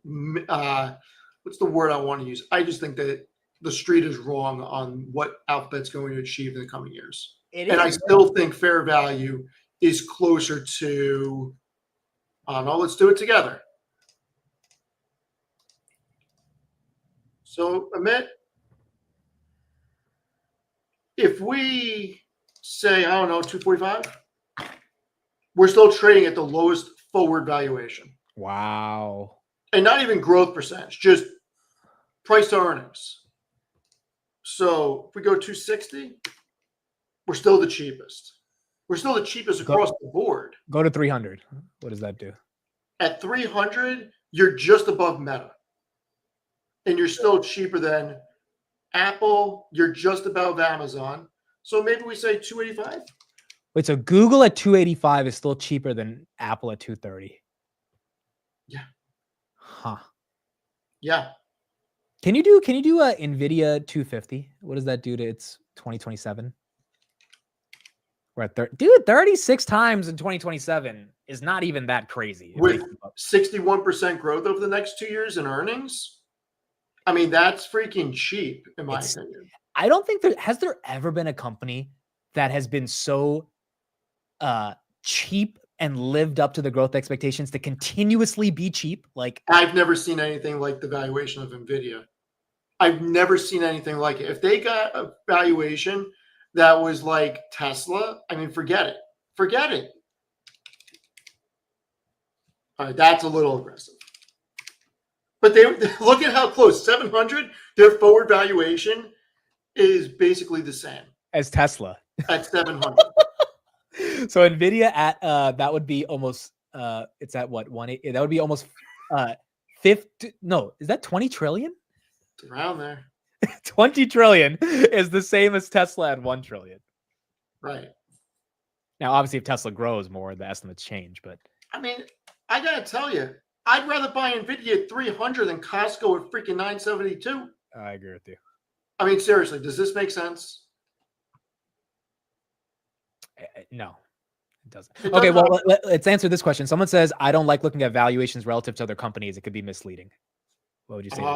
[SPEAKER 19] what's the word I want to use? I just think that the street is wrong on what Alphabet's going to achieve in the coming years. And I still think fair value is closer to, no, let's do it together. So, Amit, if we say, I don't know, 245, we're still trading at the lowest forward valuation.
[SPEAKER 1] Wow.
[SPEAKER 19] And not even growth percentage, just price to earnings. So if we go 260, we're still the cheapest. We're still the cheapest across the board.
[SPEAKER 1] Go to 300. What does that do?
[SPEAKER 19] At 300, you're just above Meta. And you're still cheaper than Apple. You're just above Amazon. So maybe we say 285.
[SPEAKER 1] Wait, so Google at 285 is still cheaper than Apple at 230?
[SPEAKER 19] Yeah.
[SPEAKER 1] Huh.
[SPEAKER 19] Yeah.
[SPEAKER 1] Can you do Nvidia 250? What does that do to its 2027? We're at 36 times in 2027 is not even that crazy.
[SPEAKER 19] With 61% growth over the next 2 years in earnings. I mean, that's freaking cheap, in my opinion.
[SPEAKER 1] I don't think has there ever been a company that has been so cheap and lived up to the growth expectations to continuously be cheap? Like,
[SPEAKER 19] I've never seen anything like the valuation of Nvidia. I've never seen anything like it. If they got a valuation that was like Tesla, I mean, forget it. Forget it. All right, that's a little aggressive. But they look at how close 700. Their forward valuation is basically the same
[SPEAKER 1] as Tesla
[SPEAKER 19] at 700.
[SPEAKER 1] So Nvidia at that would be almost it's at what 180. That would be almost 50. No, is that 20 trillion?
[SPEAKER 19] It's around there.
[SPEAKER 1] 20 trillion is the same as Tesla at 1 trillion.
[SPEAKER 19] Right.
[SPEAKER 1] Now, obviously, if Tesla grows more, the estimates change. But
[SPEAKER 19] I mean, I gotta tell you, I'd rather buy Nvidia at 300 than Costco at freaking 972.
[SPEAKER 1] I agree with you.
[SPEAKER 19] I mean, seriously, does this make sense?
[SPEAKER 1] No, it doesn't. Okay, well, let's answer this question. Someone says, I don't like looking at valuations relative to other companies. It could be misleading. What would you say to that?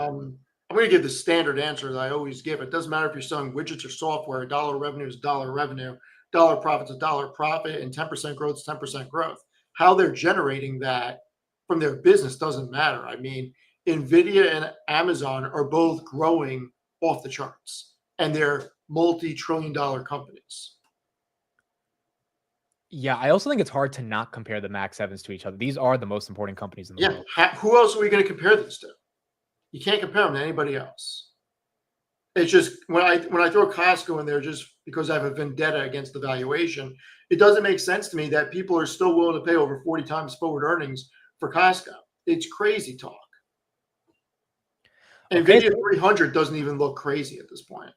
[SPEAKER 19] I'm going to give the standard answer that I always give. It doesn't matter if you're selling widgets or software. $1 revenue is $1 revenue. Dollar profit is $1 profit, and 10% growth is 10% growth. How they're generating that from their business doesn't matter. I mean, NVIDIA and Amazon are both growing off the charts, and they're multi-trillion-dollar companies.
[SPEAKER 1] Yeah, I also think it's hard to not compare the Mag 7s to each other. These are the most important companies in the world.
[SPEAKER 19] Who else are we going to compare these to? You can't compare them to anybody else. It's just when I throw Costco in there just because I have a vendetta against the valuation, it doesn't make sense to me that people are still willing to pay over 40 times forward earnings for Costco. It's crazy talk. NVIDIA 300 doesn't even look crazy at this point.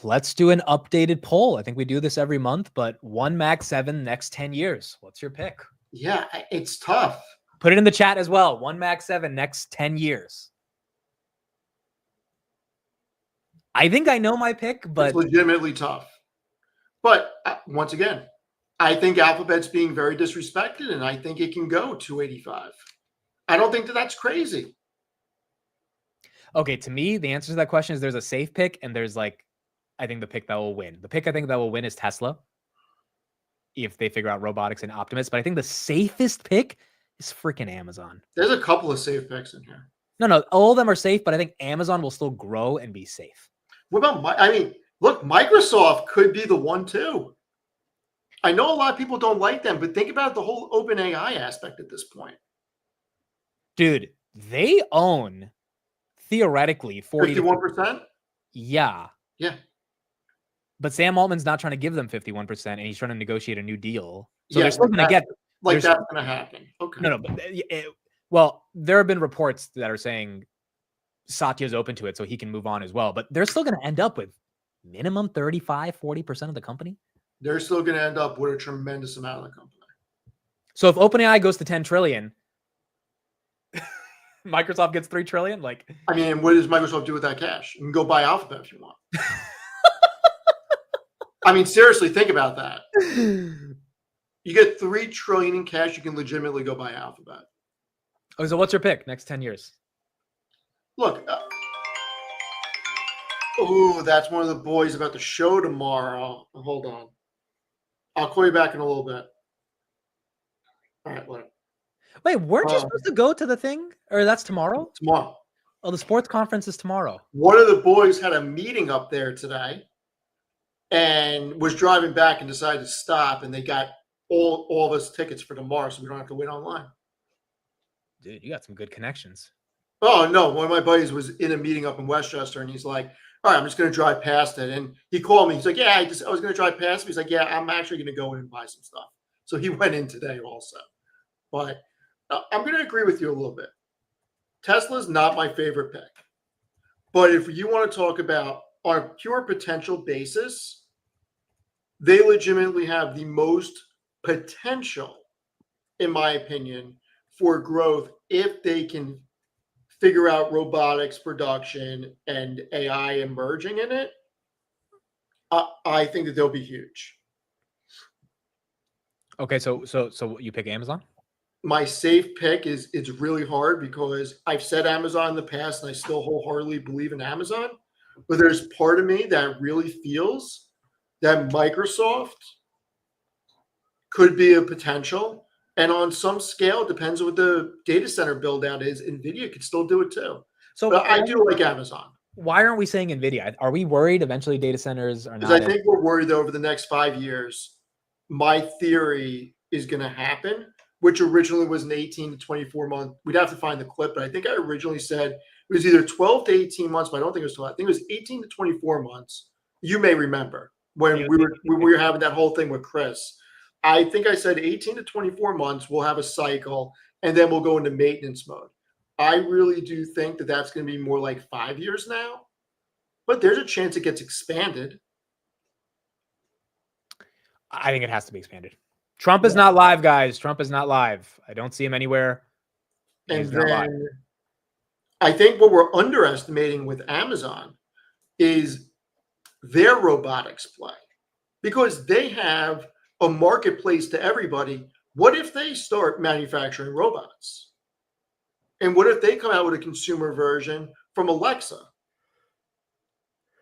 [SPEAKER 1] Let's do an updated poll. I think we do this every month, but one Mag 7 next 10 years. What's your pick?
[SPEAKER 19] Yeah, it's tough.
[SPEAKER 1] Put it in the chat as well. One Mag 7 next 10 years. I think I know my pick, but
[SPEAKER 19] it's legitimately tough. But once again, I think Alphabet's being very disrespected, and I think it can go 285. I don't think that's crazy.
[SPEAKER 1] Okay, to me, the answer to that question is there's a safe pick, and there's like, I think the pick that will win. The pick I think that will win is Tesla, if they figure out robotics and Optimus. But I think the safest pick is freaking Amazon.
[SPEAKER 19] There's a couple of safe picks in here.
[SPEAKER 1] No, all of them are safe, but I think Amazon will still grow and be safe.
[SPEAKER 19] What about look, Microsoft could be the one too. I know a lot of people don't like them, but think about the whole OpenAI aspect at this point.
[SPEAKER 1] Dude, they own theoretically
[SPEAKER 19] 51%.
[SPEAKER 1] Yeah.
[SPEAKER 19] Yeah.
[SPEAKER 1] But Sam Altman's not trying to give them 51%, and he's trying to negotiate a new deal. So they're still going to get
[SPEAKER 19] that's going to happen. Okay.
[SPEAKER 1] No, but well, there have been reports that are saying Satya's open to it, so he can move on as well. But they're still going to end up with minimum 35-40% of the company.
[SPEAKER 19] They're still going to end up with a tremendous amount of the company.
[SPEAKER 1] So if OpenAI goes to 10 trillion, Microsoft gets 3 trillion. Like,
[SPEAKER 19] I mean, what does Microsoft do with that cash? You can go buy Alphabet if you want. I mean, seriously, think about that. You get 3 trillion in cash, you can legitimately go buy Alphabet.
[SPEAKER 1] Oh, so what's your pick next 10 years?
[SPEAKER 19] Look, that's one of the boys about the show tomorrow. Hold on. I'll call you back in a little bit. All right, whatever.
[SPEAKER 1] Wait, weren't you supposed to go to the thing? Or that's tomorrow?
[SPEAKER 19] Tomorrow.
[SPEAKER 1] Oh, the sports conference is tomorrow.
[SPEAKER 19] One of the boys had a meeting up there today and was driving back and decided to stop, and they got all of us tickets for tomorrow, so we don't have to wait online.
[SPEAKER 1] Dude, you got some good connections.
[SPEAKER 19] Oh, no. One of my buddies was in a meeting up in Westchester, and he's like, all right, I'm just going to drive past it. And he called me. He's like, yeah, I was going to drive past it. He's like, yeah, I'm actually going to go in and buy some stuff. So he went in today also. But I'm going to agree with you a little bit. Tesla's not my favorite pick. But if you want to talk about on a pure potential basis, they legitimately have the most potential, in my opinion, for growth if they can figure out robotics production and AI emerging in it. I think that they'll be huge.
[SPEAKER 1] Okay, so you pick Amazon?
[SPEAKER 19] My safe pick is it's really hard because I've said Amazon in the past and I still wholeheartedly believe in Amazon, but there's part of me that really feels that Microsoft could be a potential. And on some scale, it depends on what the data center build out is. NVIDIA could still do it too. So but I do like Amazon.
[SPEAKER 1] Why aren't we saying NVIDIA? Are we worried eventually data centers are not?
[SPEAKER 19] Because I think we're worried that over the next 5 years, my theory is going to happen, which originally was an 18 to 24 month. We'd have to find the clip, but I think I originally said it was either 12 to 18 months, but I don't think it was 12. I think it was 18 to 24 months. You may remember when we were having that whole thing with Chris. I think I said 18 to 24 months, we'll have a cycle, and then we'll go into maintenance mode. I really do think that that's going to be more like 5 years now, but there's a chance it gets expanded.
[SPEAKER 1] I think it has to be expanded. Trump is not live, guys. Trump is not live. I don't see him anywhere.
[SPEAKER 19] And then I think what we're underestimating with Amazon is their robotics play, because they have a marketplace to everybody. What if they start manufacturing robots? And what if they come out with a consumer version from Alexa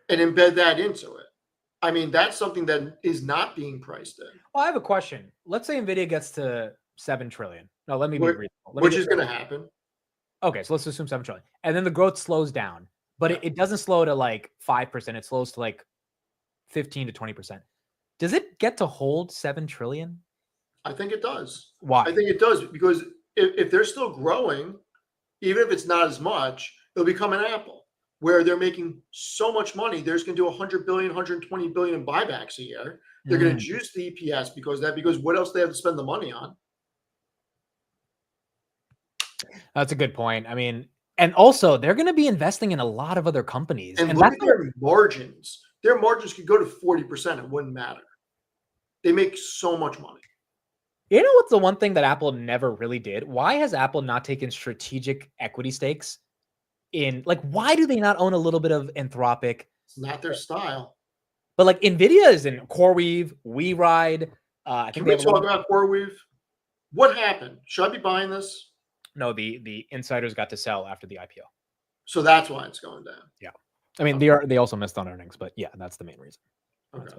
[SPEAKER 19] and embed that into it? I mean, that's something that is not being priced in.
[SPEAKER 1] Well, I have a question. Let's say NVIDIA gets to 7 trillion. No, let me be reasonable.
[SPEAKER 19] Which is going to happen.
[SPEAKER 1] Okay, so let's assume 7 trillion. And then the growth slows down, but it doesn't slow to like 5%. It slows to like 15 to 20%. Does it get to hold 7 trillion?
[SPEAKER 19] I think it does.
[SPEAKER 1] Why?
[SPEAKER 19] I think it does because if they're still growing, even if it's not as much, it'll become an Apple where they're making so much money. They're just going to do 100 billion, 120 billion in buybacks a year. They're going to juice the EPS because what else they have to spend the money on?
[SPEAKER 1] That's a good point. I mean, and also they're going to be investing in a lot of other companies.
[SPEAKER 19] And look at their margins. Their margins could go to 40%. It wouldn't matter. They make so much money.
[SPEAKER 1] You know what's the one thing that Apple never really did? Why has Apple not taken strategic equity stakes in, like, why do they not own a little bit of Anthropic?
[SPEAKER 19] It's not their style.
[SPEAKER 1] But like NVIDIA is in CoreWeave, WeRide.
[SPEAKER 19] Can we talk about CoreWeave? What happened? Should I be buying this?
[SPEAKER 1] No, the insiders got to sell after the IPO.
[SPEAKER 19] So that's why it's going down.
[SPEAKER 1] Yeah. I mean, they also missed on earnings, but yeah, that's the main reason.
[SPEAKER 19] Okay.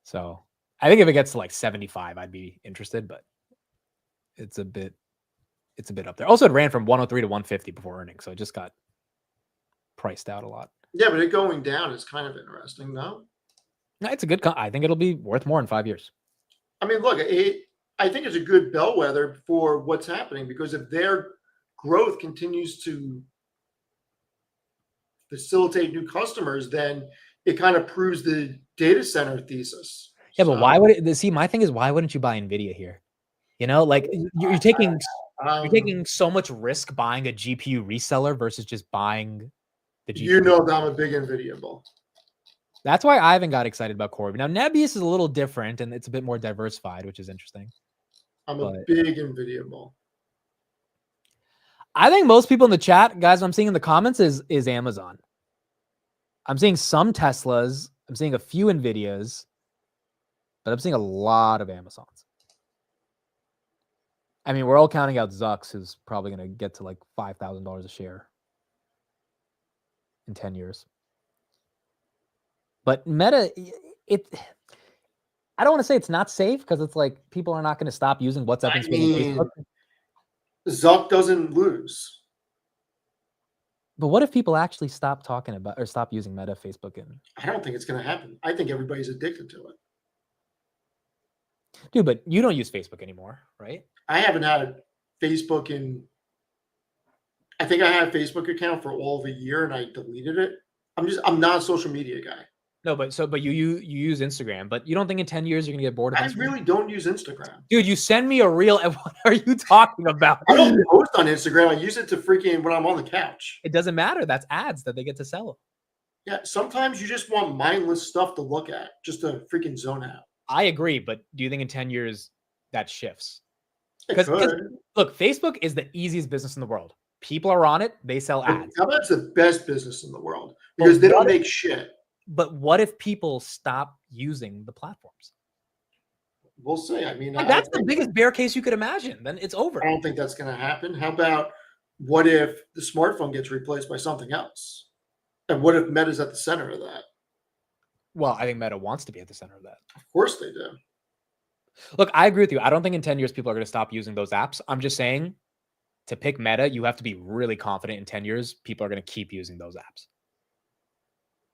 [SPEAKER 1] So I think if it gets to like 75, I'd be interested, but it's a bit up there. Also, it ran from 103 to 150 before earnings, so it just got priced out a lot.
[SPEAKER 19] Yeah, but it going down is kind of interesting, no?
[SPEAKER 1] No, it's a good. I think it'll be worth more in 5 years.
[SPEAKER 19] I mean, look, I think it's a good bellwether for what's happening, because if their growth continues to facilitate new customers, then it kind of proves the data center thesis.
[SPEAKER 1] Yeah, but why would it? See, my thing is, why wouldn't you buy NVIDIA here? You know, like you're taking so much risk buying a GPU reseller versus just buying the GPU.
[SPEAKER 19] You know that I'm a big NVIDIA bull.
[SPEAKER 1] That's why I haven't got excited about Corby. Now, Nebius is a little different and it's a bit more diversified, which is interesting.
[SPEAKER 19] I'm a big NVIDIA bull.
[SPEAKER 1] I think most people in the chat, guys, I'm seeing in the comments is Amazon. I'm seeing some Teslas. I'm seeing a few NVIDIAs, but I'm seeing a lot of Amazons. I mean, we're all counting out Zucks, who's probably going to get to like $5,000 a share in 10 years. But Meta, I don't want to say it's not safe because it's like people are not going to stop using WhatsApp and Facebook.
[SPEAKER 19] Zuck doesn't lose.
[SPEAKER 1] But what if people actually stop talking about or stop using Meta, Facebook, and
[SPEAKER 19] I don't think it's going to happen. I think everybody's addicted to it.
[SPEAKER 1] Dude, but you don't use Facebook anymore, right?
[SPEAKER 19] I haven't had Facebook I think I had a Facebook account for all of a year and I deleted it. I'm not a social media guy.
[SPEAKER 1] No, but you use Instagram, but you don't think in 10 years you're gonna get bored of Instagram?
[SPEAKER 19] I really don't use Instagram.
[SPEAKER 1] Dude, you send me a reel and what are you talking about?
[SPEAKER 19] I don't post on Instagram. I use it to freaking when I'm on the couch.
[SPEAKER 1] It doesn't matter. That's ads that they get to sell.
[SPEAKER 19] Yeah, sometimes you just want mindless stuff to look at, just to freaking zone out.
[SPEAKER 1] I agree, but do you think in 10 years that shifts?
[SPEAKER 19] Because
[SPEAKER 1] look, Facebook is the easiest business in the world. People are on it, they sell ads.
[SPEAKER 19] How about it's the best business in the world? Because they don't make shit.
[SPEAKER 1] But what if people stop using the platforms?
[SPEAKER 19] We'll see. I mean,
[SPEAKER 1] that's the biggest bear case you could imagine. Then it's over.
[SPEAKER 19] I don't think that's going to happen. How about what if the smartphone gets replaced by something else? And what if Meta's at the center of that?
[SPEAKER 1] Well, I think Meta wants to be at the center of that.
[SPEAKER 19] Of course they do.
[SPEAKER 1] Look, I agree with you. I don't think in 10 years people are going to stop using those apps. I'm just saying to pick Meta, you have to be really confident in 10 years people are going to keep using those apps.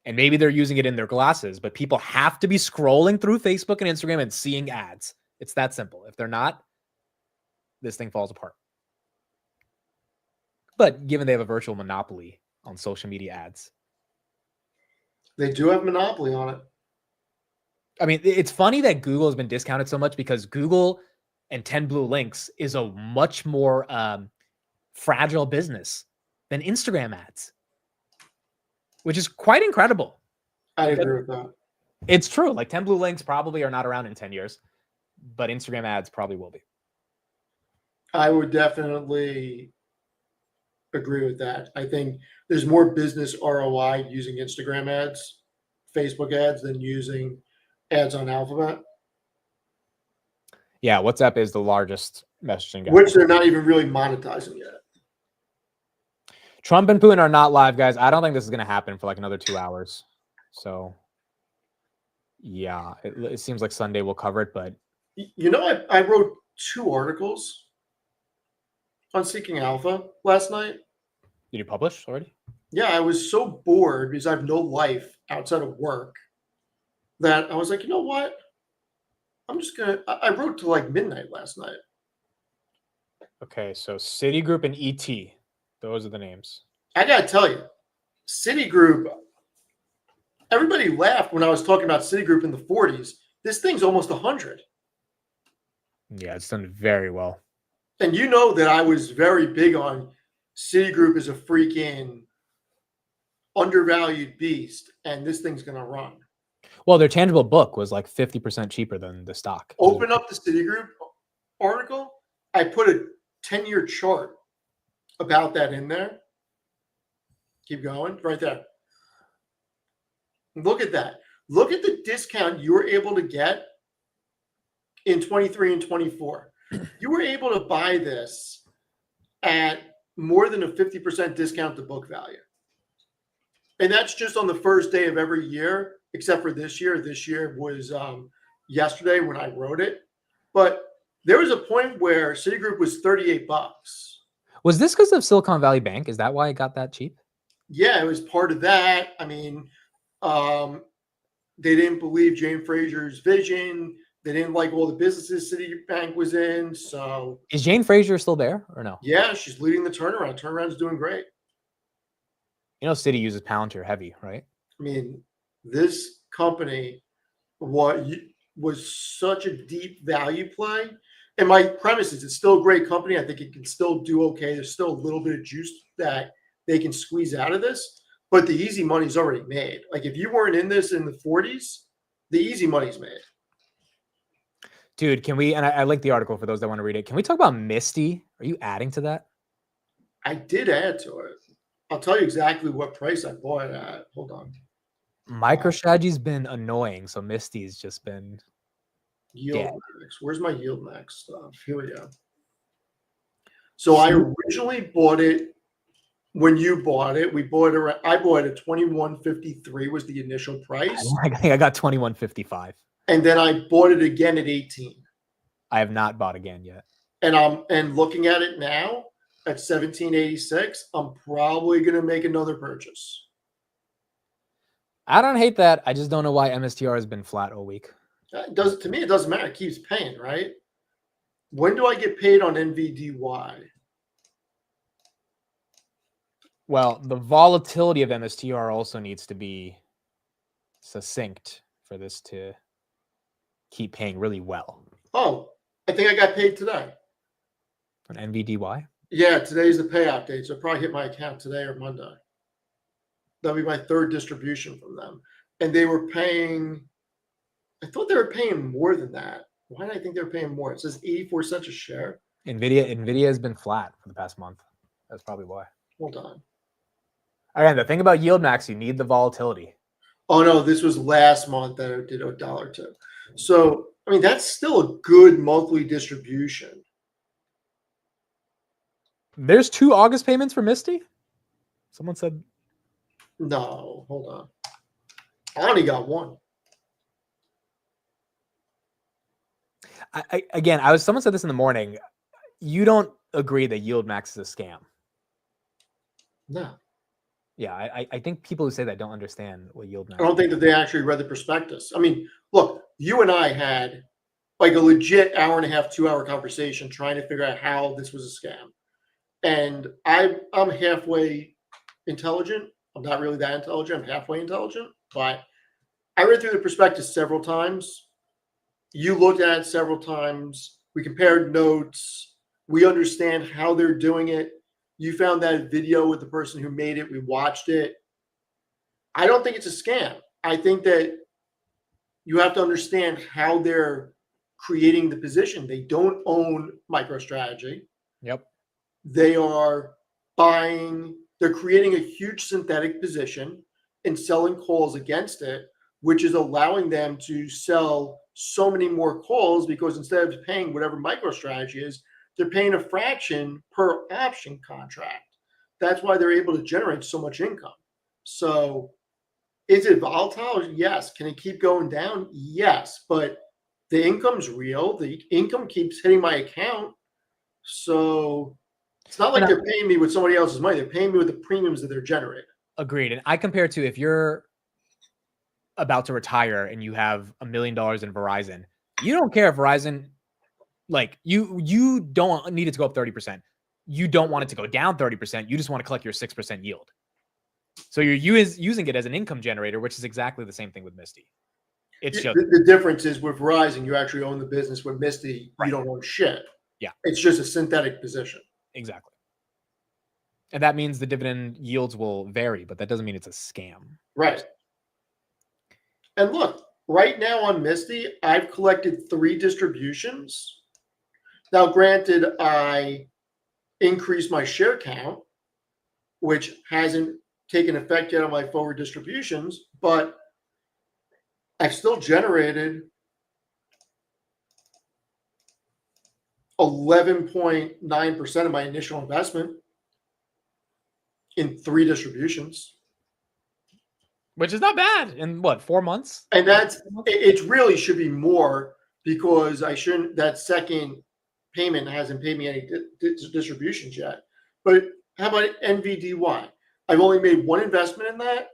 [SPEAKER 1] And maybe they're using it in their glasses, but people have to be scrolling through Facebook and Instagram and seeing ads. It's that simple. If they're not, this thing falls apart. But given they have a virtual monopoly on social media ads.
[SPEAKER 19] They do have monopoly on it.
[SPEAKER 1] I mean, it's funny that Google has been discounted so much because Google and 10 Blue Links is a much more fragile business than Instagram ads, which is quite incredible.
[SPEAKER 19] I agree with that.
[SPEAKER 1] It's true. Like 10 Blue Links probably are not around in 10 years, but Instagram ads probably will be.
[SPEAKER 19] I would definitely agree with that. I think there's more business ROI using Instagram ads, Facebook ads than using ads on Alphabet.
[SPEAKER 1] Yeah, WhatsApp is the largest messaging guy.
[SPEAKER 19] Which they're not even really monetizing yet.
[SPEAKER 1] Trump and Putin are not live, guys. I don't think this is going to happen for like another 2 hours. So, yeah, it seems like Sunday we'll cover it. But
[SPEAKER 19] you know, I wrote 2 articles on Seeking Alpha last night.
[SPEAKER 1] Did you publish already?
[SPEAKER 19] Yeah, I was so bored because I have no life outside of work that I was like, you know what? I'm just gonna. I wrote till like midnight last night.
[SPEAKER 1] Okay, so Citigroup and ET, those are the names.
[SPEAKER 19] I gotta tell you, Citigroup. Everybody laughed when I was talking about Citigroup in the 40s. This thing's almost 100.
[SPEAKER 1] Yeah, it's done very well.
[SPEAKER 19] And you know that I was very big on Citigroup is a freaking undervalued beast, and this thing's gonna run.
[SPEAKER 1] Well, their tangible book was like 50% cheaper than the stock.
[SPEAKER 19] Open up the Citigroup article. I put a 10-year chart about that in there. Keep going. Right there. Look at that. Look at the discount you were able to get in 23 and 24. You were able to buy this at more than a 50% discount to book value. And that's just on the first day of every year, except for this year. This year was yesterday when I wrote it. But there was a point where Citigroup was $38.
[SPEAKER 1] Was this because of Silicon Valley Bank? Is that why it got that cheap?
[SPEAKER 19] Yeah, it was part of that. I mean, they didn't believe Jane Fraser's vision. They didn't like all the businesses Citibank was in. So
[SPEAKER 1] is Jane Fraser still there or no?
[SPEAKER 19] Yeah, she's leading the turnaround. Turnaround's doing great.
[SPEAKER 1] You know, Citi uses Palantir heavy, right?
[SPEAKER 19] I mean, this company was such a deep value play. And my premise is it's still a great company. I think it can still do okay. There's still a little bit of juice that they can squeeze out of this. But the easy money's already made. Like if you weren't in this in the 40s, the easy money's made.
[SPEAKER 1] Dude, can we, and I like the article for those that want to read it. Can we talk about Misty? Are you adding to that?
[SPEAKER 19] I did add to it. I'll tell you exactly what price I bought it at. Hold on.
[SPEAKER 1] MicroStrategy's been annoying, so Misty's just been
[SPEAKER 19] Yield max. Where's my yield max stuff? Here we go. So I originally bought it when you bought it. We bought it. I bought it at 21.53 was the initial price.
[SPEAKER 1] I think I got 21.55.
[SPEAKER 19] And then I bought it again at 18.
[SPEAKER 1] I have not bought again yet.
[SPEAKER 19] And looking at it now at 17.86, I'm probably going to make another purchase.
[SPEAKER 1] I don't hate that. I just don't know why MSTR has been flat all week.
[SPEAKER 19] To me, it doesn't matter. It keeps paying, right? When do I get paid on NVDY?
[SPEAKER 1] Well, the volatility of MSTR also needs to be succinct for this to keep paying really well.
[SPEAKER 19] Oh, I think I got paid today.
[SPEAKER 1] On NVDY?
[SPEAKER 19] Yeah, today's the payout date, so I'll probably hit my account today or Monday. That'll be my third distribution from them. And they were paying, I thought they were paying more than that. Why did I think they were paying more? It says 84 cents a share.
[SPEAKER 1] NVIDIA has been flat for the past month. That's probably why.
[SPEAKER 19] Hold on.
[SPEAKER 1] Again, the thing about yield max, you need the volatility.
[SPEAKER 19] Oh no, this was last month that it did $1.02. So, I mean, that's still a good monthly distribution.
[SPEAKER 1] There's 2 August payments for Misty? Someone said.
[SPEAKER 19] No, hold on. I only got one.
[SPEAKER 1] Someone said this in the morning. You don't agree that yield max is a scam?
[SPEAKER 19] No.
[SPEAKER 1] Yeah, I think people who say that don't understand what yield max
[SPEAKER 19] I don't think that they actually read the prospectus. I mean, look, you and I had like a legit hour and a half, 2-hour conversation trying to figure out how this was a scam. And I'm halfway intelligent. I'm not really that intelligent. I'm halfway intelligent. But I read through the prospectus several times. You looked at it several times. We compared notes. We understand how they're doing it. You found that video with the person who made it. We watched it. I don't think it's a scam. I think that you have to understand how they're creating the position. They don't own MicroStrategy.
[SPEAKER 1] Yep.
[SPEAKER 19] They are they're creating a huge synthetic position and selling calls against it, which is allowing them to sell so many more calls because instead of paying whatever MicroStrategy is, they're paying a fraction per option contract. That's why they're able to generate so much income. So is it volatile? Yes. Can it keep going down? Yes. But the income's real. The income keeps hitting my account. So it's not like they're paying me with somebody else's money. They're paying me with the premiums that they're generating.
[SPEAKER 1] Agreed. And I compare to if you're about to retire and you have $1 million in Verizon, you don't care if Verizon, like you don't need it to go up 30%. You don't want it to go down 30%. You just want to collect your 6% yield. So you're using it as an income generator, which is exactly the same thing with Misty. It's just
[SPEAKER 19] the difference is with Verizon, you actually own the business. With Misty, you don't own shit.
[SPEAKER 1] Yeah.
[SPEAKER 19] It's just a synthetic position.
[SPEAKER 1] Exactly. And that means the dividend yields will vary, but that doesn't mean it's a scam.
[SPEAKER 19] Right. And look, right now on Misty, I've collected 3 distributions. Now, granted, I increased my share count, which hasn't taken effect yet on my forward distributions, but I've still generated 11.9% of my initial investment in 3 distributions.
[SPEAKER 1] Which is not bad in what, 4 months?
[SPEAKER 19] And it really should be more because that second payment hasn't paid me any distributions yet. But how about NVDY? I've only made 1 investment in that.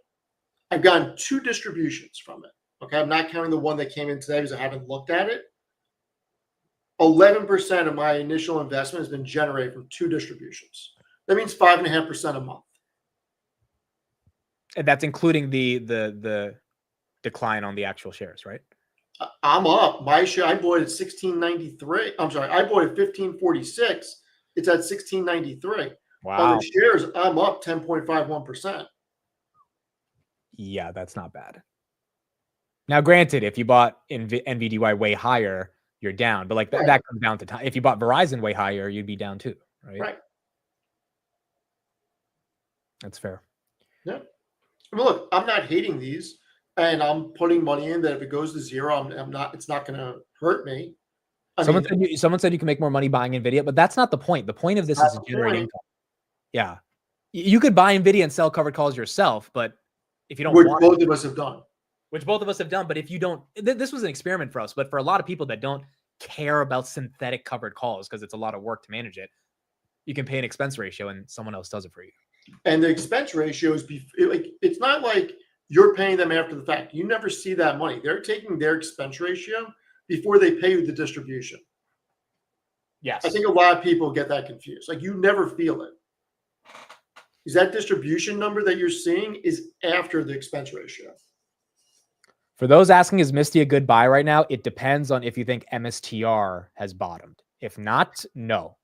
[SPEAKER 19] I've gotten 2 distributions from it. Okay, I'm not counting the one that came in today because I haven't looked at it. 11% of my initial investment has been generated from 2 distributions. That means 5.5% a month.
[SPEAKER 1] And that's including the decline on the actual shares, right?
[SPEAKER 19] I'm up. My share, I bought it at 1693. I'm sorry, I bought it at 1546. It's at 1693.
[SPEAKER 1] Wow.
[SPEAKER 19] On the shares, I'm up 10.51%.
[SPEAKER 1] Yeah, that's not bad. Now, granted, if you bought NVDY way higher, you're down. But like that comes down to time. If you bought Verizon way higher, you'd be down too, right?
[SPEAKER 19] Right.
[SPEAKER 1] That's fair.
[SPEAKER 19] Yeah. I mean, look, I'm not hating these, and I'm putting money in that if it goes to 0, I'm not. It's not going to hurt me.
[SPEAKER 1] Someone said you can make more money buying Nvidia, but that's not the point. The point of this is to generate income. Yeah, you could buy Nvidia and sell covered calls yourself, but if you don't,
[SPEAKER 19] which both of us have done.
[SPEAKER 1] Which both of us have done, but if you don't, this was an experiment for us. But for a lot of people that don't care about synthetic covered calls because it's a lot of work to manage it, you can pay an expense ratio and someone else does it for you.
[SPEAKER 19] And the expense ratio is it's not like you're paying them after the fact. You never see that money. They're taking their expense ratio before they pay you the distribution.
[SPEAKER 1] Yes.
[SPEAKER 19] I think a lot of people get that confused. Like you never feel it. Is that distribution number that you're seeing is after the expense ratio?
[SPEAKER 1] For those asking, is Misty a good buy right now? It depends on if you think MSTR has bottomed. If not, no.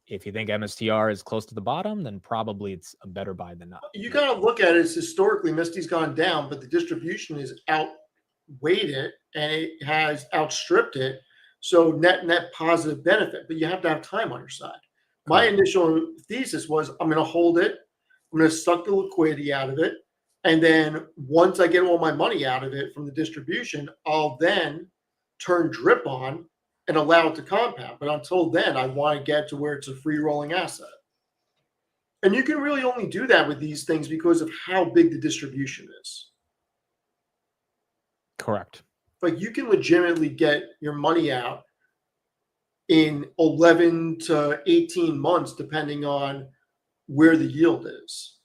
[SPEAKER 1] If you think MSTR is close to the bottom, then probably it's a better buy than not.
[SPEAKER 19] You got to look at it as historically, Misty's gone down, but the distribution is outweighed it and it has outstripped it. So net positive benefit, but you have to have time on your side. My initial thesis was I'm going to hold it. I'm going to suck the liquidity out of it. And then once I get all my money out of it from the distribution, I'll then turn drip on and allow it to compound. But until then, I want to get to where it's a free rolling asset. And you can really only do that with these things because of how big the distribution is.
[SPEAKER 1] Correct.
[SPEAKER 19] Like you can legitimately get your money out in 11 to 18 months, depending on where the yield is.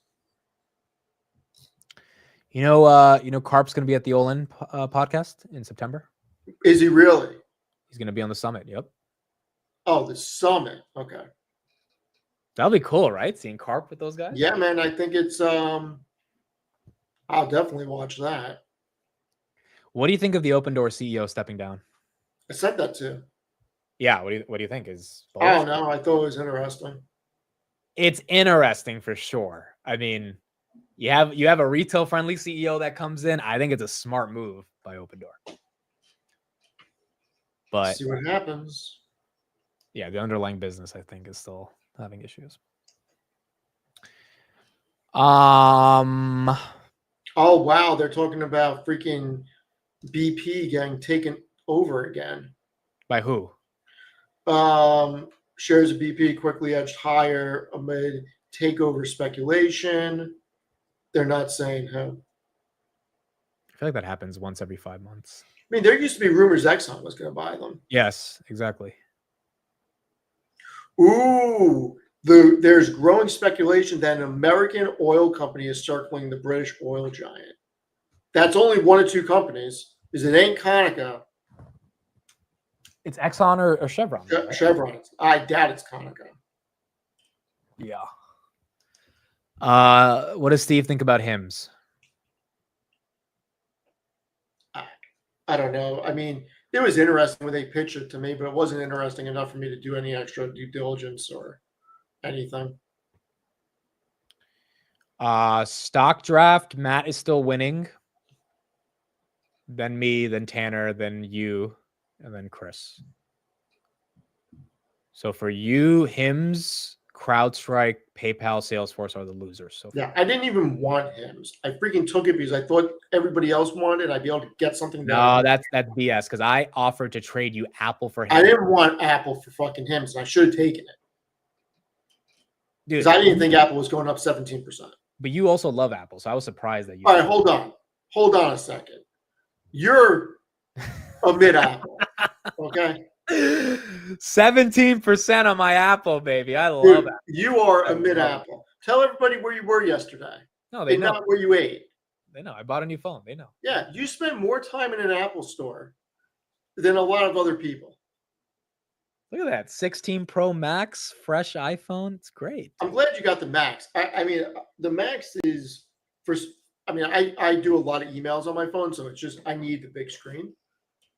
[SPEAKER 1] You know, Karp's going to be at the All-In podcast in September.
[SPEAKER 19] Is he really?
[SPEAKER 1] He's going to be on the summit. Yep.
[SPEAKER 19] Oh, the summit. Okay.
[SPEAKER 1] That'll be cool, right? Seeing Karp with those guys.
[SPEAKER 19] Yeah, man. I think it's. I'll definitely watch that.
[SPEAKER 1] What do you think of the Open Door CEO stepping down?
[SPEAKER 19] I said that too.
[SPEAKER 1] Yeah. What do you think?
[SPEAKER 19] Oh no, I thought it was interesting.
[SPEAKER 1] It's interesting for sure. I mean, you have a retail friendly CEO that comes in. I think it's a smart move by Open Door. But
[SPEAKER 19] see what happens.
[SPEAKER 1] Yeah, the underlying business I think is still having issues.
[SPEAKER 19] Oh wow, they're talking about freaking BP getting taken over again.
[SPEAKER 1] By who?
[SPEAKER 19] Shares of BP quickly edged higher amid takeover speculation. They're not saying who.
[SPEAKER 1] I feel like that happens once every 5 months.
[SPEAKER 19] I mean, there used to be rumors Exxon was going to buy them.
[SPEAKER 1] Yes, exactly.
[SPEAKER 19] Ooh, there's growing speculation that an American oil company is circling the British oil giant. That's only one of two companies. Because it ain't Conoco.
[SPEAKER 1] It's Exxon or Chevron.
[SPEAKER 19] Right? Chevron. I doubt it's Conoco.
[SPEAKER 1] Yeah. What does Steve think about HIMS?
[SPEAKER 19] I don't know. I mean, it was interesting when they pitched it to me, but it wasn't interesting enough for me to do any extra due diligence or anything.
[SPEAKER 1] Stock draft. Matt is still winning. Then me, then Tanner, then you, and then Chris. So for you, HIMS, CrowdStrike, PayPal, Salesforce are the losers. So
[SPEAKER 19] yeah, I didn't even want HIMS. I freaking took it because I thought everybody else wanted it. I'd be able to get something.
[SPEAKER 1] No, that's BS. Because I offered to trade you Apple for HIMS.
[SPEAKER 19] I didn't want Apple for fucking HIMS, and I should have taken it.
[SPEAKER 1] Dude,
[SPEAKER 19] because I didn't think Apple was going up 17%.
[SPEAKER 1] But you also love Apple, so I was surprised that you.
[SPEAKER 19] All right, hold on a second. You're a mid-Apple, okay?
[SPEAKER 1] 17% on my Apple, baby. I love
[SPEAKER 19] Dude,
[SPEAKER 1] it.
[SPEAKER 19] You are a mid-Apple. Tell everybody where you were yesterday.
[SPEAKER 1] No, they know.
[SPEAKER 19] Not where you ate.
[SPEAKER 1] They know. I bought a new phone. They know.
[SPEAKER 19] Yeah, you spend more time in an Apple store than a lot of other people.
[SPEAKER 1] Look at that. 16 Pro Max, fresh iPhone. It's great.
[SPEAKER 19] I'm glad you got the Max. I mean, the Max is for. I mean, I do a lot of emails on my phone, so it's just I need the big screen.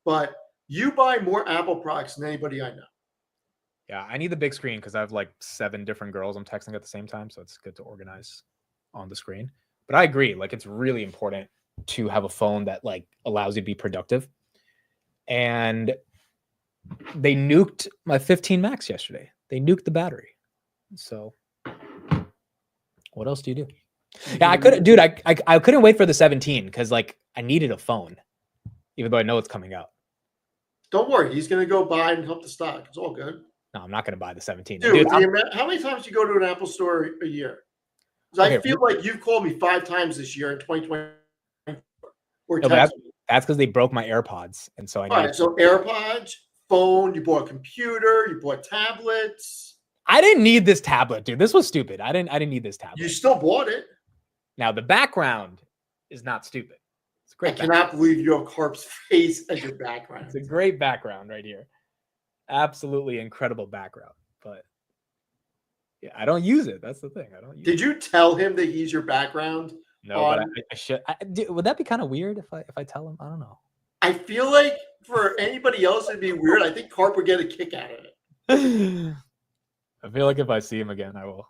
[SPEAKER 19] But you buy more Apple products than anybody I know.
[SPEAKER 1] Yeah, I need the big screen because I have like 7 different girls I'm texting at the same time, so it's good to organize on the screen. But I agree, like it's really important to have a phone that like allows you to be productive. And they nuked my 15 Max yesterday. They nuked the battery. So what else do you do? Yeah, I couldn't, dude. I couldn't wait for the 17 because like I needed a phone, even though I know it's coming out.
[SPEAKER 19] Don't worry, he's gonna go buy and help the stock. It's all good.
[SPEAKER 1] No, I'm not gonna buy the 17.
[SPEAKER 19] Dude, how many times do you go to an Apple store a year? Because I feel like you've called me 5 times this year in 2020. Or
[SPEAKER 1] no, that's because they broke my AirPods, and so I.
[SPEAKER 19] All right, so AirPods, phone. You bought a computer. You bought tablets.
[SPEAKER 1] I didn't need this tablet, dude. This was stupid. I didn't need this tablet.
[SPEAKER 19] You still bought it.
[SPEAKER 1] Now the background is not stupid. It's great.
[SPEAKER 19] I cannot believe you have Carp's face as your background.
[SPEAKER 1] It's a great background right here. Absolutely incredible background. But yeah, I don't use it. That's the thing. I don't use
[SPEAKER 19] Did you tell him that he's your background?
[SPEAKER 1] No, but I should. Would that be kind of weird if I tell him? I don't know.
[SPEAKER 19] I feel like for anybody else it'd be weird. I think Carp would get a kick out of it.
[SPEAKER 1] I feel like if I see him again, I'll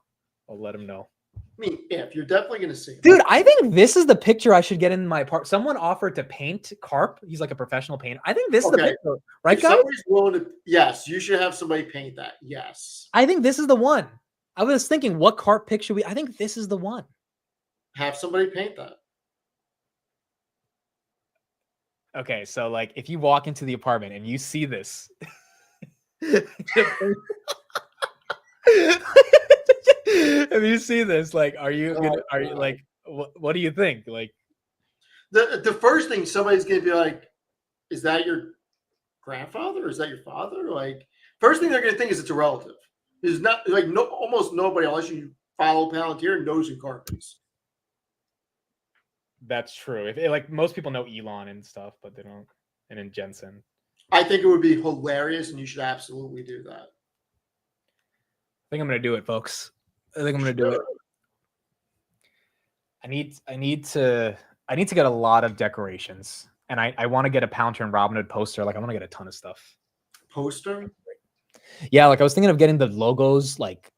[SPEAKER 1] let him know.
[SPEAKER 19] I mean, if you're definitely going to see him.
[SPEAKER 1] Dude, I think this is the picture I should get in my apartment. Someone offered to paint Carp. He's like a professional painter. I think this is the picture, right, guys?
[SPEAKER 19] Somebody's willing to, yes, you should have somebody paint that. Yes.
[SPEAKER 1] I think this is the one. I was thinking, what Carp picture I think this is the one.
[SPEAKER 19] Have somebody paint that.
[SPEAKER 1] Okay, so like if you walk into the apartment and you see this. If you see this, like, are you like, what do you think? Like,
[SPEAKER 19] the first thing somebody's gonna be like, is that your grandfather or is that your father? Like, first thing they're gonna think is it's a relative. It's not like almost nobody unless you follow Palantir knows who Carp is.
[SPEAKER 1] That's true. If like most people know Elon and stuff, but they don't, and then Jensen.
[SPEAKER 19] I think it would be hilarious, and you should absolutely do that.
[SPEAKER 1] I think I'm gonna do it, folks. I think I'm gonna do it. I need to get a lot of decorations, and I want to get a Palantir and Robinhood poster. Like I want to get a ton of stuff.
[SPEAKER 19] Poster?
[SPEAKER 1] Yeah, like I was thinking of getting the logos like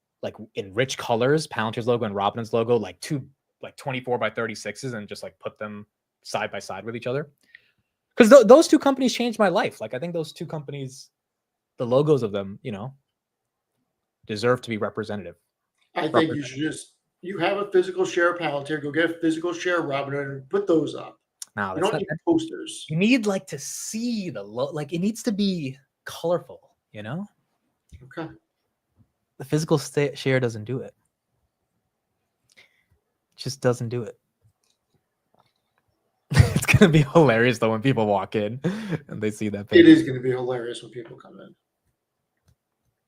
[SPEAKER 1] in rich colors, Palantir's logo and Robinhood's logo, like 2 24 by 36s, and just like put them side by side with each other. Because those two companies changed my life. Like I think those two companies, the logos of them, deserve to be representative.
[SPEAKER 19] I think you should just you have a physical share of Palantir. Go get a physical share of Robinhood and put those up.
[SPEAKER 1] No,
[SPEAKER 19] you don't need posters.
[SPEAKER 1] You need like to see the like it needs to be colorful, you know?
[SPEAKER 19] Okay.
[SPEAKER 1] The physical share doesn't do it. Just doesn't do it. It's gonna be hilarious though when people walk in and they see that page.
[SPEAKER 19] It is going to be hilarious when people come in.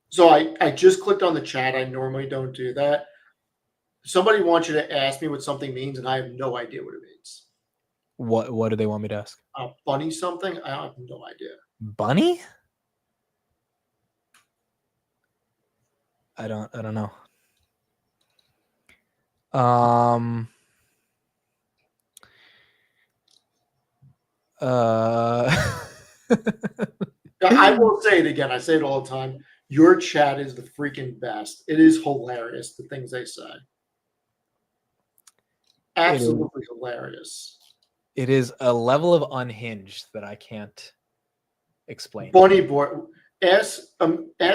[SPEAKER 19] So I just clicked on the chat. I normally don't do that. Somebody wants you to ask me what something means, and I have no idea what it means.
[SPEAKER 1] What do they want me to ask?
[SPEAKER 19] Bunny something? I have no idea.
[SPEAKER 1] Bunny? I don't know.
[SPEAKER 19] I will say it again. I say it all the time. Your chat is the freaking best. It is hilarious, the things they say. Absolutely hilarious.
[SPEAKER 1] It is a level of unhinged that I can't explain.
[SPEAKER 19] Bunny boy. Ask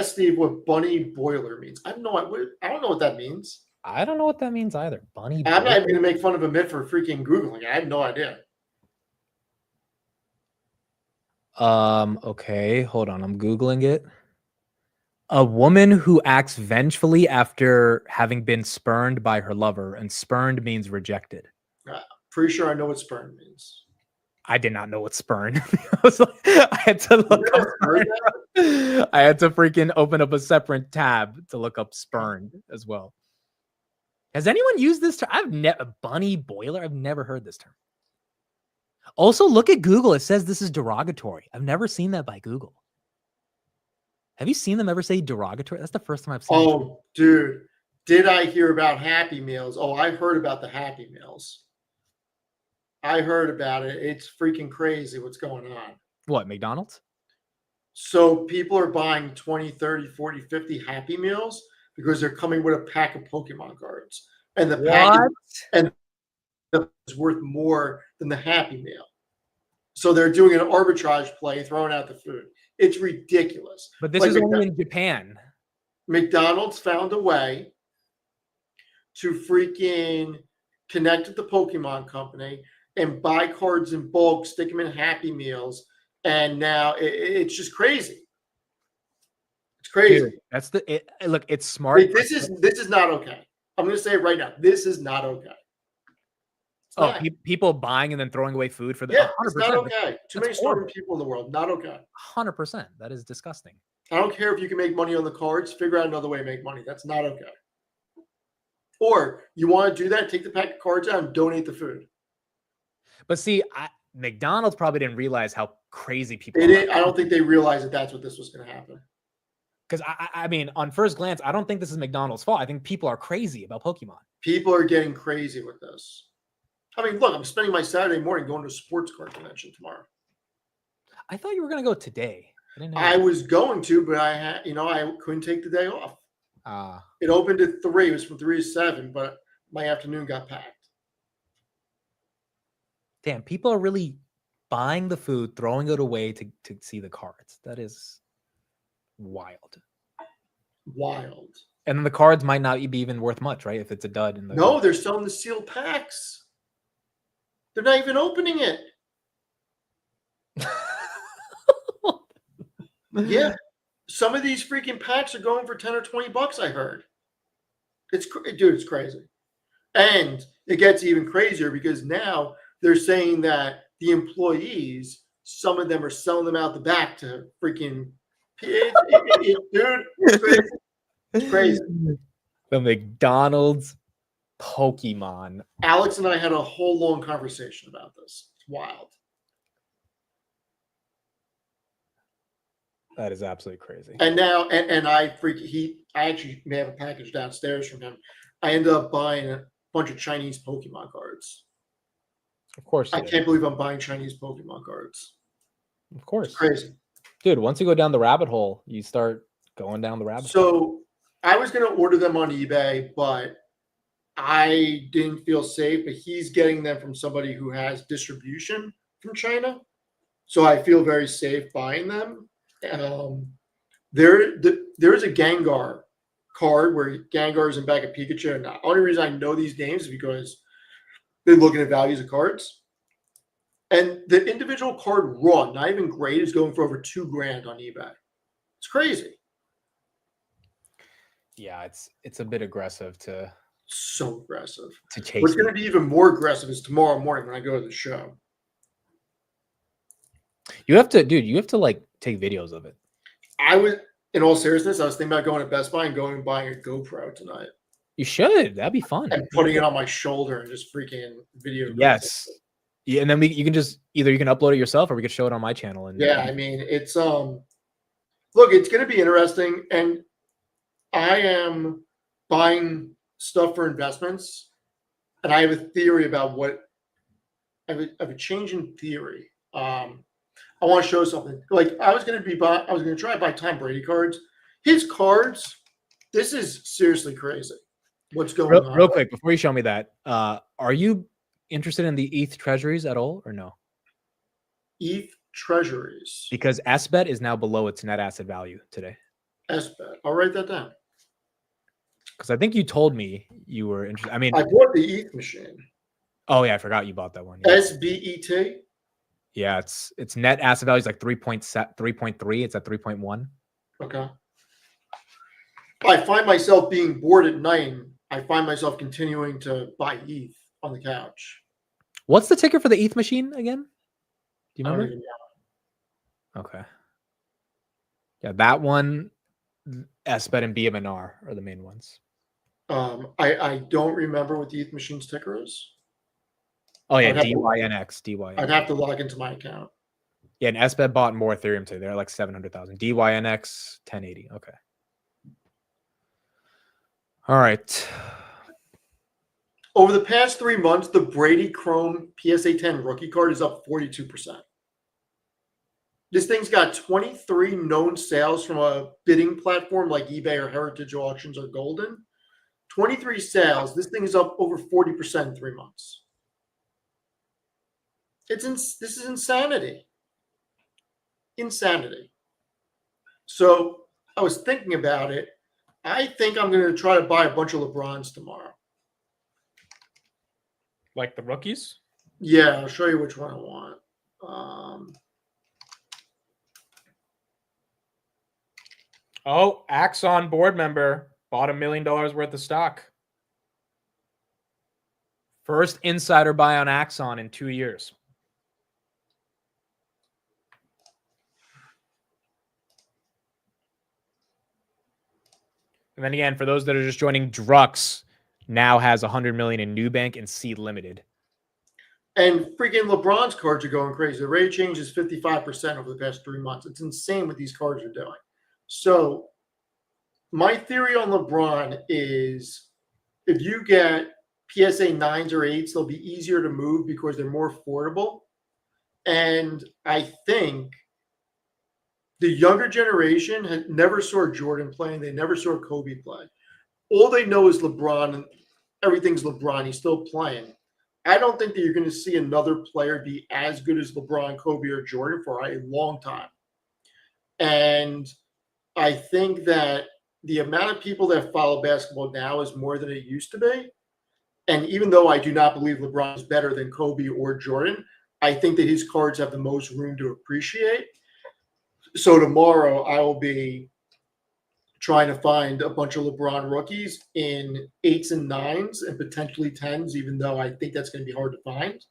[SPEAKER 19] Steve what bunny boiler means. I don't know what that means.
[SPEAKER 1] I don't know what that means either. Bunny
[SPEAKER 19] I'm
[SPEAKER 1] boiler?
[SPEAKER 19] not even going to make fun of a myth for freaking Googling it. I have no idea.
[SPEAKER 1] Okay, hold on. I'm Googling it. A woman who acts vengefully after having been spurned by her lover, and spurned means rejected.
[SPEAKER 19] Pretty sure I know what spurn means.
[SPEAKER 1] I did not know what spurn. I had to look up spurn. I had to freaking open up a separate tab to look up spurn as well. Has anyone used this term? I've never bunny boiler. I've never heard this term. Also, look at Google. It says this is derogatory. I've never seen that by Google. Have you seen them ever say derogatory? That's the first time I've seen it.
[SPEAKER 19] Oh, dude. Did I hear about Happy Meals? Oh, I heard about the Happy Meals. I heard about it. It's freaking crazy what's going on.
[SPEAKER 1] What, McDonald's?
[SPEAKER 19] So people are buying 20, 30, 40, 50 Happy Meals because they're coming with a pack of Pokemon cards. And the pack is worth more than the Happy Meal. So they're doing an arbitrage play, throwing out the food. It's ridiculous.
[SPEAKER 1] But this is only in Japan.
[SPEAKER 19] McDonald's found a way to freaking connect with the Pokemon company and buy cards in bulk, stick them in Happy Meals, and now it's just crazy. It's crazy.
[SPEAKER 1] Dude, that's look. It's smart.
[SPEAKER 19] This is not okay. I'm going to say it right now. This is not okay.
[SPEAKER 1] People buying and then throwing away food for the
[SPEAKER 19] it's not okay. Too many starving people in the world. Not okay.
[SPEAKER 1] 100%. That is disgusting.
[SPEAKER 19] I don't care if you can make money on the cards. Figure out another way to make money. That's not okay. Or you want to do that? Take the pack of cards out and donate the food.
[SPEAKER 1] But see, McDonald's probably didn't realize how crazy people.
[SPEAKER 19] I don't think they realized that that's what this was going to happen.
[SPEAKER 1] Because I mean, on first glance, I don't think this is McDonald's fault. I think people are crazy about Pokemon.
[SPEAKER 19] People are getting crazy with this. I mean, look, I'm spending my Saturday morning going to a sports car convention tomorrow.
[SPEAKER 1] I thought you were going to go today.
[SPEAKER 19] I was going to, but I couldn't take the day off. It opened at 3. It was from 3 to 7, but my afternoon got packed.
[SPEAKER 1] Damn, people are really buying the food, throwing it away to see the cards. That is wild.
[SPEAKER 19] Wild.
[SPEAKER 1] And then the cards might not be even worth much, right? If it's a dud.
[SPEAKER 19] No, they're selling the sealed packs. They're not even opening it. Yeah. Some of these freaking packs are going for 10 or 20 bucks, I heard. It's crazy. And it gets even crazier because now they're saying that the employees, some of them are selling them out the back to freaking dude, it's crazy. It's crazy.
[SPEAKER 1] The McDonald's Pokemon.
[SPEAKER 19] Alex and I had a whole long conversation about this. It's wild.
[SPEAKER 1] That is absolutely crazy.
[SPEAKER 19] And now, I actually may have a package downstairs from him. I ended up buying a bunch of Chinese Pokemon cards.
[SPEAKER 1] Of course.
[SPEAKER 19] I can't believe I'm buying Chinese Pokemon cards.
[SPEAKER 1] Of course.
[SPEAKER 19] It's crazy.
[SPEAKER 1] Dude, once you go down the rabbit hole, you start going down the rabbit hole.
[SPEAKER 19] So I was going to order them on eBay, but I didn't feel safe. But he's getting them from somebody who has distribution from China. So I feel very safe buying them. There is a Gengar card where Gengar's in back of Pikachu. And the only reason I know these names is because they're looking at values of cards. And the individual card raw, not even grade, is going for over $2,000 on eBay. It's crazy.
[SPEAKER 1] Yeah, it's a bit aggressive to.
[SPEAKER 19] So aggressive.
[SPEAKER 1] To chase.
[SPEAKER 19] What's going to be even more aggressive is tomorrow morning when I go to the show.
[SPEAKER 1] You have to, dude. You have to like take videos of it.
[SPEAKER 19] In all seriousness, I was thinking about going to Best Buy and going and buying a GoPro tonight.
[SPEAKER 1] You should. That'd be fun.
[SPEAKER 19] And putting it on my shoulder and just freaking video.
[SPEAKER 1] Yes. Yeah, and then you can just either you can upload it yourself or we could show it on my channel. And
[SPEAKER 19] yeah, I mean, it's look, it's going to be interesting, and I am buying stuff for investments, and I have a theory about what I have a change in theory. I want to show something. Like I was going to try to buy Tom Brady cards. His cards. This is seriously crazy. What's going on?
[SPEAKER 1] Real quick before you show me that, are you interested in the ETH treasuries at all or no?
[SPEAKER 19] ETH treasuries.
[SPEAKER 1] Because SBET is now below its net asset value today.
[SPEAKER 19] SBET. I'll write that down.
[SPEAKER 1] Because I think you told me you were interested. I mean,
[SPEAKER 19] I bought the ETH machine.
[SPEAKER 1] Oh yeah, I forgot you bought that one. Yeah.
[SPEAKER 19] SBET.
[SPEAKER 1] Yeah, it's net asset value is like 3.3. It's at 3.1.
[SPEAKER 19] Okay. I find myself being bored at night. I find myself continuing to buy ETH on the couch.
[SPEAKER 1] What's the ticker for the ETH machine again? Do you remember?
[SPEAKER 19] I don't even know.
[SPEAKER 1] Okay. Yeah, that one, SBET and BMNR are the main ones.
[SPEAKER 19] I don't remember what the ETH machine's ticker is.
[SPEAKER 1] Oh yeah, DYNX.
[SPEAKER 19] I'd have to log into my account.
[SPEAKER 1] Yeah, and SBET bought more Ethereum today. They're like 700,000. DYNX 1080. Okay. All right.
[SPEAKER 19] Over the past 3 months, the Brady Chrome PSA 10 rookie card is up 42%. This thing's got 23 known sales from a bidding platform like eBay or Heritage Auctions or Golden. 23 sales. This thing is up over 40% in 3 months. This is insanity. Insanity. So I was thinking about it. I think I'm going to try to buy a bunch of LeBrons tomorrow.
[SPEAKER 1] Like the rookies?
[SPEAKER 19] Yeah, I'll show you which one I want.
[SPEAKER 1] Oh, Axon board member bought $1 million worth of stock. First insider buy on Axon in 2 years. And then again, for those that are just joining, Drux now has 100 million in Nubank and Seed Limited.
[SPEAKER 19] And freaking LeBron's cards are going crazy. The rate change is 55% over the past 3 months. It's insane what these cards are doing. So my theory on LeBron is if you get PSA 9s or 8s, they'll be easier to move because they're more affordable. And I think the younger generation had never saw Jordan playing. They never saw Kobe play. All they know is LeBron, and everything's LeBron. He's still playing. I don't think that you're going to see another player be as good as LeBron, Kobe, or Jordan for a long time. And I think that the amount of people that follow basketball now is more than it used to be. And even though I do not believe LeBron is better than Kobe or Jordan, I think that his cards have the most room to appreciate. So tomorrow I will be trying to find a bunch of LeBron rookies in 8s and 9s and potentially 10s, even though I think that's going to be hard to find.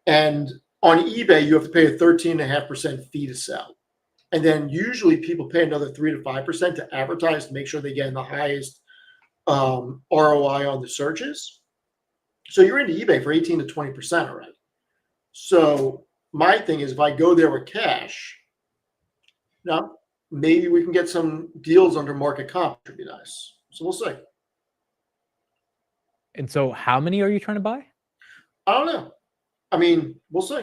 [SPEAKER 19] And on eBay, you have to pay a 13.5% fee to sell. And then usually people pay another 3 to 5% to advertise to make sure they get the highest ROI on the searches. So you're into eBay for 18 to 20% already. So my thing is if I go there with cash, now maybe we can get some deals under market comp, which would be nice. So we'll see.
[SPEAKER 1] And so how many are you trying to buy?
[SPEAKER 19] I don't know. I mean, we'll see.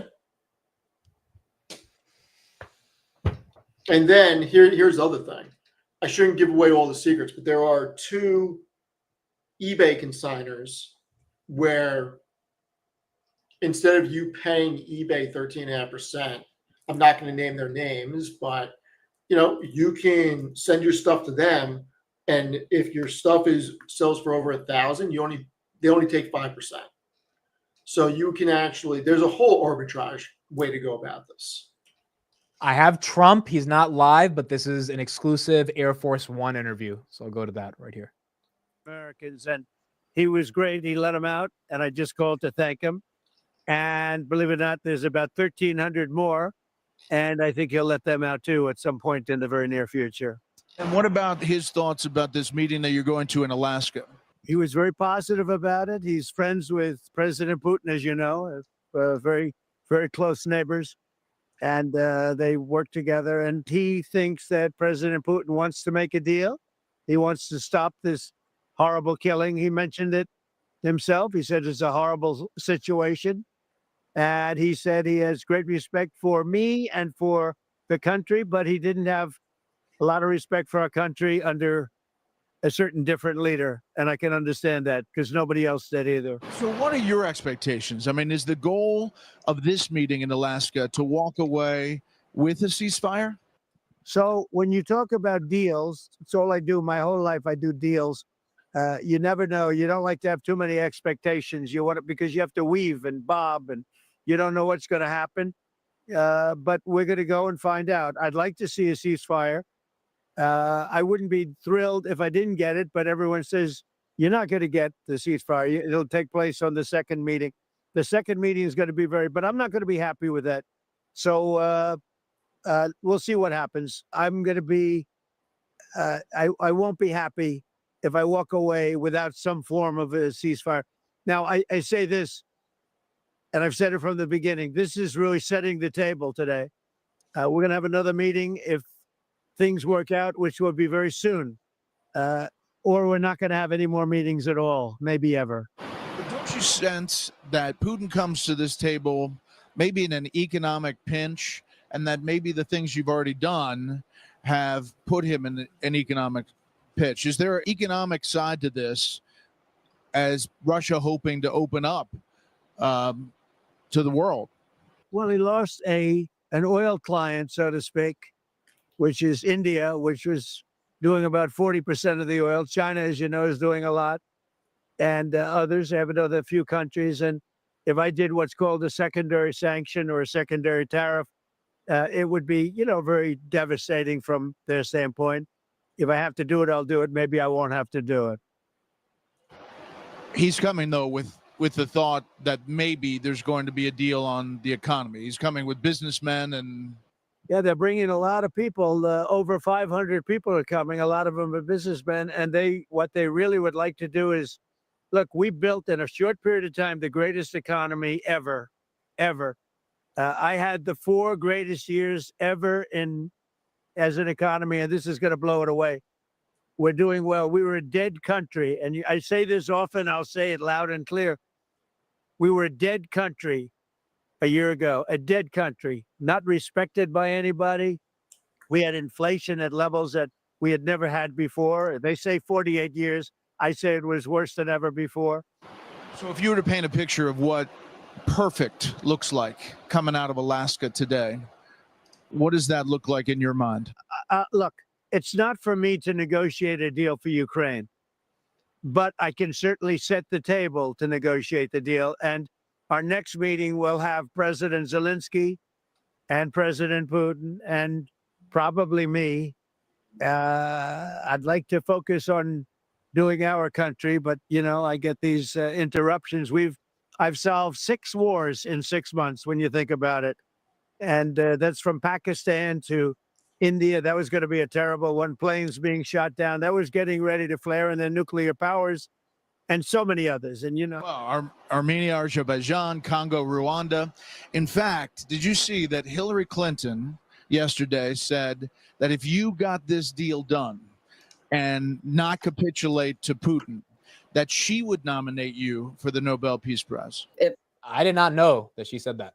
[SPEAKER 19] And then here's the other thing. I shouldn't give away all the secrets, but there are 2 eBay consigners where instead of you paying eBay 13.5%, I'm not going to name their names, but you can send your stuff to them. And if your stuff sells for over 1,000, they only take 5%. So you can there's a whole arbitrage way to go about this.
[SPEAKER 1] I have Trump. He's not live, but this is an exclusive Air Force One interview. So I'll go to that right here.
[SPEAKER 12] Americans, and he was great. He let him out, and I just called to thank him. And believe it or not, there's about 1,300 more, and I think he'll let them out too at some point in the very near future.
[SPEAKER 20] And what about his thoughts about this meeting that you're going to in Alaska?
[SPEAKER 12] He was very positive about it. He's friends with President Putin, as you know, very, very close neighbors. And they work together. And he thinks that President Putin wants to make a deal. He wants to stop this horrible killing. He mentioned it himself. He said it's a horrible situation. And he said he has great respect for me and for the country, but he didn't have a lot of respect for our country under a certain different leader. And I can understand that because nobody else did either.
[SPEAKER 20] So what are your expectations? I mean, is the goal of this meeting in Alaska to walk away with a ceasefire?
[SPEAKER 12] So when you talk about deals, it's all I do. My whole life, I do deals. You never know. You don't like to have too many expectations. You want it because you have to weave and bob and you don't know what's going to happen. But we're going to go and find out. I'd like to see a ceasefire. I wouldn't be thrilled if I didn't get it, but everyone says you're not going to get the ceasefire. It'll take place on the second meeting. The second meeting is going to be but I'm not going to be happy with that. So we'll see what happens. I'm going to be, I won't be happy if I walk away without some form of a ceasefire. Now, I say this, and I've said it from the beginning, this is really setting the table today. We're going to have another meeting if things work out, which will be very soon. Or we're not going to have any more meetings at all, maybe ever.
[SPEAKER 20] But don't you sense that Putin comes to this table maybe in an economic pinch, and that maybe the things you've already done have put him in an economic pitch? Is there an economic side to this, as Russia hoping to open up to the world?
[SPEAKER 12] Well, he lost an oil client, so to speak, which is India, which was doing about 40% of the oil. China, as you know, is doing a lot. And others have another few countries. And if I did what's called a secondary sanction or a secondary tariff, it would be, very devastating from their standpoint. If I have to do it, I'll do it. Maybe I won't have to do it.
[SPEAKER 20] He's coming, though, with the thought that maybe there's going to be a deal on the economy. He's coming with businessmen and...
[SPEAKER 12] Yeah, they're bringing a lot of people. Over 500 people are coming. A lot of them are businessmen. And what they really would like to do is, look, we built in a short period of time the greatest economy ever. I had the 4 greatest years ever as an economy, and this is going to blow it away. We're doing well. We were a dead country. And I say this often. I'll say it loud and clear. We were a dead country a year ago, a dead country, not respected by anybody. We had inflation at levels that we had never had before. They say 48 years. I say it was worse than ever before.
[SPEAKER 20] So if you were to paint a picture of what perfect looks like coming out of Alaska today, what does that look like in your mind?
[SPEAKER 12] Look, it's not for me to negotiate a deal for Ukraine, but I can certainly set the table to negotiate the deal. And our next meeting will have President Zelensky and President Putin and probably me. I'd like to focus on doing our country, but I get these interruptions. I've solved 6 wars in 6 months when you think about it. And that's from Pakistan to India. That was going to be a terrible one. Planes being shot down. That was getting ready to flare, and then nuclear powers. And so many others. And,
[SPEAKER 20] well, Armenia, Azerbaijan, Congo, Rwanda. In fact, did you see that Hillary Clinton yesterday said that if you got this deal done and not capitulate to Putin, that she would nominate you for the Nobel Peace Prize?
[SPEAKER 1] I did not know that she said that.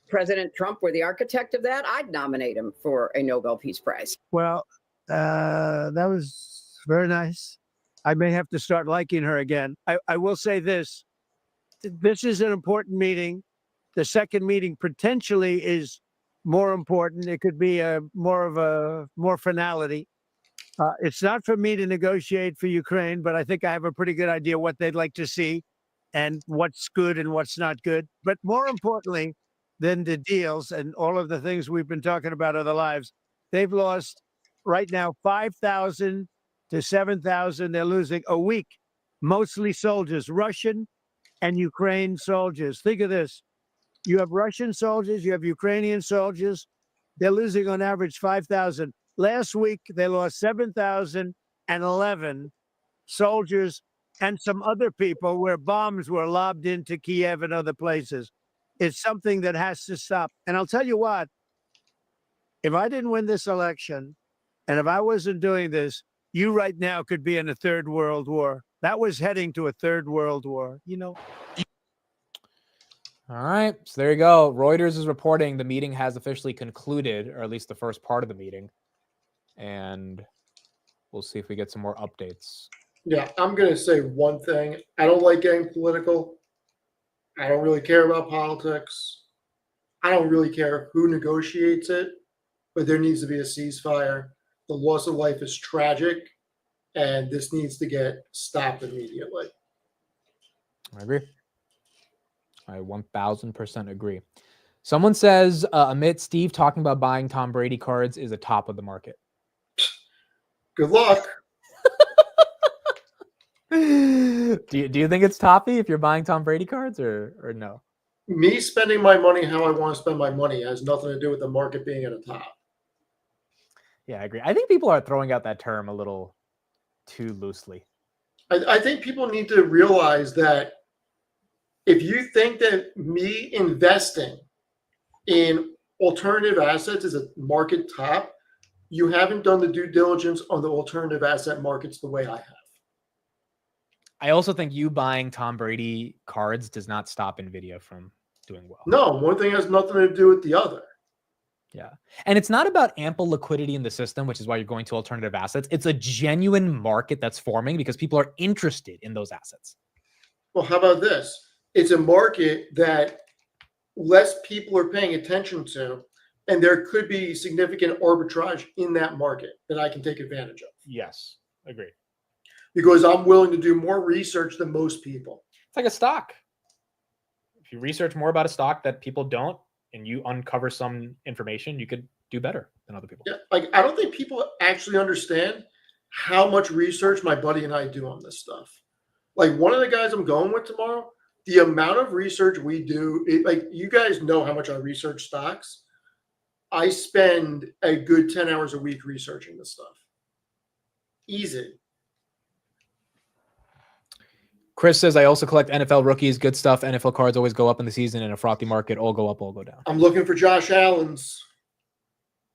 [SPEAKER 21] President Trump were the architect of that, I'd nominate him for a Nobel Peace Prize.
[SPEAKER 12] Well, that was very nice. I may have to start liking her again. I will say this. This is an important meeting. The second meeting potentially is more important. It could be more finality. It's not for me to negotiate for Ukraine, but I think I have a pretty good idea what they'd like to see and what's good and what's not good. But more importantly than the deals and all of the things we've been talking about in their lives, they've lost right now 5,000 to 7,000. They're losing a week, mostly soldiers, Russian and Ukraine soldiers. Think of this. You have Russian soldiers, you have Ukrainian soldiers. They're losing on average 5,000. Last week, they lost 7,011 soldiers and some other people where bombs were lobbed into Kiev and other places. It's something that has to stop. And I'll tell you what, if I didn't win this election and if I wasn't doing this, you right now could be in a third world war. That was heading to a third world war, you know.
[SPEAKER 1] All right, so there you go. Reuters is reporting the meeting has officially concluded, or at least the first part of the meeting. And we'll see if we get some more updates.
[SPEAKER 19] Yeah, I'm going to say one thing. I don't like getting political. I don't really care about politics. I don't really care who negotiates it, but there needs to be a ceasefire. The loss of life is tragic, and this needs to get stopped immediately.
[SPEAKER 1] I agree. I 1,000% agree. Someone says, Amit, Steve talking about buying Tom Brady cards is a top of the market.
[SPEAKER 19] Good luck.
[SPEAKER 1] Do you think it's toppy if you're buying Tom Brady cards or no?
[SPEAKER 19] Me spending my money how I want to spend my money has nothing to do with the market being at a top.
[SPEAKER 1] Yeah, I agree. I think people are throwing out that term a little too loosely.
[SPEAKER 19] I think people need to realize that if you think that me investing in alternative assets is a market top, you haven't done the due diligence on the alternative asset markets the way I have.
[SPEAKER 1] I also think you buying Tom Brady cards does not stop NVIDIA from doing well.
[SPEAKER 19] No, one thing has nothing to do with the other.
[SPEAKER 1] Yeah. And it's not about ample liquidity in the system, which is why you're going to alternative assets. It's a genuine market that's forming because people are interested in those assets.
[SPEAKER 19] Well, how about this? It's a market that less people are paying attention to, and there could be significant arbitrage in that market that I can take advantage of.
[SPEAKER 1] Yes, agreed.
[SPEAKER 19] Because I'm willing to do more research than most people.
[SPEAKER 1] It's like a stock. If you research more about a stock that people don't, and you uncover some information, you could do better than other people.
[SPEAKER 19] Yeah, like I don't think people actually understand how much research my buddy and I do on this stuff. Like one of the guys I'm going with tomorrow, the amount of research we do, like you guys know how much I research stocks. I spend a good 10 hours a week researching this stuff. Easy.
[SPEAKER 1] Chris says, I also collect NFL rookies. Good stuff. NFL cards always go up in the season in a frothy market. All go up, all go down.
[SPEAKER 19] I'm looking for Josh Allen's.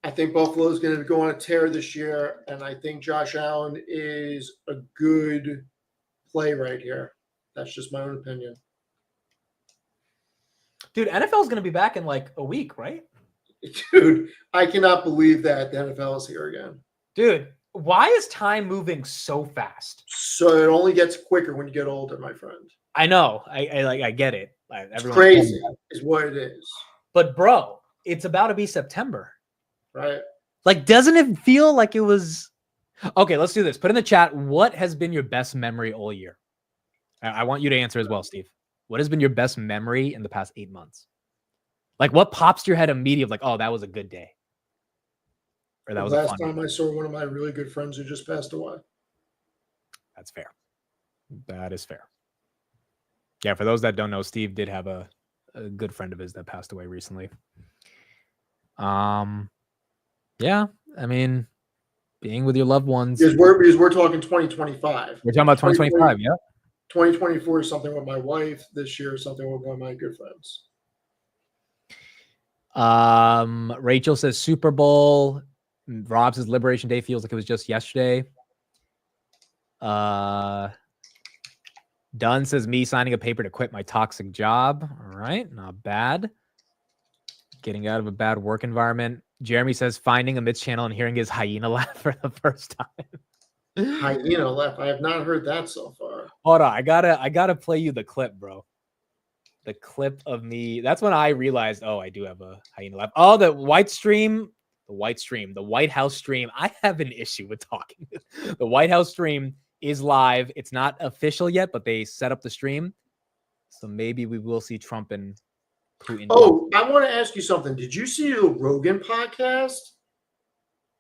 [SPEAKER 19] I think Buffalo's going to go on a tear this year, and I think Josh Allen is a good play right here. That's just my own opinion.
[SPEAKER 1] Dude, NFL is going to be back in like a week, right?
[SPEAKER 19] Dude, I cannot believe that the NFL is here again.
[SPEAKER 1] Dude, why is time moving so fast?
[SPEAKER 19] So it only gets quicker when you get older, my friend.
[SPEAKER 1] I know. I get it.
[SPEAKER 19] It's crazy is what it is.
[SPEAKER 1] But bro, it's about to be September.
[SPEAKER 19] Right.
[SPEAKER 1] Like, doesn't it feel like it was... Okay, let's do this. Put in the chat, what has been your best memory all year? I want you to answer as well, Steve. What has been your best memory in the past 8 months? Like, what pops to your head immediately? Like, oh, that was a good day. Or that was
[SPEAKER 19] last time I saw one of my really good friends who just passed away.
[SPEAKER 1] That's fair. That is fair. Yeah, for those that don't know, Steve did have a good friend of his that passed away recently. Yeah, I mean, being with your loved ones.
[SPEAKER 19] Because we're talking 2025.
[SPEAKER 1] We're talking about 2025, yeah.
[SPEAKER 19] 2024 is something with my wife. This year is something with one of my good friends.
[SPEAKER 1] Rachel says Super Bowl. Rob says Liberation Day feels like it was just yesterday. Dunn says me signing a paper to quit my toxic job. All right, not bad. Getting out of a bad work environment. Jeremy says finding Amit's channel and hearing his hyena laugh for the first time.
[SPEAKER 19] Hyena laugh. I have not heard that so far.
[SPEAKER 1] Hold on, I gotta play you the clip, bro. The clip of me. That's when I realized, oh, I do have a hyena laugh. Oh, the white stream The White Stream, the White House stream. I have an issue with talking. The White House stream is live. It's not official yet, but they set up the stream. So maybe we will see Trump and Putin.
[SPEAKER 19] Oh, I want to ask you something. Did you see the Rogan podcast?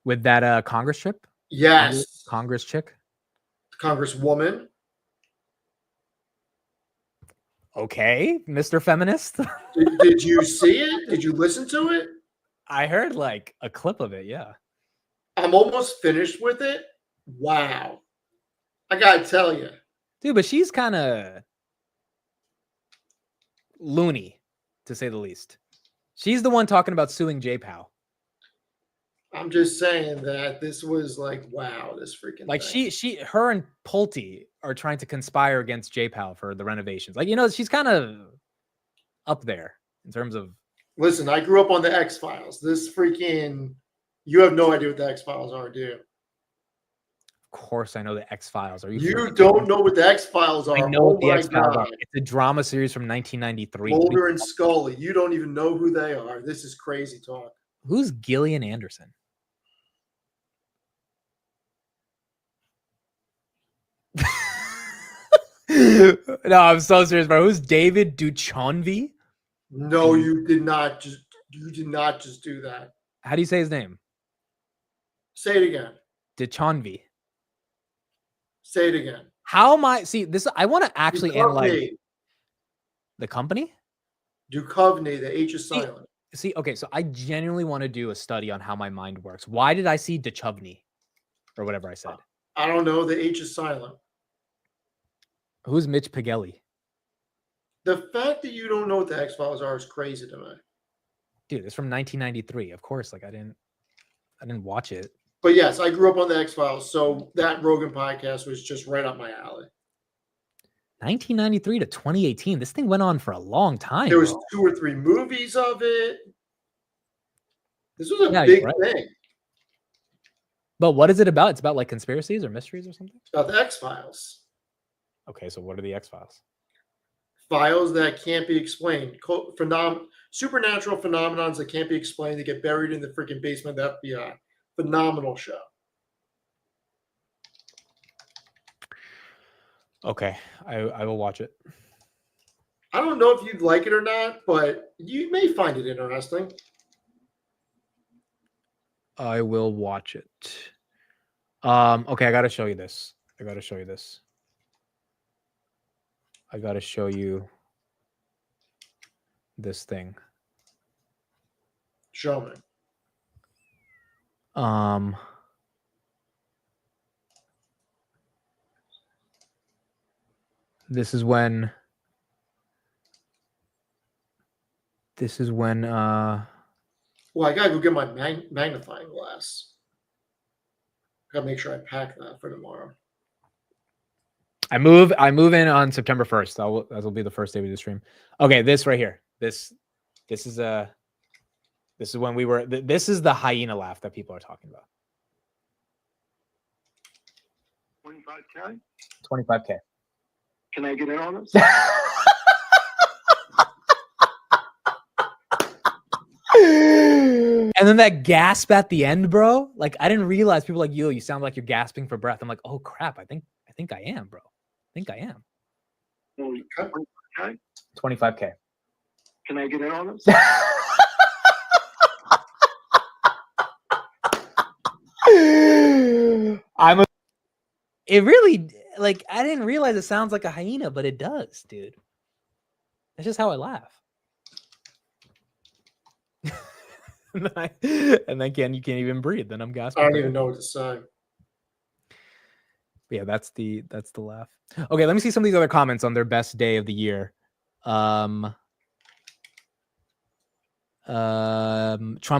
[SPEAKER 1] With that Congress trip?
[SPEAKER 19] Yes.
[SPEAKER 1] Congress chick?
[SPEAKER 19] Congresswoman.
[SPEAKER 1] Okay, Mr. Feminist.
[SPEAKER 19] Did you see it? Did you listen to it?
[SPEAKER 1] I heard like a clip of it, yeah.
[SPEAKER 19] I'm almost finished with it. Wow. I gotta tell you.
[SPEAKER 1] Dude, but she's kind of loony, to say the least. She's the one talking about suing J-Pow.
[SPEAKER 19] I'm just saying that this was like, wow, this freaking
[SPEAKER 1] like
[SPEAKER 19] thing.
[SPEAKER 1] her and Pulte are trying to conspire against J-Pow for the renovations. Like, you know, she's kind of up there in terms of.
[SPEAKER 19] Listen, I grew up on the X-Files. This freaking, you have no idea what the X-Files are, do you?
[SPEAKER 1] Of course, I know the X-Files. Are you?
[SPEAKER 19] You don't know what the X-Files are?
[SPEAKER 1] I know what the X-Files
[SPEAKER 19] God.
[SPEAKER 1] are. It's a drama series from 1993.
[SPEAKER 19] Mulder and Scully. You don't even know who they are. This is crazy talk.
[SPEAKER 1] Who's Gillian Anderson? No, I'm so serious, bro. Who's David Duchovny?
[SPEAKER 19] No, you did not just do that.
[SPEAKER 1] How do you say his name?
[SPEAKER 19] Say it again.
[SPEAKER 1] Duchovny.
[SPEAKER 19] Say it again.
[SPEAKER 1] How am I? See, this. I want to actually analyze the company.
[SPEAKER 19] Duchovny. The H is silent.
[SPEAKER 1] See, okay, so I genuinely want to do a study on how my mind works. Why did I see Duchovny, or whatever I said?
[SPEAKER 19] I don't know. The H is silent.
[SPEAKER 1] Who's Mitch Pigelli?
[SPEAKER 19] The fact that you don't know what the X-Files are is crazy to me.
[SPEAKER 1] Dude, it's from 1993. Of course, like I didn't watch it.
[SPEAKER 19] But yes, I grew up on the X-Files, so that Rogan podcast was just right up my alley.
[SPEAKER 1] 1993 to 2018. This thing went on for a long time.
[SPEAKER 19] There was 2 or 3 movies of it. This was a big thing.
[SPEAKER 1] But what is it about? It's about like conspiracies or mysteries or something?
[SPEAKER 19] It's about the X-Files.
[SPEAKER 1] Okay, so what are the X-Files?
[SPEAKER 19] Files that can't be explained. Supernatural phenomenons that can't be explained. They get buried in the freaking basement of the FBI. Phenomenal show.
[SPEAKER 1] Okay, I will watch it.
[SPEAKER 19] I don't know if you'd like it or not, but you may find it interesting.
[SPEAKER 1] I will watch it. Okay, I got to show you this. I got to show you this thing.
[SPEAKER 19] Show me.
[SPEAKER 1] This is when
[SPEAKER 19] well, I gotta go get my magnifying glass. Gotta make sure I pack that for tomorrow.
[SPEAKER 1] I move in on September 1st. That will be the first day we do the stream. Okay, this right here. This is when we were. This is the hyena laugh that people are talking about.
[SPEAKER 4] 25K?
[SPEAKER 1] 25K.
[SPEAKER 4] Can I get in on this?
[SPEAKER 1] And then that gasp at the end, bro. Like I didn't realize people like you sound like you're gasping for breath. I'm like, oh crap, I think I am, bro. I think I am.
[SPEAKER 4] 25K?
[SPEAKER 1] 25K.
[SPEAKER 4] Can I get in on this?
[SPEAKER 1] It really, like, I didn't realize it sounds like a hyena, but it does, dude. That's just how I laugh. And then you can't even breathe. Then I'm gasping.
[SPEAKER 19] I don't even know what to say.
[SPEAKER 1] Yeah, that's the laugh. Okay, let me see some of these other comments on their best day of the year. Trump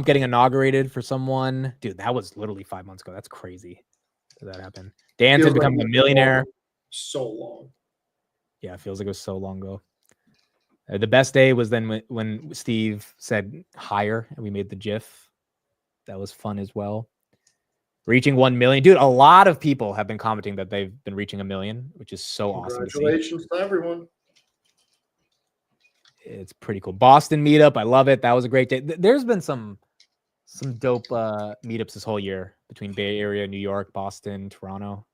[SPEAKER 1] getting inaugurated for someone. Dude, that was literally 5 months ago. That's crazy. Did that happen? Dan said becoming a millionaire.
[SPEAKER 19] So long.
[SPEAKER 1] Yeah, it feels like it was so long ago. The best day was then when Steve said higher and we made the GIF. That was fun as well. Reaching 1 million. Dude, a lot of people have been commenting that they've been reaching 1 million, which is so awesome to see.
[SPEAKER 19] Congratulations to everyone.
[SPEAKER 1] It's pretty cool. Boston meetup. I love it. That was a great day. There's been some Some dope meetups this whole year between Bay Area, New York, Boston, Toronto,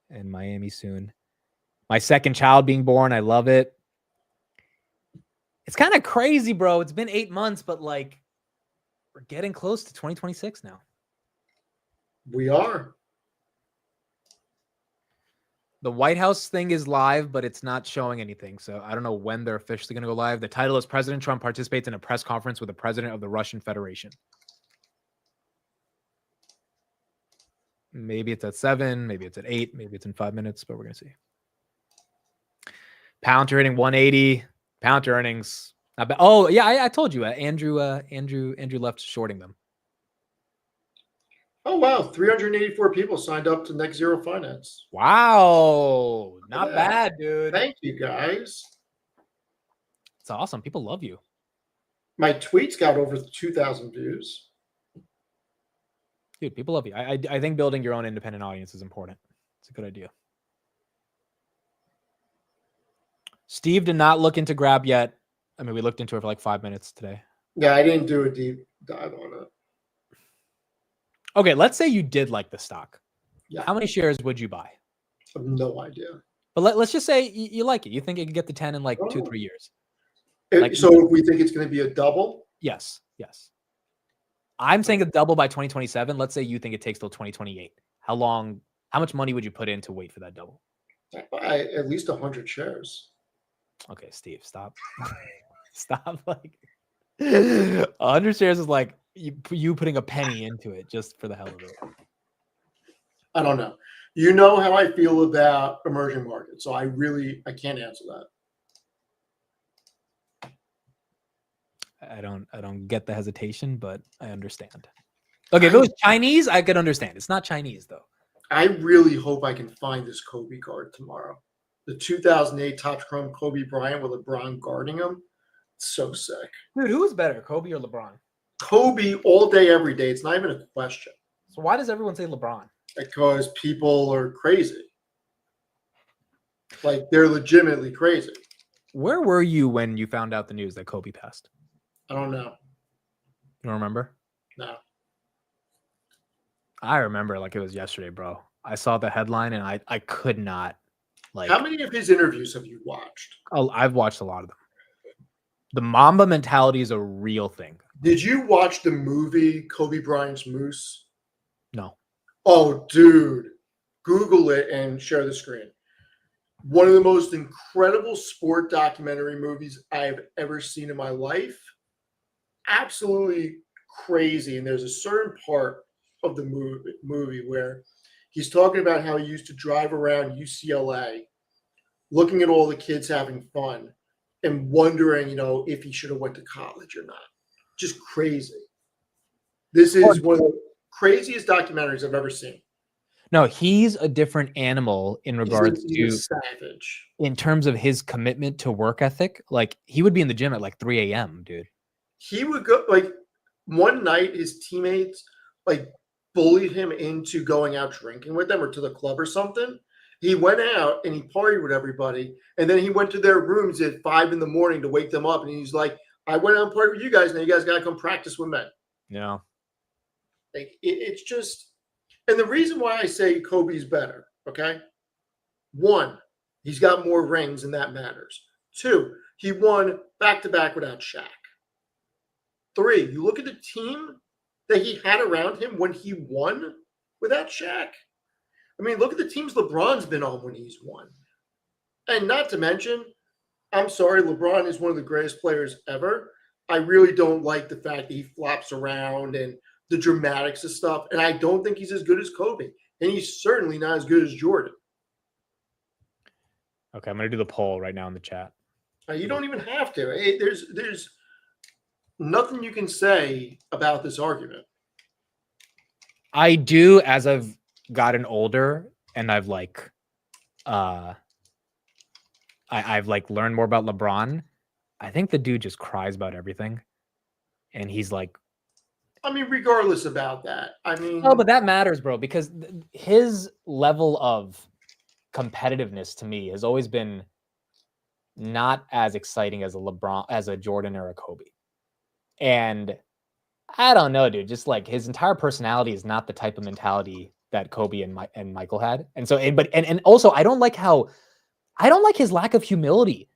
[SPEAKER 1] and Miami soon. My second child being born. I love it. It's kind of crazy, bro. It's been 8 months, but like we're getting close to 2026 now.
[SPEAKER 19] We are.
[SPEAKER 1] The White House thing is live, but it's not showing anything. So I don't know when they're officially going to go live. The title is President Trump participates in a press conference with the president of the Russian Federation. Maybe it's at 7, maybe it's at 8, maybe it's in 5 minutes, but we're going to see. Pound to hitting 180. Pound to earnings. Oh, yeah, I told you. Andrew left shorting them.
[SPEAKER 19] Oh, wow. 384 people signed up to Next Zero Finance.
[SPEAKER 1] Wow. Not bad, dude.
[SPEAKER 19] Thank you, guys.
[SPEAKER 1] It's awesome. People love you.
[SPEAKER 19] My tweets got over 2,000 views.
[SPEAKER 1] Dude, people love you. I think building your own independent audience is important. It's a good idea. Steve did not look into Grab yet. I mean, we looked into it for like 5 minutes today.
[SPEAKER 19] Yeah, I didn't do a deep dive on it.
[SPEAKER 1] Okay, let's say you did like the stock.
[SPEAKER 19] Yeah.
[SPEAKER 1] How many shares would you buy?
[SPEAKER 19] I have no idea.
[SPEAKER 1] But let's just say you like it. You think it can get to 10 in like 2-3 years.
[SPEAKER 19] So if we think it's going to be a double?
[SPEAKER 1] Yes. I'm saying a double by 2027. Let's say you think it takes till 2028. How much money would you put in to wait for that double?
[SPEAKER 19] At least 100 shares.
[SPEAKER 1] Okay, Steve, stop. Stop. Like 100 shares is like you putting a penny into it just for the hell of it.
[SPEAKER 19] I don't know. You know how I feel about emerging markets, so I can't answer that.
[SPEAKER 1] I don't get the hesitation, but I understand. Okay, if it was Chinese, I could understand. It's not Chinese though.
[SPEAKER 19] I really hope I can find this Kobe card tomorrow. The 2008 Topps Chrome Kobe Bryant with LeBron guarding him. It's so sick.
[SPEAKER 1] Dude, who is better, Kobe or LeBron?
[SPEAKER 19] Kobe all day, every day. It's not even a question.
[SPEAKER 1] So why does everyone say LeBron?
[SPEAKER 19] Because people are crazy. Like, they're legitimately crazy.
[SPEAKER 1] Where were you when you found out the news that Kobe passed?
[SPEAKER 19] I don't know.
[SPEAKER 1] You don't remember?
[SPEAKER 19] No.
[SPEAKER 1] I remember like it was yesterday, bro. I saw the headline and I could not. Like,
[SPEAKER 19] how many of his interviews have you watched?
[SPEAKER 1] Oh, I've watched a lot of them. The Mamba mentality is a real thing.
[SPEAKER 19] Did you watch the movie Kobe Bryant's Moose?
[SPEAKER 1] No.
[SPEAKER 19] Oh, dude. Google it and share the screen. One of the most incredible sport documentary movies I have ever seen in my life. Absolutely crazy. And there's a certain part of the movie where he's talking about how he used to drive around UCLA looking at all the kids having fun and wondering, if he should have went to college or not. Just crazy. This is one of the craziest documentaries I've ever seen.
[SPEAKER 1] No, he's a different animal in regards
[SPEAKER 19] he's
[SPEAKER 1] to
[SPEAKER 19] savage.
[SPEAKER 1] In terms of his commitment to work ethic. Like he would be in the gym at like 3 a.m., dude.
[SPEAKER 19] He would go like one night his teammates like bullied him into going out drinking with them or to the club or something. He went out and he partied with everybody. And then he went to their rooms at 5 a.m. to wake them up. And he's like, I went out and partied with you guys. Now you guys got to come practice with men.
[SPEAKER 1] Yeah.
[SPEAKER 19] Like it's just, and the reason why I say Kobe's better, okay? 1, he's got more rings and that matters. 2, he won back-to-back without Shaq. 3, you look at the team that he had around him when he won without Shaq. I mean, look at the teams LeBron's been on when he's won. And not to mention, I'm sorry, LeBron is one of the greatest players ever. I really don't like the fact that he flops around and the dramatics of stuff. And I don't think he's as good as Kobe. And he's certainly not as good as Jordan.
[SPEAKER 1] Okay, I'm going to do the poll right now in the chat.
[SPEAKER 19] You don't even have to. There's nothing you can say about this argument.
[SPEAKER 1] I do, as I've gotten older and I've like I've like learned more about LeBron. I think the dude just cries about everything. And he's like,
[SPEAKER 19] I mean, regardless about that. I mean,
[SPEAKER 1] no, but that matters, bro, because his level of competitiveness to me has always been not as exciting as a LeBron, as a Jordan or a Kobe. And I don't know, dude. Just like his entire personality is not the type of mentality that Kobe and Michael had. And so, and also, I don't like his lack of humility.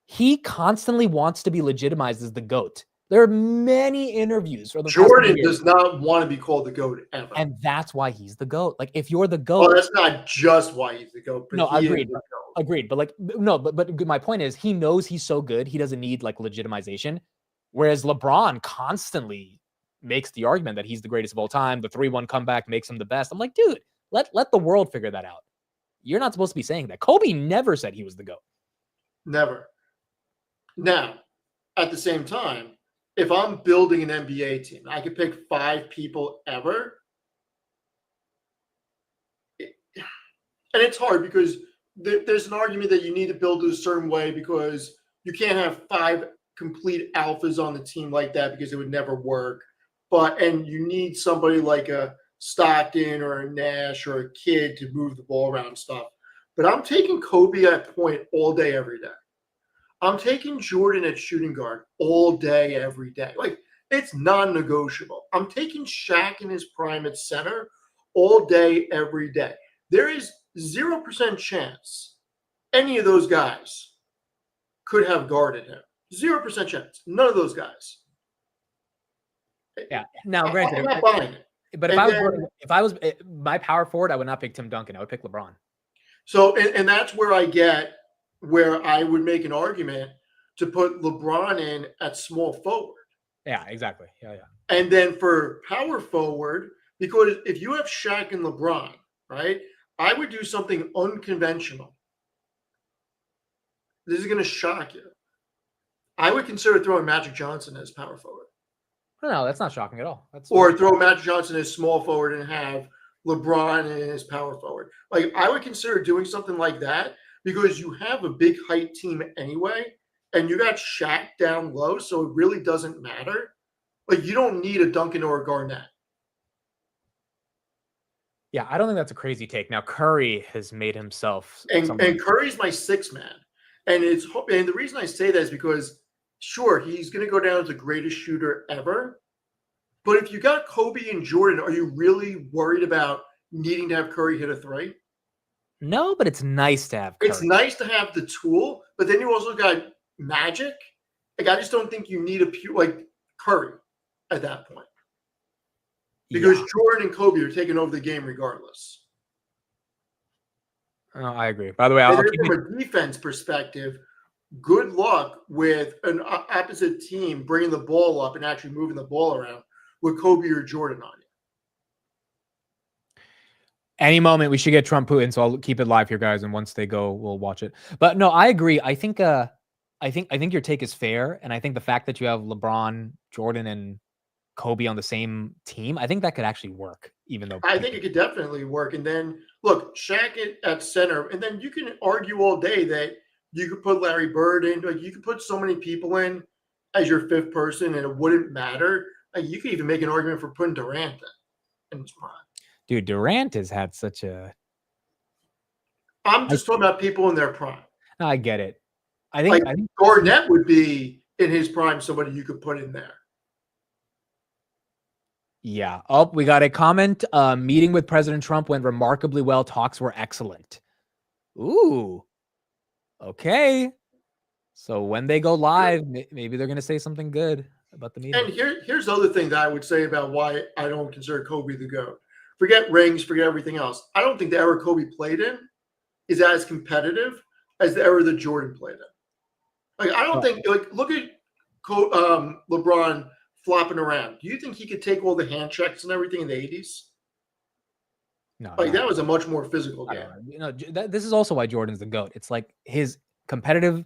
[SPEAKER 1] He constantly wants to be legitimized as the GOAT. There are many interviews for the
[SPEAKER 19] Jordan does not want to be called the GOAT ever.
[SPEAKER 1] and that's why he's the GOAT. Like, if you're the GOAT,
[SPEAKER 19] well, that's not just why he's the GOAT. But
[SPEAKER 1] no,
[SPEAKER 19] he
[SPEAKER 1] agreed,
[SPEAKER 19] is the GOAT.
[SPEAKER 1] agreed. But like, no, but my point is, he knows he's so good, he doesn't need like legitimization. Whereas LeBron constantly makes the argument that he's the greatest of all time. The 3-1 comeback makes him the best. I'm like, dude, let the world figure that out. You're not supposed to be saying that. Kobe never said he was the GOAT.
[SPEAKER 19] Never. Now, at the same time, if I'm building an NBA team, I could pick 5 people ever. And it's hard because there's an argument that you need to build it a certain way because you can't have 5 complete alphas on the team like that because it would never work. And you need somebody like a Stockton or a Nash or a Kid to move the ball around and stuff. But I'm taking Kobe at point all day, every day. I'm taking Jordan at shooting guard all day, every day. Like, it's non-negotiable. I'm taking Shaq in his prime at center all day, every day. There is 0% chance any of those guys could have guarded him. 0% chance. None of those guys.
[SPEAKER 1] Yeah. Now, granted,
[SPEAKER 19] I'm not buying it.
[SPEAKER 1] But if I was my power forward, I would not pick Tim Duncan. I would pick LeBron.
[SPEAKER 19] So, and that's where I would make an argument to put LeBron in at small forward.
[SPEAKER 1] Yeah, exactly. Yeah.
[SPEAKER 19] And then for power forward, because if you have Shaq and LeBron, right, I would do something unconventional. This is going to shock you. I would consider throwing Magic Johnson as power forward.
[SPEAKER 1] No, that's not shocking at all.
[SPEAKER 19] Or throw Magic Johnson as small forward and have LeBron as power forward. Like, I would consider doing something like that because you have a big height team anyway, and you got Shaq down low, so it really doesn't matter. Like, you don't need a Duncan or a Garnett.
[SPEAKER 1] Yeah, I don't think that's a crazy take. Now, Curry has made himself
[SPEAKER 19] and Curry's my 6th man. And the reason I say that is because, sure, he's going to go down as the greatest shooter ever. But if you got Kobe and Jordan, are you really worried about needing to have Curry hit a 3?
[SPEAKER 1] No, but it's nice to have Curry.
[SPEAKER 19] It's nice to have the tool, but then you also got Magic. Like, I just don't think you need a pure like Curry at that point. Because Jordan and Kobe are taking over the game regardless.
[SPEAKER 1] I agree. By the way, I'll keep
[SPEAKER 19] from a defense perspective, good luck with an opposite team bringing the ball up and actually moving the ball around with Kobe or Jordan on you.
[SPEAKER 1] Any moment we should get Trump-Putin, so I'll keep it live here, guys. And once they go, we'll watch it. But no, I agree. I think your take is fair, and I think the fact that you have LeBron, Jordan, and Kobe on the same team, I think that could actually work. Even though
[SPEAKER 19] I think it could definitely work. And then look, Shaq at center, and then you can argue all day that you could put Larry Bird in, like you could put so many people in as your 5th person, and it wouldn't matter. Like, you could even make an argument for putting Durant in his prime.
[SPEAKER 1] Dude, Durant has had such a.
[SPEAKER 19] I'm just talking about people in their prime.
[SPEAKER 1] No, I get it. I think
[SPEAKER 19] Garnett would be in his prime, somebody you could put in there.
[SPEAKER 1] Yeah. Oh, we got a comment. Meeting with President Trump went remarkably well. Talks were excellent. Ooh. Okay. So when they go live, maybe they're going to say something good about the meeting.
[SPEAKER 19] And here's the other thing that I would say about why I don't consider Kobe the GOAT. Forget rings, forget everything else. I don't think the era Kobe played in is as competitive as the era that Jordan played in. Like, I don't think, like, look at LeBron flopping around. Do you think he could take all the hand checks and everything in the 80s?
[SPEAKER 1] No.
[SPEAKER 19] That was a much more physical game.
[SPEAKER 1] This is also why Jordan's the GOAT. It's like his competitive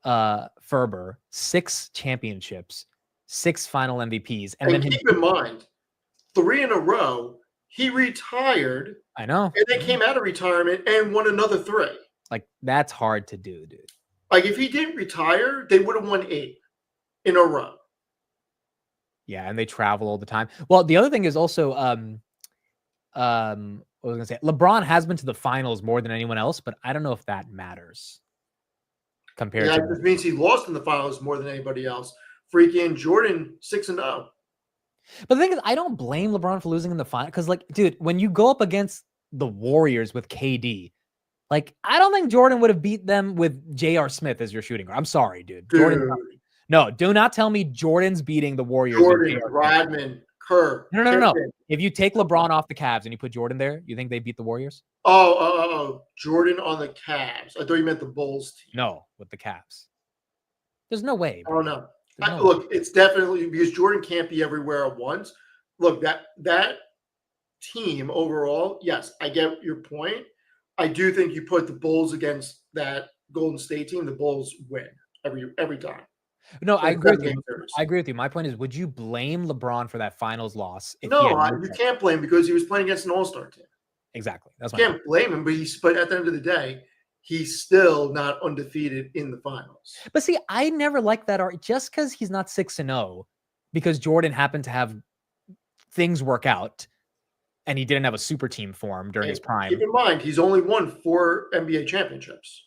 [SPEAKER 1] fervor, 6 championships, 6 final MVPs. And then
[SPEAKER 19] keep in mind, 3 in a row, he retired.
[SPEAKER 1] I know.
[SPEAKER 19] And then came out of retirement and won another 3.
[SPEAKER 1] Like, that's hard to do, dude.
[SPEAKER 19] Like, if he didn't retire, they would have won 8 in a row.
[SPEAKER 1] Yeah, and they travel all the time. Well, the other thing is also, what was I gonna say? LeBron has been to the finals more than anyone else, but I don't know if that matters. Compared to
[SPEAKER 19] it just means he lost in the finals more than anybody else. Freaking Jordan 6-0.
[SPEAKER 1] But the thing is, I don't blame LeBron for losing in the final because, like, dude, when you go up against the Warriors with KD, like, I don't think Jordan would have beat them with J.R. Smith as your shooting guard. I'm sorry, dude. No, do not tell me Jordan's beating the Warriors.
[SPEAKER 19] Jordan, Rodman, Kerr.
[SPEAKER 1] No. If you take LeBron off the Cavs and you put Jordan there, you think they beat the Warriors?
[SPEAKER 19] Oh, Jordan on the Cavs. I thought you meant the Bulls team.
[SPEAKER 1] No, with the Cavs. There's no way.
[SPEAKER 19] I don't know. Look, it's definitely because Jordan can't be everywhere at once. Look, that team overall, yes, I get your point. I do think you put the Bulls against that Golden State team, the Bulls win every time.
[SPEAKER 1] No, I agree with you. I agree with you. My point is, would you blame LeBron for that finals loss?
[SPEAKER 19] No, you can't blame him because he was playing against an all-star team.
[SPEAKER 1] Exactly. That's
[SPEAKER 19] you can't blame him, but at the end of the day, he's still not undefeated in the finals.
[SPEAKER 1] But see, I never liked that art just because he's not 6-0, because Jordan happened to have things work out and he didn't have a super team form during his prime.
[SPEAKER 19] Keep in mind, he's only won 4 NBA championships.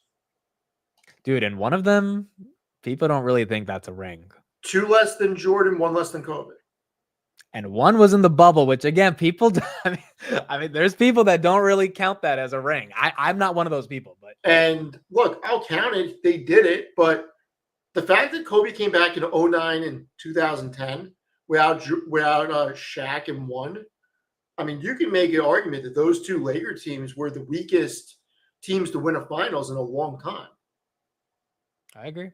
[SPEAKER 1] Dude, and one of them, people don't really think that's a ring.
[SPEAKER 19] 2 less than Jordan, 1 less than Kobe.
[SPEAKER 1] And 1 was in the bubble, which again, people, I mean, there's people that don't really count that as a ring. I'm not one of those people, but.
[SPEAKER 19] And look, I'll count it. They did it, but the fact that Kobe came back in 2009 and 2010 without Shaq and won, I mean, you can make an argument that those 2 Laker teams were the weakest teams to win a finals in a long time.
[SPEAKER 1] I agree.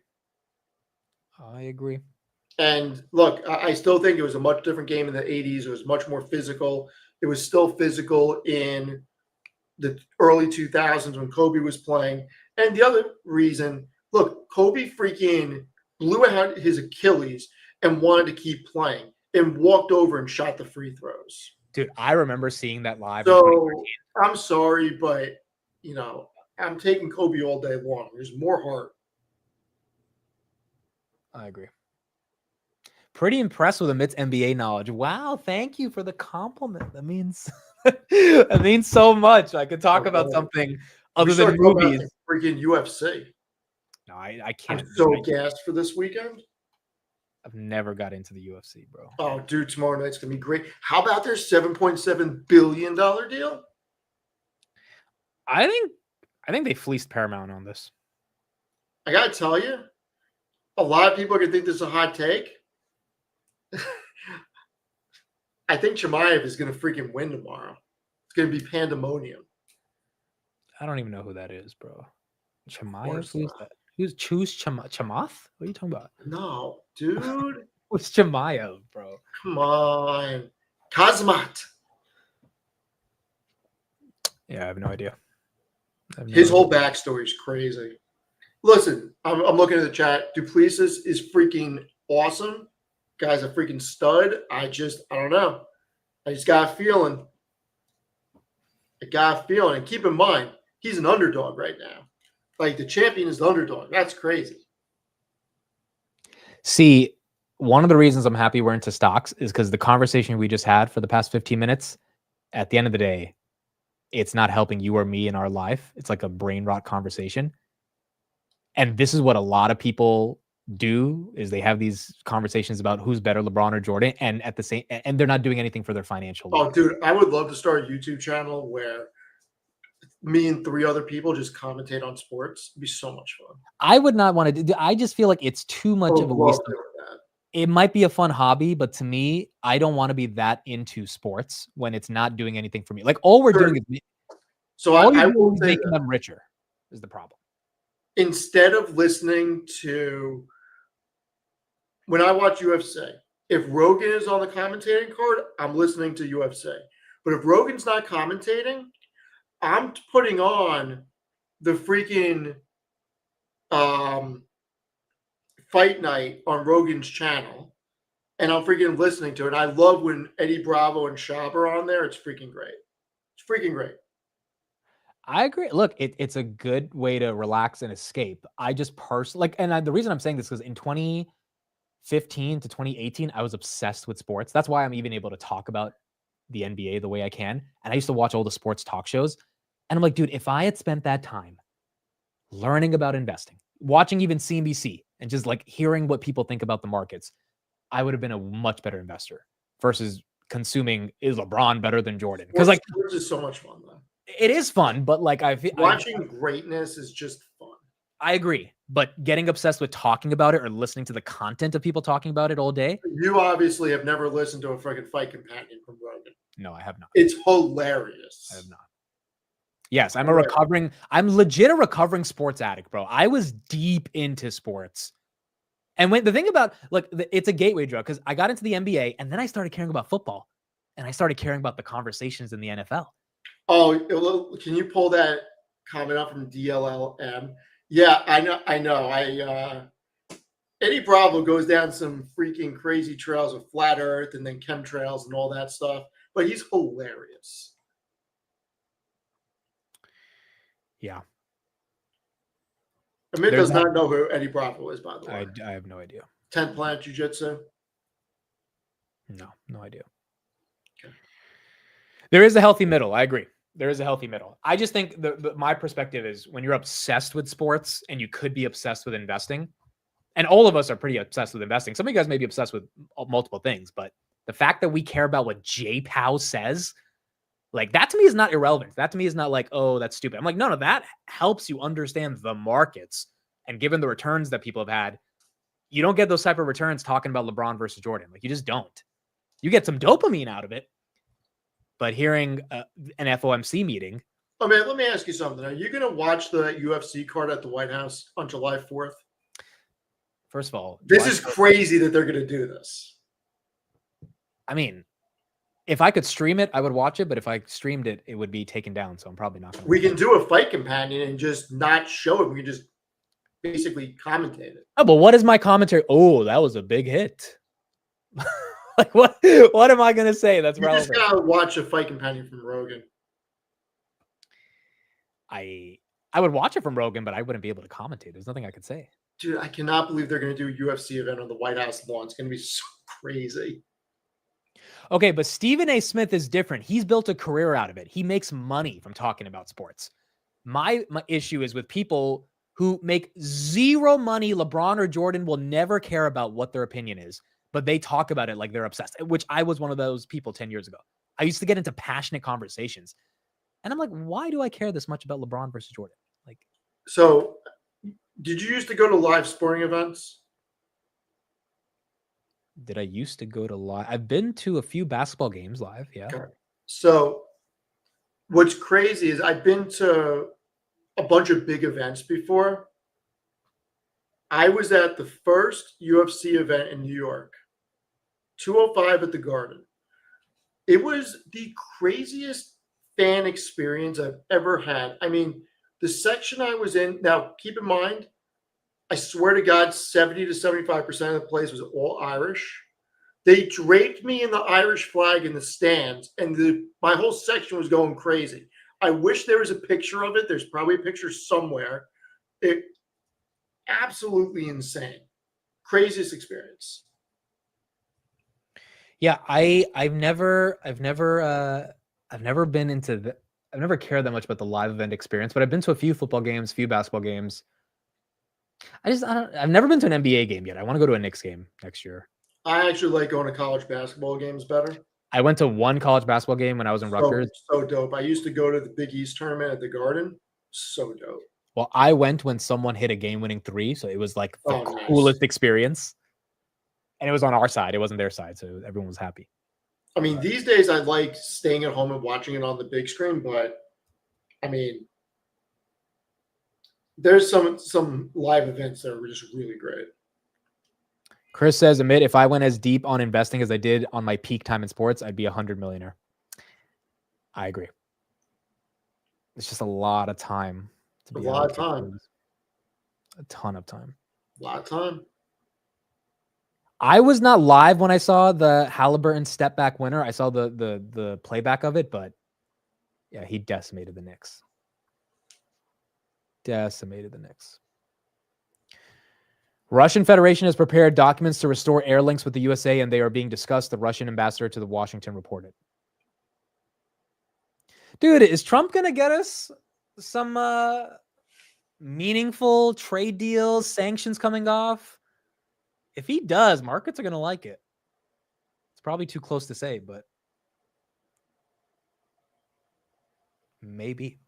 [SPEAKER 19] And look, I still think it was a much different game in the 80s. It was much more physical. It was still physical in the early 2000s when Kobe was playing. And the other reason, look, Kobe freaking blew out his Achilles and wanted to keep playing and walked over and shot the free throws.
[SPEAKER 1] Dude, I remember seeing that live.
[SPEAKER 19] So I'm sorry, but, I'm taking Kobe all day long. There's more heart.
[SPEAKER 1] I agree. Pretty impressed with Amit's NBA knowledge. Wow, thank you for the compliment. That means that means so much. I could talk about something other than movies.
[SPEAKER 19] Freaking UFC.
[SPEAKER 1] No, I can't.
[SPEAKER 19] I'm so gassed for this weekend.
[SPEAKER 1] I've never got into the UFC, bro.
[SPEAKER 19] Oh, dude, tomorrow night's gonna be great. How about their $7.7 billion deal?
[SPEAKER 1] I think they fleeced Paramount on this.
[SPEAKER 19] I gotta tell you, a lot of people are gonna think this is a hot take. I think Chimaev is going to freaking win tomorrow. It's going to be pandemonium.
[SPEAKER 1] I don't even know who that is, bro. Chimaev? Who's that? Who's Chamath? What are you talking about?
[SPEAKER 19] No, dude.
[SPEAKER 1] Who's Chimaev, bro?
[SPEAKER 19] Come on. Kazmat.
[SPEAKER 1] Yeah, I have no idea.
[SPEAKER 19] His whole backstory is crazy. Listen, I'm looking at the chat. Duplessis is freaking awesome. Guy's a freaking stud. I don't know. I just got a feeling. And keep in mind, he's an underdog right now. Like, the champion is the underdog. That's crazy.
[SPEAKER 1] See, one of the reasons I'm happy we're into stocks is because the conversation we just had for the past 15 minutes, at the end of the day, it's not helping you or me in our life. It's like a brain rot conversation. And this is what a lot of people do, is they have these conversations about who's better, LeBron or Jordan, and and they're not doing anything for their financial life.
[SPEAKER 19] Oh, dude, I would love to start a YouTube channel where me and 3 other people just commentate on sports. It'd be so much fun.
[SPEAKER 1] I would not want to do. I just feel like it's too much of a waste. It might be a fun hobby, but to me, I don't want to be that into sports when it's not doing anything for me. Like, all we're doing is I will make them richer is the problem.
[SPEAKER 19] Instead of listening to, when I watch UFC, if Rogan is on the commentating card, I'm listening to UFC. But if Rogan's not commentating, I'm putting on the freaking fight night on Rogan's channel, and I'm freaking listening to it. And I love when Eddie Bravo and Schaub are on there. It's freaking great. It's freaking great.
[SPEAKER 1] I agree. Look, it's a good way to relax and escape. I just personally the reason I'm saying this is because in 2015 to 2018, I was obsessed with sports. That's why I'm even able to talk about the NBA the way I can. And I used to watch all the sports talk shows. And I'm like, dude, if I had spent that time learning about investing, watching even CNBC, and just like hearing what people think about the markets, I would have been a much better investor versus consuming is LeBron better than Jordan? Because like
[SPEAKER 19] sports is so much fun though.
[SPEAKER 1] It is fun, but like
[SPEAKER 19] watching greatness is just fun.
[SPEAKER 1] I agree, but getting obsessed with talking about it or listening to the content of people talking about it all day.
[SPEAKER 19] You obviously have never listened to a freaking Fight Companion from Rogan.
[SPEAKER 1] No, I have not.
[SPEAKER 19] It's hilarious.
[SPEAKER 1] I have not. Yes, I'm legit a recovering sports addict, bro. I was deep into sports. And when the thing about, look, it's a gateway drug because I got into the NBA and then I started caring about football and I started caring about the conversations in the NFL.
[SPEAKER 19] Oh, can you pull that comment up from DLLM? Yeah, I know. Eddie Bravo goes down some freaking crazy trails of flat earth and then chemtrails and all that stuff, but he's hilarious.
[SPEAKER 1] Yeah.
[SPEAKER 19] Amit does not know who Eddie Bravo is, by the way.
[SPEAKER 1] I have no idea.
[SPEAKER 19] 10 Planet Jiu-Jitsu?
[SPEAKER 1] No idea. Okay. There is a healthy middle. I agree. There is a healthy middle. I just think my perspective is when you're obsessed with sports and you could be obsessed with investing, and all of us are pretty obsessed with investing. Some of you guys may be obsessed with multiple things, but the fact that we care about what Jay Powell says, like that to me is not irrelevant. That to me is not like, oh, that's stupid. I'm like, no, that helps you understand the markets. And given the returns that people have had, you don't get those type of returns talking about LeBron versus Jordan. Like you just don't. You get some dopamine out of it. But hearing an FOMC meeting.
[SPEAKER 19] Oh, man, let me ask you something. Are you going to watch the UFC card at the White House on July 4th?
[SPEAKER 1] First of all,
[SPEAKER 19] this is crazy that they're going to do this.
[SPEAKER 1] I mean, if I could stream it, I would watch it. But if I streamed it, it would be taken down. So I'm probably not going to.
[SPEAKER 19] We can do a Fight Companion and just not show it. We can just basically commentate it.
[SPEAKER 1] Oh, but what is my commentary? Oh, that was a big hit. Like what am I going to say that's relevant?
[SPEAKER 19] You just got to watch a Fight Companion from Rogan.
[SPEAKER 1] I would watch it from Rogan, but I wouldn't be able to commentate. There's nothing I could say.
[SPEAKER 19] Dude, I cannot believe they're going to do a UFC event on the White House lawn. It's going to be so crazy.
[SPEAKER 1] Okay, but Stephen A. Smith is different. He's built a career out of it. He makes money from talking about sports. My issue is with people who make zero money. LeBron or Jordan will never care about what their opinion is, but they talk about it like they're obsessed, which I was one of those people 10 years ago. I used to get into passionate conversations. And I'm like, why do I care this much about LeBron versus Jordan? Like,
[SPEAKER 19] so did you used to go to live sporting events?
[SPEAKER 1] Did I used to go to live? I've been to a few basketball games live. Yeah.
[SPEAKER 19] Okay. So what's crazy is I've been to a bunch of big events before. I was at the first UFC event in New York, 205 at the Garden. It was the craziest fan experience I've ever had. I mean, the section I was in, now keep in mind, I swear to God, 70 to 75% of the place was all Irish. They draped me in the Irish flag in the stands, and my whole section was going crazy. I wish there was a picture of it. There's probably a picture somewhere. It absolutely insane. Craziest experience.
[SPEAKER 1] Yeah, I've never been into I've never cared that much about the live event experience, but I've been to a few football games, a few basketball games. I've never been to an NBA game yet. I want to go to a Knicks game next year.
[SPEAKER 19] I actually like going to college basketball games better.
[SPEAKER 1] I went to one college basketball game when I was in Rutgers.
[SPEAKER 19] So dope. I used to go to the Big East tournament at the Garden. So dope.
[SPEAKER 1] Well, I went when someone hit a game-winning three, so it was like the coolest experience. And it was on our side. It wasn't their side, so everyone was happy.
[SPEAKER 19] I mean, these days I like staying at home and watching it on the big screen, but I mean, there's some live events that are just really great.
[SPEAKER 1] Chris says, Amit, if I went as deep on investing as I did on my peak time in sports, I'd be 100 millionaire. I agree. It's just a lot of time.
[SPEAKER 19] A lot of time.
[SPEAKER 1] A ton of time.
[SPEAKER 19] A lot of time.
[SPEAKER 1] I was not live when I saw the Halliburton step back winner. I saw the playback of it, but yeah, he decimated the Knicks. Decimated the Knicks. Russian Federation has prepared documents to restore air links with the USA, and they are being discussed. The Russian ambassador to the Washington reported. Dude, is Trump going to get us some meaningful trade deals, sanctions coming off? If he does, markets are going to like it. It's probably too close to say, but maybe.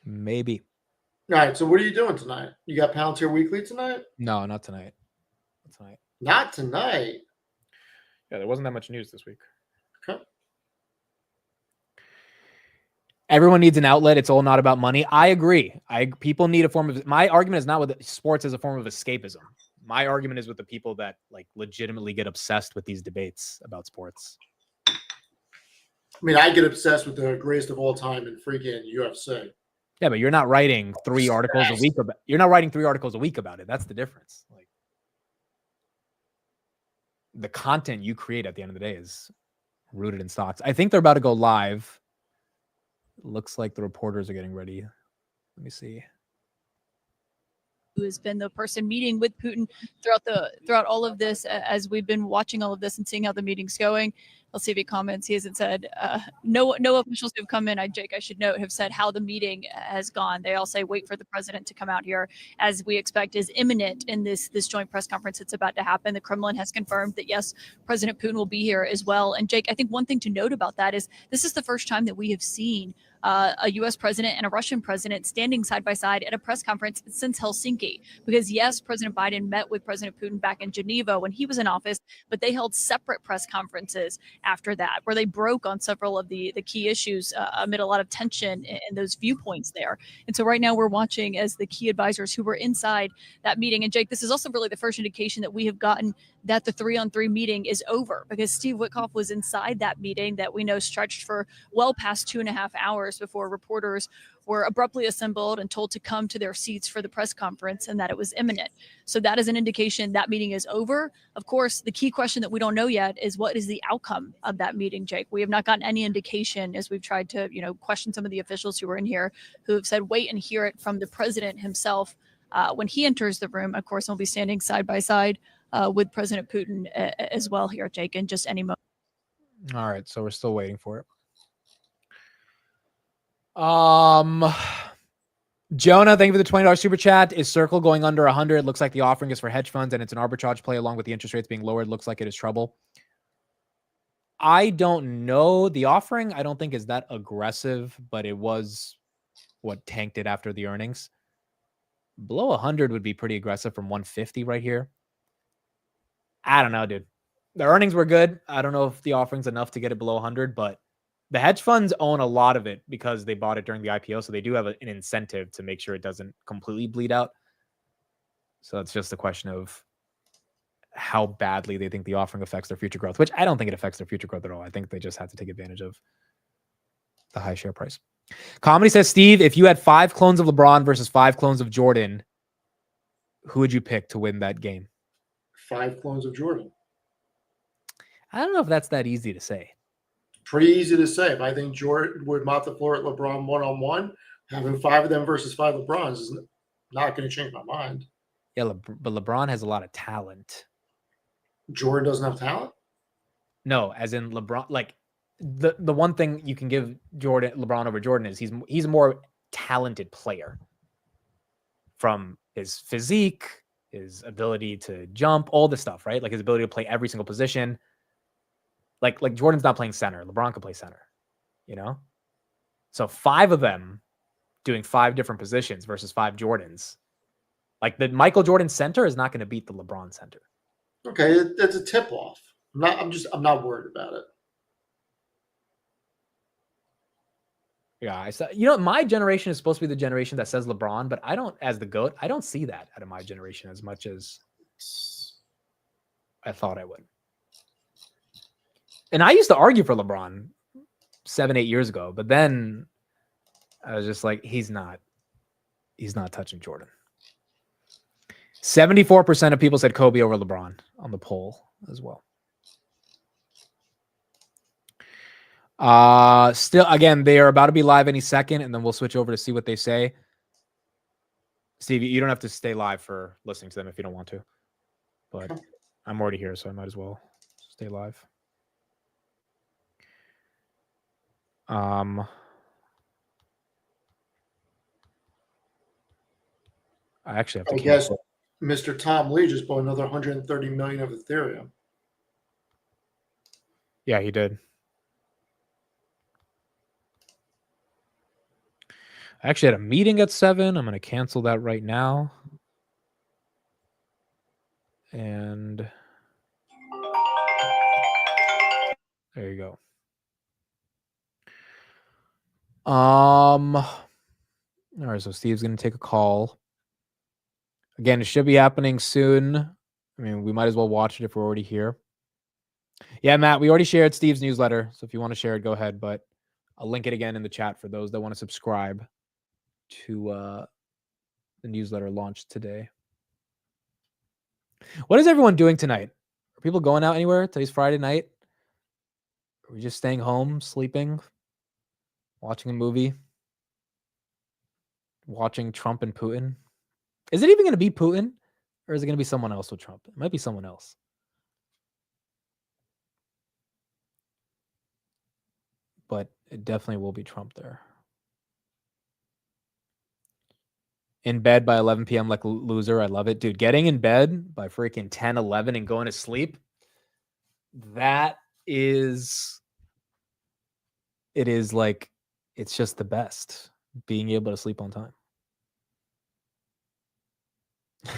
[SPEAKER 1] Maybe.
[SPEAKER 19] All right. So what are you doing tonight? You got Palantir Weekly tonight?
[SPEAKER 1] No, not tonight. Not tonight.
[SPEAKER 19] Not tonight.
[SPEAKER 1] Yeah, there wasn't that much news this week.
[SPEAKER 19] Okay.
[SPEAKER 1] Everyone needs an outlet. It's all not about money. I agree. People need a form of. My argument is not with sports as a form of escapism. My argument is with the people that like legitimately get obsessed with these debates about sports.
[SPEAKER 19] I mean, I get obsessed with the greatest of all time in freaking UFC.
[SPEAKER 1] Yeah, but you're not writing 3 articles a week about. You're not writing 3 articles a week about it. That's the difference. Like the content you create at the end of the day is rooted in stocks. I think they're about to go live. Looks like the reporters are getting ready. Let me see.
[SPEAKER 6] Who has been the person meeting with Putin throughout all of this, as we've been watching all of this and seeing how the meeting's going. Let's see if he comments. He hasn't said no officials who've come in. Jake, I should note, have said how the meeting has gone. They all say wait for the president to come out here, as we expect is imminent in this joint press conference that's about to happen. The Kremlin has confirmed that yes, President Putin will be here as well. And Jake, I think one thing to note about that is this is the first time that we have seen a U.S. president and a Russian president standing side by side at a press conference since Helsinki. Because yes, President Biden met with President Putin back in Geneva when he was in office, but they held separate press conferences after that, where they broke on several of the key issues amid a lot of tension in those viewpoints there. And so right now we're watching as the key advisors who were inside that meeting. And Jake, this is also really the first indication that we have gotten that the 3-on-3 meeting is over, because Steve Witkoff was inside that meeting that we know stretched for well past 2.5 hours before reporters were abruptly assembled and told to come to their seats for the press conference and that it was imminent. So that is an indication that meeting is over. Of course, the key question that we don't know yet is what is the outcome of that meeting, Jake? We have not gotten any indication as we've tried to, question some of the officials who were in here who have said, wait and hear it from the president himself when he enters the room. Of course, he'll be standing side by side with President Putin as well here, Jake, in just any moment.
[SPEAKER 1] All right, so we're still waiting for it. Jonah, thank you for the $20 super chat. Is Circle going under 100? It looks like the offering is for hedge funds and it's an arbitrage play along with the interest rates being lowered. Looks like it is trouble. I don't know. The offering, I don't think is that aggressive, but it was what tanked it after the earnings. Below 100 would be pretty aggressive from 150 right here. I don't know, dude. The earnings were good. I don't know if the offering's enough to get it below 100, but the hedge funds own a lot of it because they bought it during the IPO. So they do have an incentive to make sure it doesn't completely bleed out. So it's just a question of how badly they think the offering affects their future growth, which I don't think it affects their future growth at all. I think they just have to take advantage of the high share price. Comedy says, Steve, if you had 5 clones of LeBron versus 5 clones of Jordan, who would you pick to win that game?
[SPEAKER 19] 5 clones of Jordan.
[SPEAKER 1] I don't know if that's that easy to say.
[SPEAKER 19] Pretty easy to say, but I think Jordan would mop the floor at LeBron one-on-one. Having 5 of them versus 5 LeBrons is not going to change my mind.
[SPEAKER 1] Yeah, but LeBron has a lot of talent.
[SPEAKER 19] Jordan doesn't have talent?
[SPEAKER 1] No, as in LeBron, like the one thing you can give LeBron over Jordan is he's a more talented player from his physique, his ability to jump, all this stuff, right? Like his ability to play every single position. Like Jordan's not playing center. LeBron can play center, So 5 of them doing 5 different positions versus 5 Jordans. Like the Michael Jordan center is not going to beat the LeBron center.
[SPEAKER 19] Okay, that's a tip off. I'm not worried about it.
[SPEAKER 1] Yeah, my generation is supposed to be the generation that says LeBron, but as the GOAT, I don't see that out of my generation as much as I thought I would. And I used to argue for LeBron 7-8 years ago, but then I was just like, he's not touching Jordan. 74% of people said Kobe over LeBron on the poll as well. Still, again, they are about to be live any second, and then we'll switch over to see what they say. Steve, you don't have to stay live for listening to them if you don't want to, but I'm already here, so I might as well stay live. I actually have to
[SPEAKER 19] guess Mr. Tom Lee just bought another 130 million of Ethereum.
[SPEAKER 1] Yeah, he did. I actually had a meeting at 7. I'm going to cancel that right now. And there you go. All right, so Steve's going to take a call. Again, it should be happening soon. I mean, we might as well watch it if we're already here. Yeah, Matt, we already shared Steve's newsletter. So if you want to share it, go ahead. But I'll link it again in the chat for those that want to subscribe to the newsletter launched today. What is everyone doing tonight? Are people going out anywhere? Today's Friday night. Are we just staying home, sleeping, watching a movie, watching Trump and Putin? Is it even going to be Putin? Or is it going to be someone else with Trump? It might be someone else. But it definitely will be Trump there. In bed by 11 p.m. like a loser. I love it. Dude, getting in bed by freaking 10, 11 and going to sleep, that is... It is like, it's just the best. Being able to sleep on time.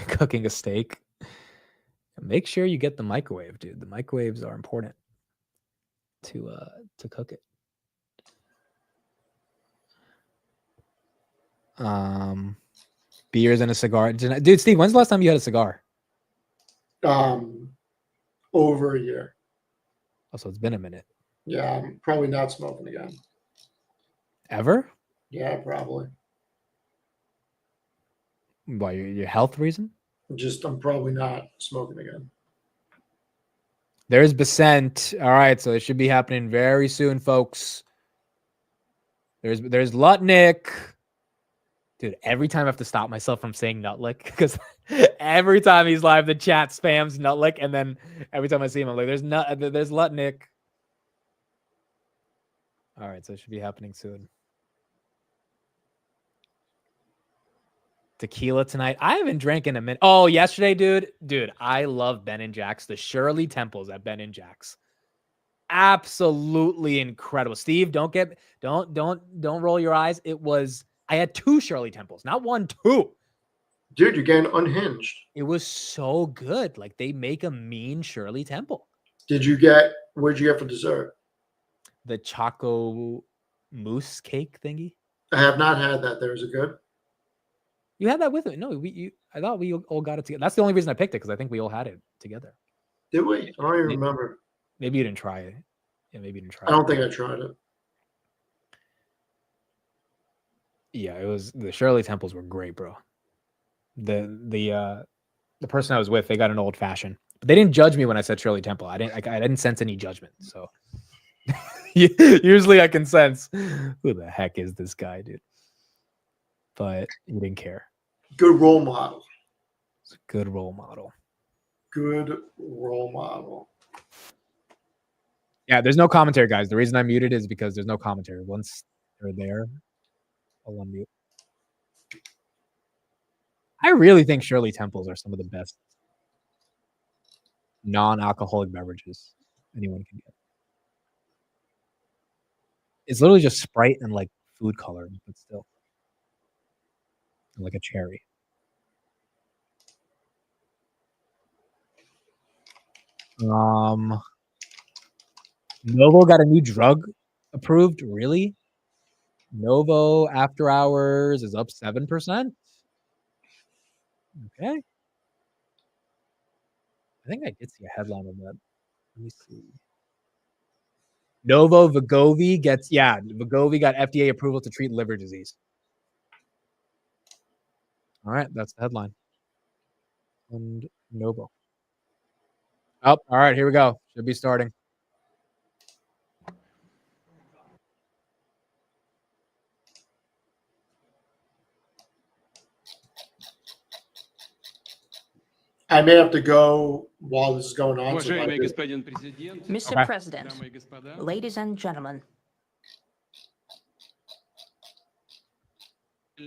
[SPEAKER 1] Cooking a steak. Make sure you get the microwave, dude. The microwaves are important to cook it. Beers and a cigar. Dude, Steve, when's the last time you had a cigar?
[SPEAKER 19] Over a year.
[SPEAKER 1] Oh, so it's been a minute.
[SPEAKER 19] Yeah, I'm probably not smoking again.
[SPEAKER 1] Ever?
[SPEAKER 19] Yeah, probably.
[SPEAKER 1] Why, your health reason?
[SPEAKER 19] I'm probably not smoking again.
[SPEAKER 1] There's Besant. All right, so it should be happening very soon, folks. There's Lutnick. Dude, every time I have to stop myself from saying Nutlick because every time he's live, the chat spams Nutlick, and then every time I see him, I'm like, there's Lutnick. All right, so it should be happening soon. Tequila tonight. I haven't drank in a minute. Oh, yesterday, dude, I love Ben & Jack's. The Shirley Temples at Ben & Jack's. Absolutely incredible. Steve, don't roll your eyes. I had 2 Shirley Temples, not 1, 2.
[SPEAKER 19] Dude, you're getting unhinged.
[SPEAKER 1] It was so good. Like, they make a mean Shirley Temple.
[SPEAKER 19] What'd you get for dessert?
[SPEAKER 1] The Choco Mousse cake thingy.
[SPEAKER 19] I have not had that there. Is it good?
[SPEAKER 1] You had that with it. No, I thought we all got it together. That's the only reason I picked it, because I think we all had it together.
[SPEAKER 19] Did we? I don't even remember.
[SPEAKER 1] Maybe you didn't try it. Yeah, maybe you didn't try it.
[SPEAKER 19] I don't think I tried it.
[SPEAKER 1] Yeah, it was, the Shirley Temples were great, bro. The person I was with, they got an old fashioned, but they didn't judge me when I said Shirley Temple. I didn't sense any judgment. So usually I can sense who the heck is this guy, dude. But he didn't care.
[SPEAKER 19] Good role model.
[SPEAKER 1] It's a good role model.
[SPEAKER 19] Good role model.
[SPEAKER 1] Yeah, there's no commentary, guys. The reason I muted is because there's no commentary. Once they're there, I'll unmute. I really think Shirley Temples are some of the best non-alcoholic beverages anyone can get. It's literally just Sprite and like food coloring, but still like a cherry. Novo got a new drug approved. Really? Novo after hours is up 7%. Okay. I think I did see a headline on that. Let me see. Novo Wegovy Wegovy got FDA approval to treat liver disease. All right, that's the headline. And Novo. Oh, all right, here we go. Should be starting.
[SPEAKER 19] I may have to go while this is going on.
[SPEAKER 7] Mr. President, ladies and gentlemen.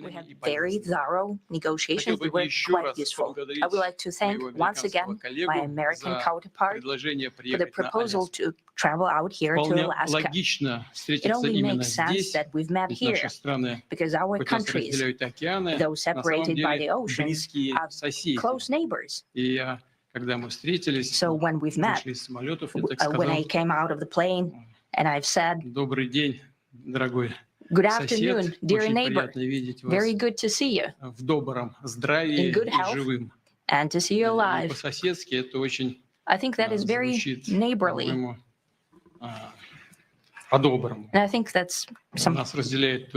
[SPEAKER 14] We had very thorough negotiations that were quite useful. I would like to thank once again my American counterpart for the proposal to travel out here to Alaska. It only makes sense that we've met here because our countries, though separated by the oceans, are close neighbors. So when we've met, when I came out of the plane and I've said, "Good afternoon, dear neighbor. Very good to see you. In good health and to see you alive." I think that is very neighborly. And I think that's some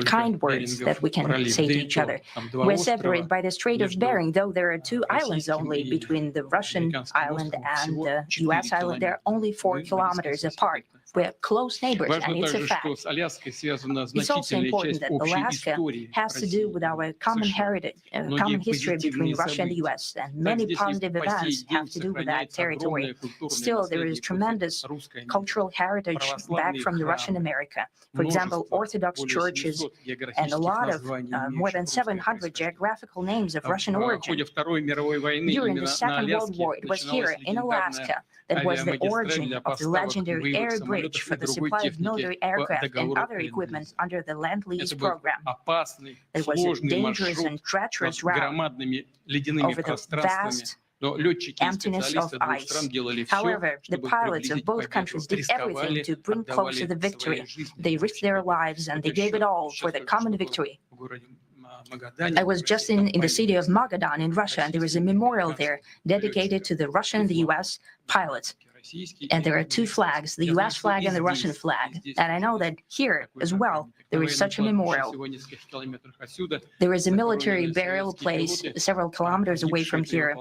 [SPEAKER 14] kind words that we can say to each other. We're separated by the Strait of Bering, though there are 2 islands only between the Russian island and the US island. They're only 4 kilometers apart. We're close neighbors, and it's a fact. It's also important that Alaska has to do with our common heritage, common history between Russia and the US, and many positive events have to do with that territory. Still, there is tremendous cultural heritage back from the Russian America. For example, Orthodox churches and a lot of more than 700 geographical names of Russian origin. During the Second World War, it was here in Alaska that was the origin of the legendary air bridge for the supply of military aircraft and other equipment under the Land-Lease program. It was a dangerous and treacherous route over the vast emptiness of ice. However, the pilots of both countries did everything to bring closer the victory. They risked their lives and they gave it all for the common victory. I was just in the city of Magadan in Russia, and there is a memorial there dedicated to the Russian and the US pilots. And there are 2 flags, the US flag and the Russian flag. And I know that here as well, there is such a memorial. There is a military burial place several kilometers away from here.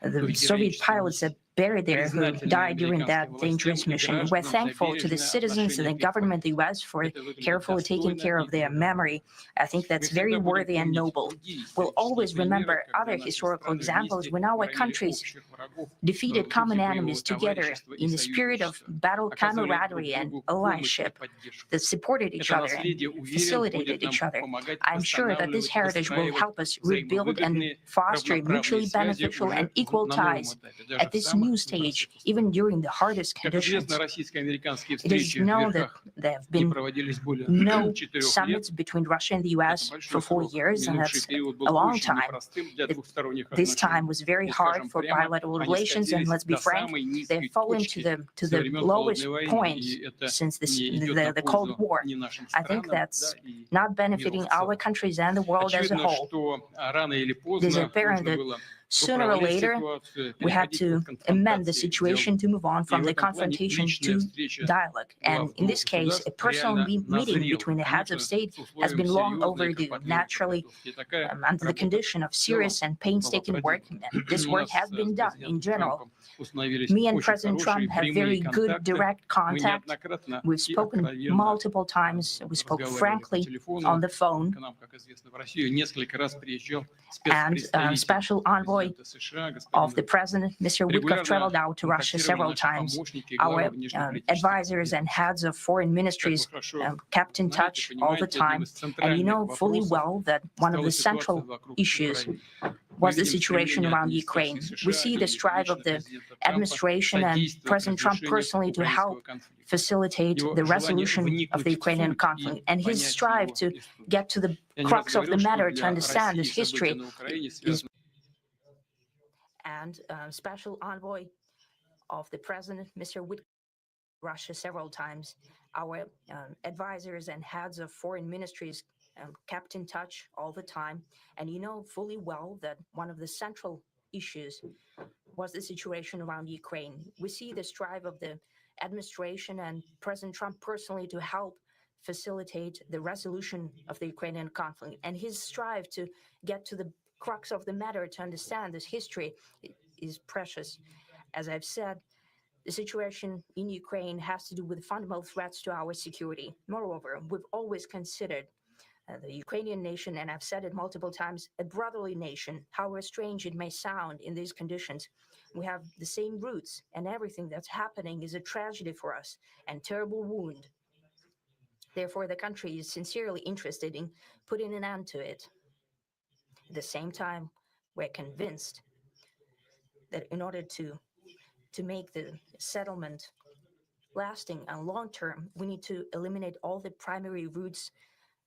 [SPEAKER 14] The Soviet pilots are buried there who died during that dangerous mission. We're thankful to the citizens and the government of the US for carefully taking care of their memory. I think that's very worthy and noble. We'll always remember other historical examples when our countries defeated common enemies together in the spirit of battle camaraderie and allyship that supported each other and facilitated each other. I'm sure that this heritage will help us rebuild and foster mutually beneficial and equal ties at this new stage, even during the hardest conditions. It is known that there have been no summits between Russia and the US for 4 years, and that's a long time. This time was very hard for bilateral relations, and let's be frank, they've fallen to the lowest point since the Cold War. I think that's not benefiting our countries and the world as a whole. It is apparent that sooner or later, we had to amend the situation to move on from the confrontation to dialogue. And in this case, a personal meeting between the heads of state has been long overdue. Naturally, under the condition of serious and painstaking work, and this work has been done in general. Me and President Trump have very good direct contact. We've spoken multiple times. We spoke frankly on the phone. And special envoy of the president, Mr. Witkoff, traveled out to Russia several times. Our advisors and heads of foreign ministries kept in touch all the time. And you know fully well that one of the central issues was the situation around Ukraine. We see the strive of the administration and President Trump personally to help facilitate the resolution of the Ukrainian conflict. And his strive to get to the crux of the matter, to understand this history, is and special envoy of the president, Mr. Witkoff, Russia several times. Our advisors and heads of foreign ministries kept in touch all the time. And you know fully well that one of the central issues was the situation around Ukraine. We see the strive of the administration and President Trump personally to help facilitate the resolution of the Ukrainian conflict. And his strive to get to the crux of the matter, to understand this history, is precious. As I've said, the situation in Ukraine has to do with fundamental threats to our security. Moreover, we've always considered the Ukrainian nation, and I've said it multiple times, a brotherly nation. However strange it may sound in these conditions, we have the same roots, and everything that's happening is a tragedy for us and terrible wound. Therefore, the country is sincerely interested in putting an end to it.
[SPEAKER 8] At the same time, we're convinced that in order to make the settlement lasting and long-term, we need to eliminate all the primary roots,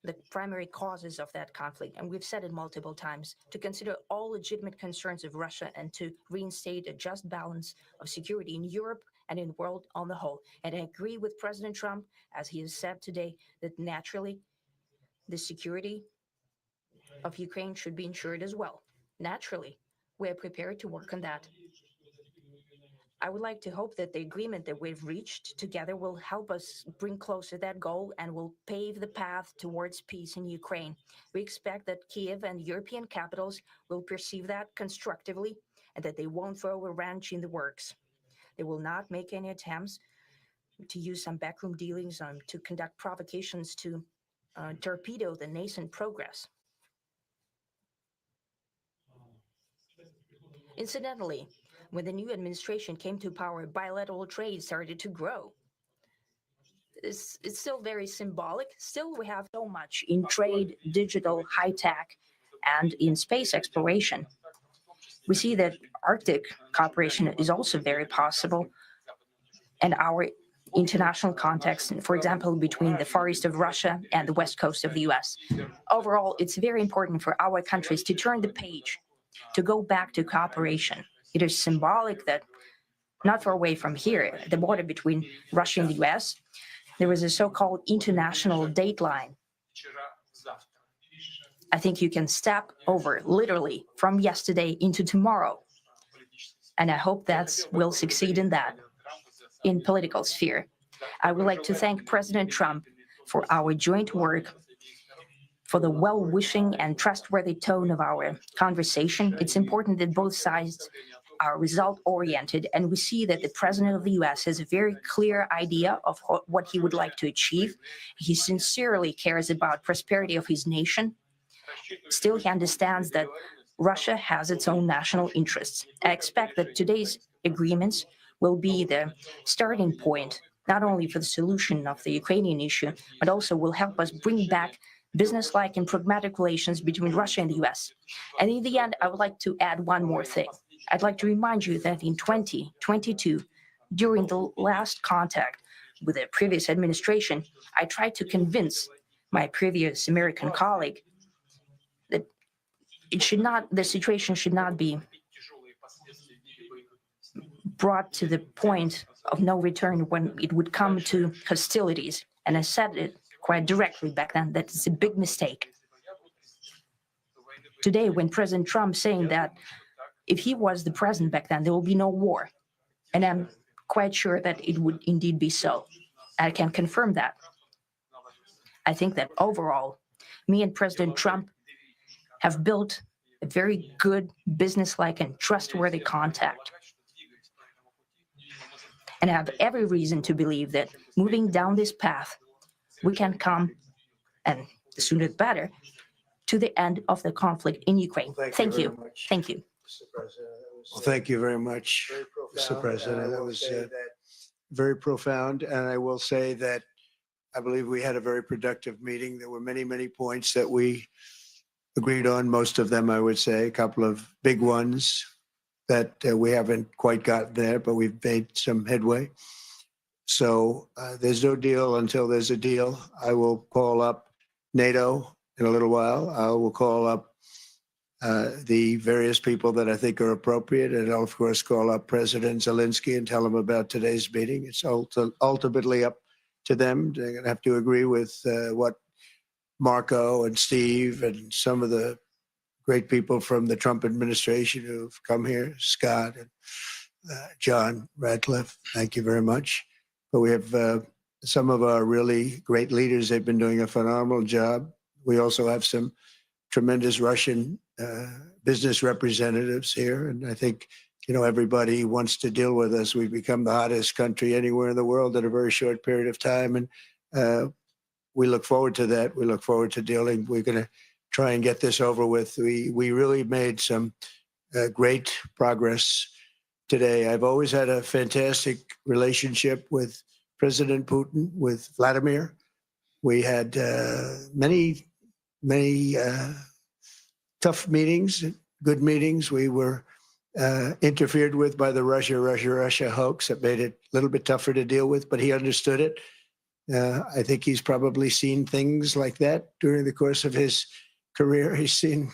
[SPEAKER 8] the primary causes of that conflict. And we've said it multiple times, to consider all legitimate concerns of Russia and to reinstate a just balance of security in Europe and in the world on the whole. And I agree with President Trump, as he has said today, that naturally the security of Ukraine should be ensured as well. Naturally, we're prepared to work on that. I would like to hope that the agreement that we've reached together will help us bring closer that goal and will pave the path towards peace in Ukraine. We expect that Kiev and European capitals will perceive that constructively and that they won't throw a wrench in the works. They will not make any attempts to use some backroom dealings to conduct provocations to torpedo the nascent progress. Incidentally, when the new administration came to power, bilateral trade started to grow. It's still very symbolic. Still, we have so much in trade, digital, high-tech, and in space exploration. We see that Arctic cooperation is also very possible, and our international context, for example, between the Far East of Russia and the West Coast of the US. Overall, it's very important for our countries to turn the page, to go back to cooperation. It is symbolic that not far away from here, at the border between Russia and the US, there was a so-called international date line. I think you can step over literally from yesterday into tomorrow. And I hope that will succeed in that, in political sphere. I would like to thank President Trump for our joint work, for the well-wishing and trustworthy tone of our conversation. It's important that both sides are result-oriented, and we see that the president of the US has a very clear idea of what he would like to achieve. He sincerely cares about prosperity of his nation. Still, he understands that Russia has its own national interests. I expect that today's agreements will be the starting point, not only for the solution of the Ukrainian issue, but also will help us bring back business-like and pragmatic relations between Russia and the US. And in the end, I would like to add one more thing. I'd like to remind you that in 2022, during the last contact with the previous administration, I tried to convince my previous American colleague that the situation should not be brought to the point of no return when it would come to hostilities. And I said it quite directly back then, that it's a big mistake. Today, when President Trump saying that if he was the president back then, there will be no war. And I'm quite sure that it would indeed be so. I can confirm that. I think that overall, me and President Trump have built a very good business-like and trustworthy contact. And I have every reason to believe that moving down this path, we can come, and the sooner the better, to the end of the conflict in Ukraine. Thank you. Thank you.
[SPEAKER 12] Well, thank you very much, Mr. President. That was very profound. And I will say that I believe we had a very productive meeting. There were many, many points that we agreed on. Most of them, I would say, a couple of big ones that we haven't quite gotten there, but we've made some headway. So there's no deal until there's a deal. I will call up NATO in a little while. I will call up the various people that I think are appropriate. And I'll, of course, call up President Zelensky and tell him about today's meeting. It's ultimately up to them. They're going to have to agree with what Marco and Steve and some of the great people from the Trump administration who've come here, Scott and John Radcliffe. Thank you very much. But we have some of our really great leaders. They've been doing a phenomenal job. We also have some tremendous Russian business representatives here. And I think, you know, everybody wants to deal with us. We've become the hottest country anywhere in the world in a very short period of time. And we look forward to that. We look forward to dealing. We're going to try and get this over with. We really made some great progress today. I've always had a fantastic relationship with President Putin, with Vladimir. We had many
[SPEAKER 9] tough meetings, good meetings. We were interfered with by the Russia hoax that made it a little bit tougher to deal with, but he understood it. I think he's probably seen things like that during the course of his career. He's seen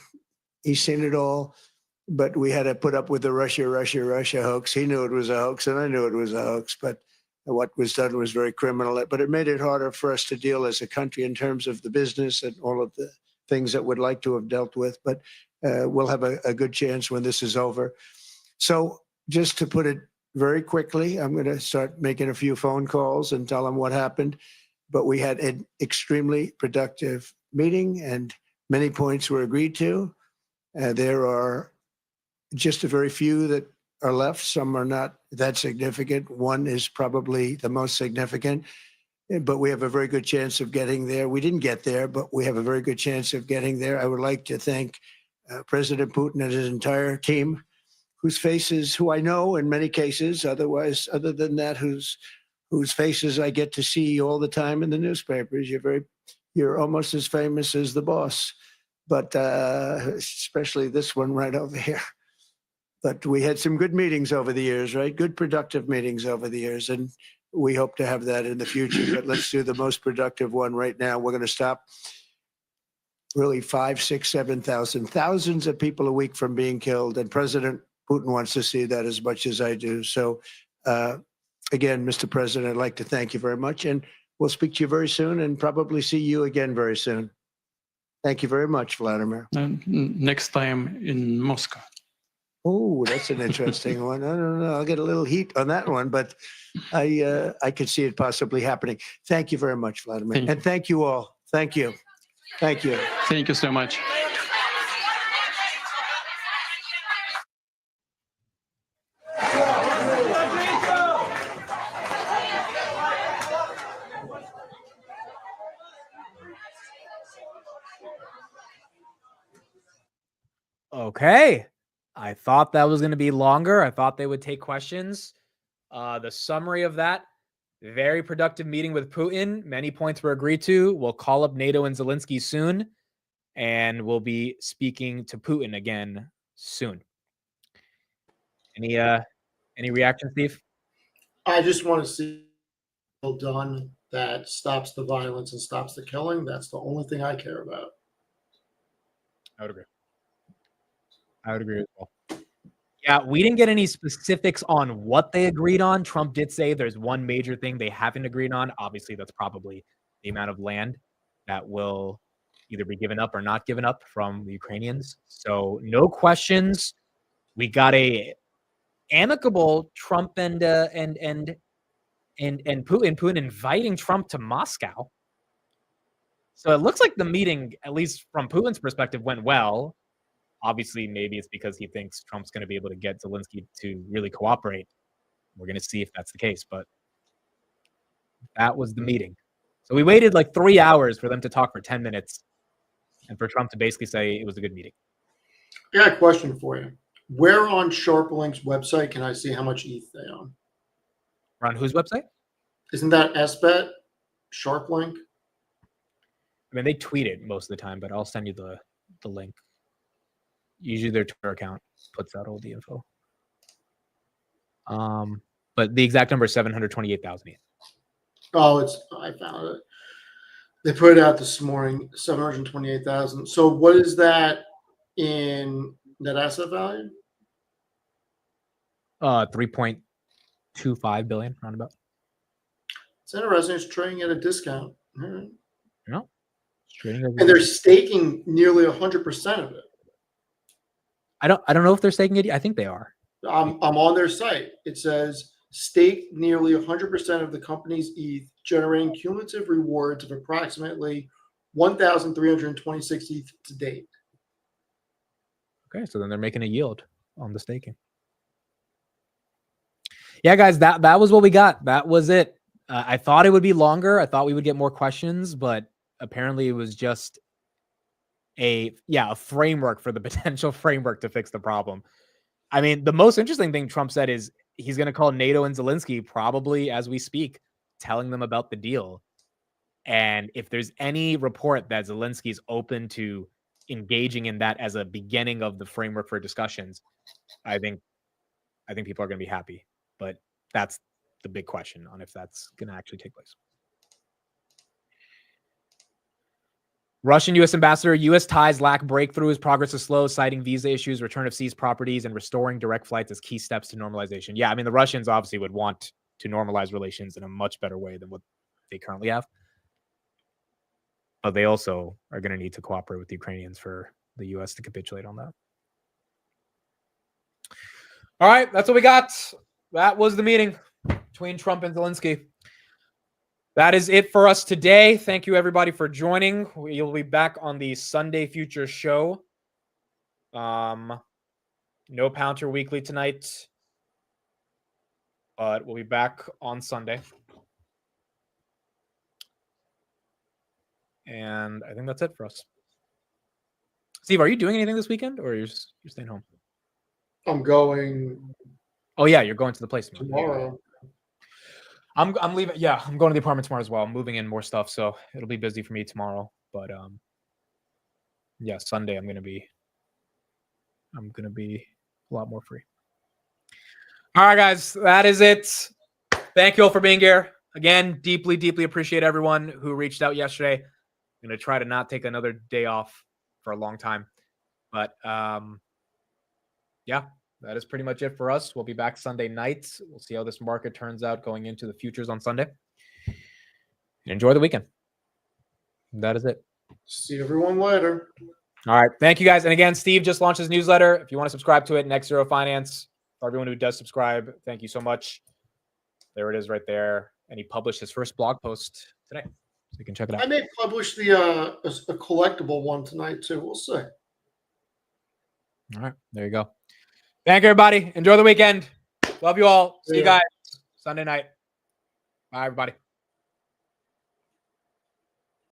[SPEAKER 9] it all, but we had to put up with the Russia hoax. He knew it was a hoax, and I knew it was a hoax, but what was done was very criminal. But it made it harder for us to deal as a country in terms of the business and all of the things that we'd like to have dealt with. But we'll have a good chance when this is over. So just to put it very quickly, I'm going to start making a few phone calls and tell them what happened. But we had an extremely productive meeting, and many points were agreed to. There are just a very few that are left. Some are not that significant. One is probably the most significant, but we have a very good chance of getting there. We didn't get there, but we have a very good chance of getting there. I would like to thank President Putin and his entire team, who I know in many cases, other than that, whose faces I get to see all the time in the newspapers. You're almost as famous as the boss, but especially this one right over here. But we had some good meetings over the years, right? Good, productive meetings over the years. And we hope to have that in the future. But let's do the most productive one right now. We're going to stop really 5, 6, 7,000, thousands of people a week from being killed. And President Putin wants to see that as much as I do. So, again, Mr. President, I'd like to thank you very much. And we'll speak to you very soon and probably see you again very soon. Thank you very much, Vladimir.
[SPEAKER 7] Next time in Moscow.
[SPEAKER 9] Oh, that's an interesting one. I don't know. I'll get a little heat on that one, but I could see it possibly happening. Thank you very much, Vladimir. And thank you all. Thank you. Thank you.
[SPEAKER 7] Thank you so much.
[SPEAKER 1] Okay. I thought that was going to be longer. I thought they would take questions. The summary of that, very productive meeting with Putin. Many points were agreed to. We'll call up NATO and Zelensky soon, and we'll be speaking to Putin again soon. Any reaction, Steve?
[SPEAKER 19] I just want to see a deal done that stops the violence and stops the killing. That's the only thing I care about.
[SPEAKER 1] I would agree. I would agree as well. Yeah, we didn't get any specifics on what they agreed on. Trump did say there's one major thing they haven't agreed on. Obviously, that's probably the amount of land that will either be given up or not given up from the Ukrainians. So no questions. We got a amicable Trump and Putin inviting Trump to Moscow. So it looks like the meeting, at least from Putin's perspective, went well. Obviously, maybe it's because he thinks Trump's going to be able to get Zelensky to really cooperate. We're going to see if that's the case, but that was the meeting. So we waited like 3 hours for them to talk for 10 minutes and for Trump to basically say it was a good meeting.
[SPEAKER 19] I got a question for you. Where on SharpLink's website can I see how much ETH they own?
[SPEAKER 1] On whose website?
[SPEAKER 19] Isn't that SBET, SharpLink?
[SPEAKER 1] I mean, they tweet it most of the time, but I'll send you the link. Usually their Twitter account puts out all the info. But the exact number is 728,000 ETH.
[SPEAKER 19] Oh, I found it. They put it out this morning, 728,000. So what is that in net asset value?
[SPEAKER 1] 3.25 billion roundabout.
[SPEAKER 19] It's interesting. It's trading at a discount. All right.
[SPEAKER 1] No.
[SPEAKER 19] And they're staking nearly 100% of it.
[SPEAKER 1] I don't know if they're staking it. I think they are.
[SPEAKER 19] I'm on their site. It says stake nearly 100% of the company's ETH, generating cumulative rewards of approximately 1,326 ETH to date.
[SPEAKER 1] Okay, so then they're making a yield on the staking. Yeah, guys, that was what we got. That was it. I thought it would be longer. I thought we would get more questions, but apparently it was just a framework for the potential framework to fix the problem. I mean, the most interesting thing Trump said is he's going to call NATO and Zelensky probably as we speak, telling them about the deal. And if there's any report that Zelensky's open to engaging in that as a beginning of the framework for discussions, I think people are going to be happy. But that's the big question on if that's going to actually take place. Russian U.S. ambassador, U.S. ties lack breakthroughs, progress is slow, citing visa issues, return of seized properties, and restoring direct flights as key steps to normalization. Yeah, I mean, the Russians obviously would want to normalize relations in a much better way than what they currently have. But they also are going to need to cooperate with the Ukrainians for the U.S. to capitulate on that. All right, that's what we got. That was the meeting between Trump and Zelensky. That is it for us today. Thank you, everybody, for joining. We'll be back on the Sunday Futures show. No Pouncer Weekly tonight, but we'll be back on Sunday. And I think that's it for us. Steve, are you doing anything this weekend, or you're staying home?
[SPEAKER 19] I'm going.
[SPEAKER 1] Oh yeah, you're going to the place
[SPEAKER 19] tomorrow.
[SPEAKER 1] I'm leaving. Yeah, I'm going to the apartment tomorrow as well. I'm moving in more stuff, so it'll be busy for me tomorrow. But yeah, Sunday I'm gonna be a lot more free. All right, guys, that is it. Thank you all for being here. Again, deeply, deeply appreciate everyone who reached out yesterday. I'm gonna try to not take another day off for a long time, but yeah. That is pretty much it for us. We'll be back Sunday night. We'll see how this market turns out going into the futures on Sunday. And enjoy the weekend. That is it.
[SPEAKER 19] See everyone later.
[SPEAKER 1] All right. Thank you, guys. And again, Steve just launched his newsletter. If you want to subscribe to it, Next Zero Finance. For everyone who does subscribe, thank you so much. There it is right there. And he published his first blog post today. So you can check it out.
[SPEAKER 19] I may publish the a collectible one tonight, too. We'll see.
[SPEAKER 1] All right. There you go. Thank you, everybody. Enjoy the weekend. Love you all. See you guys Sunday night. Bye, everybody.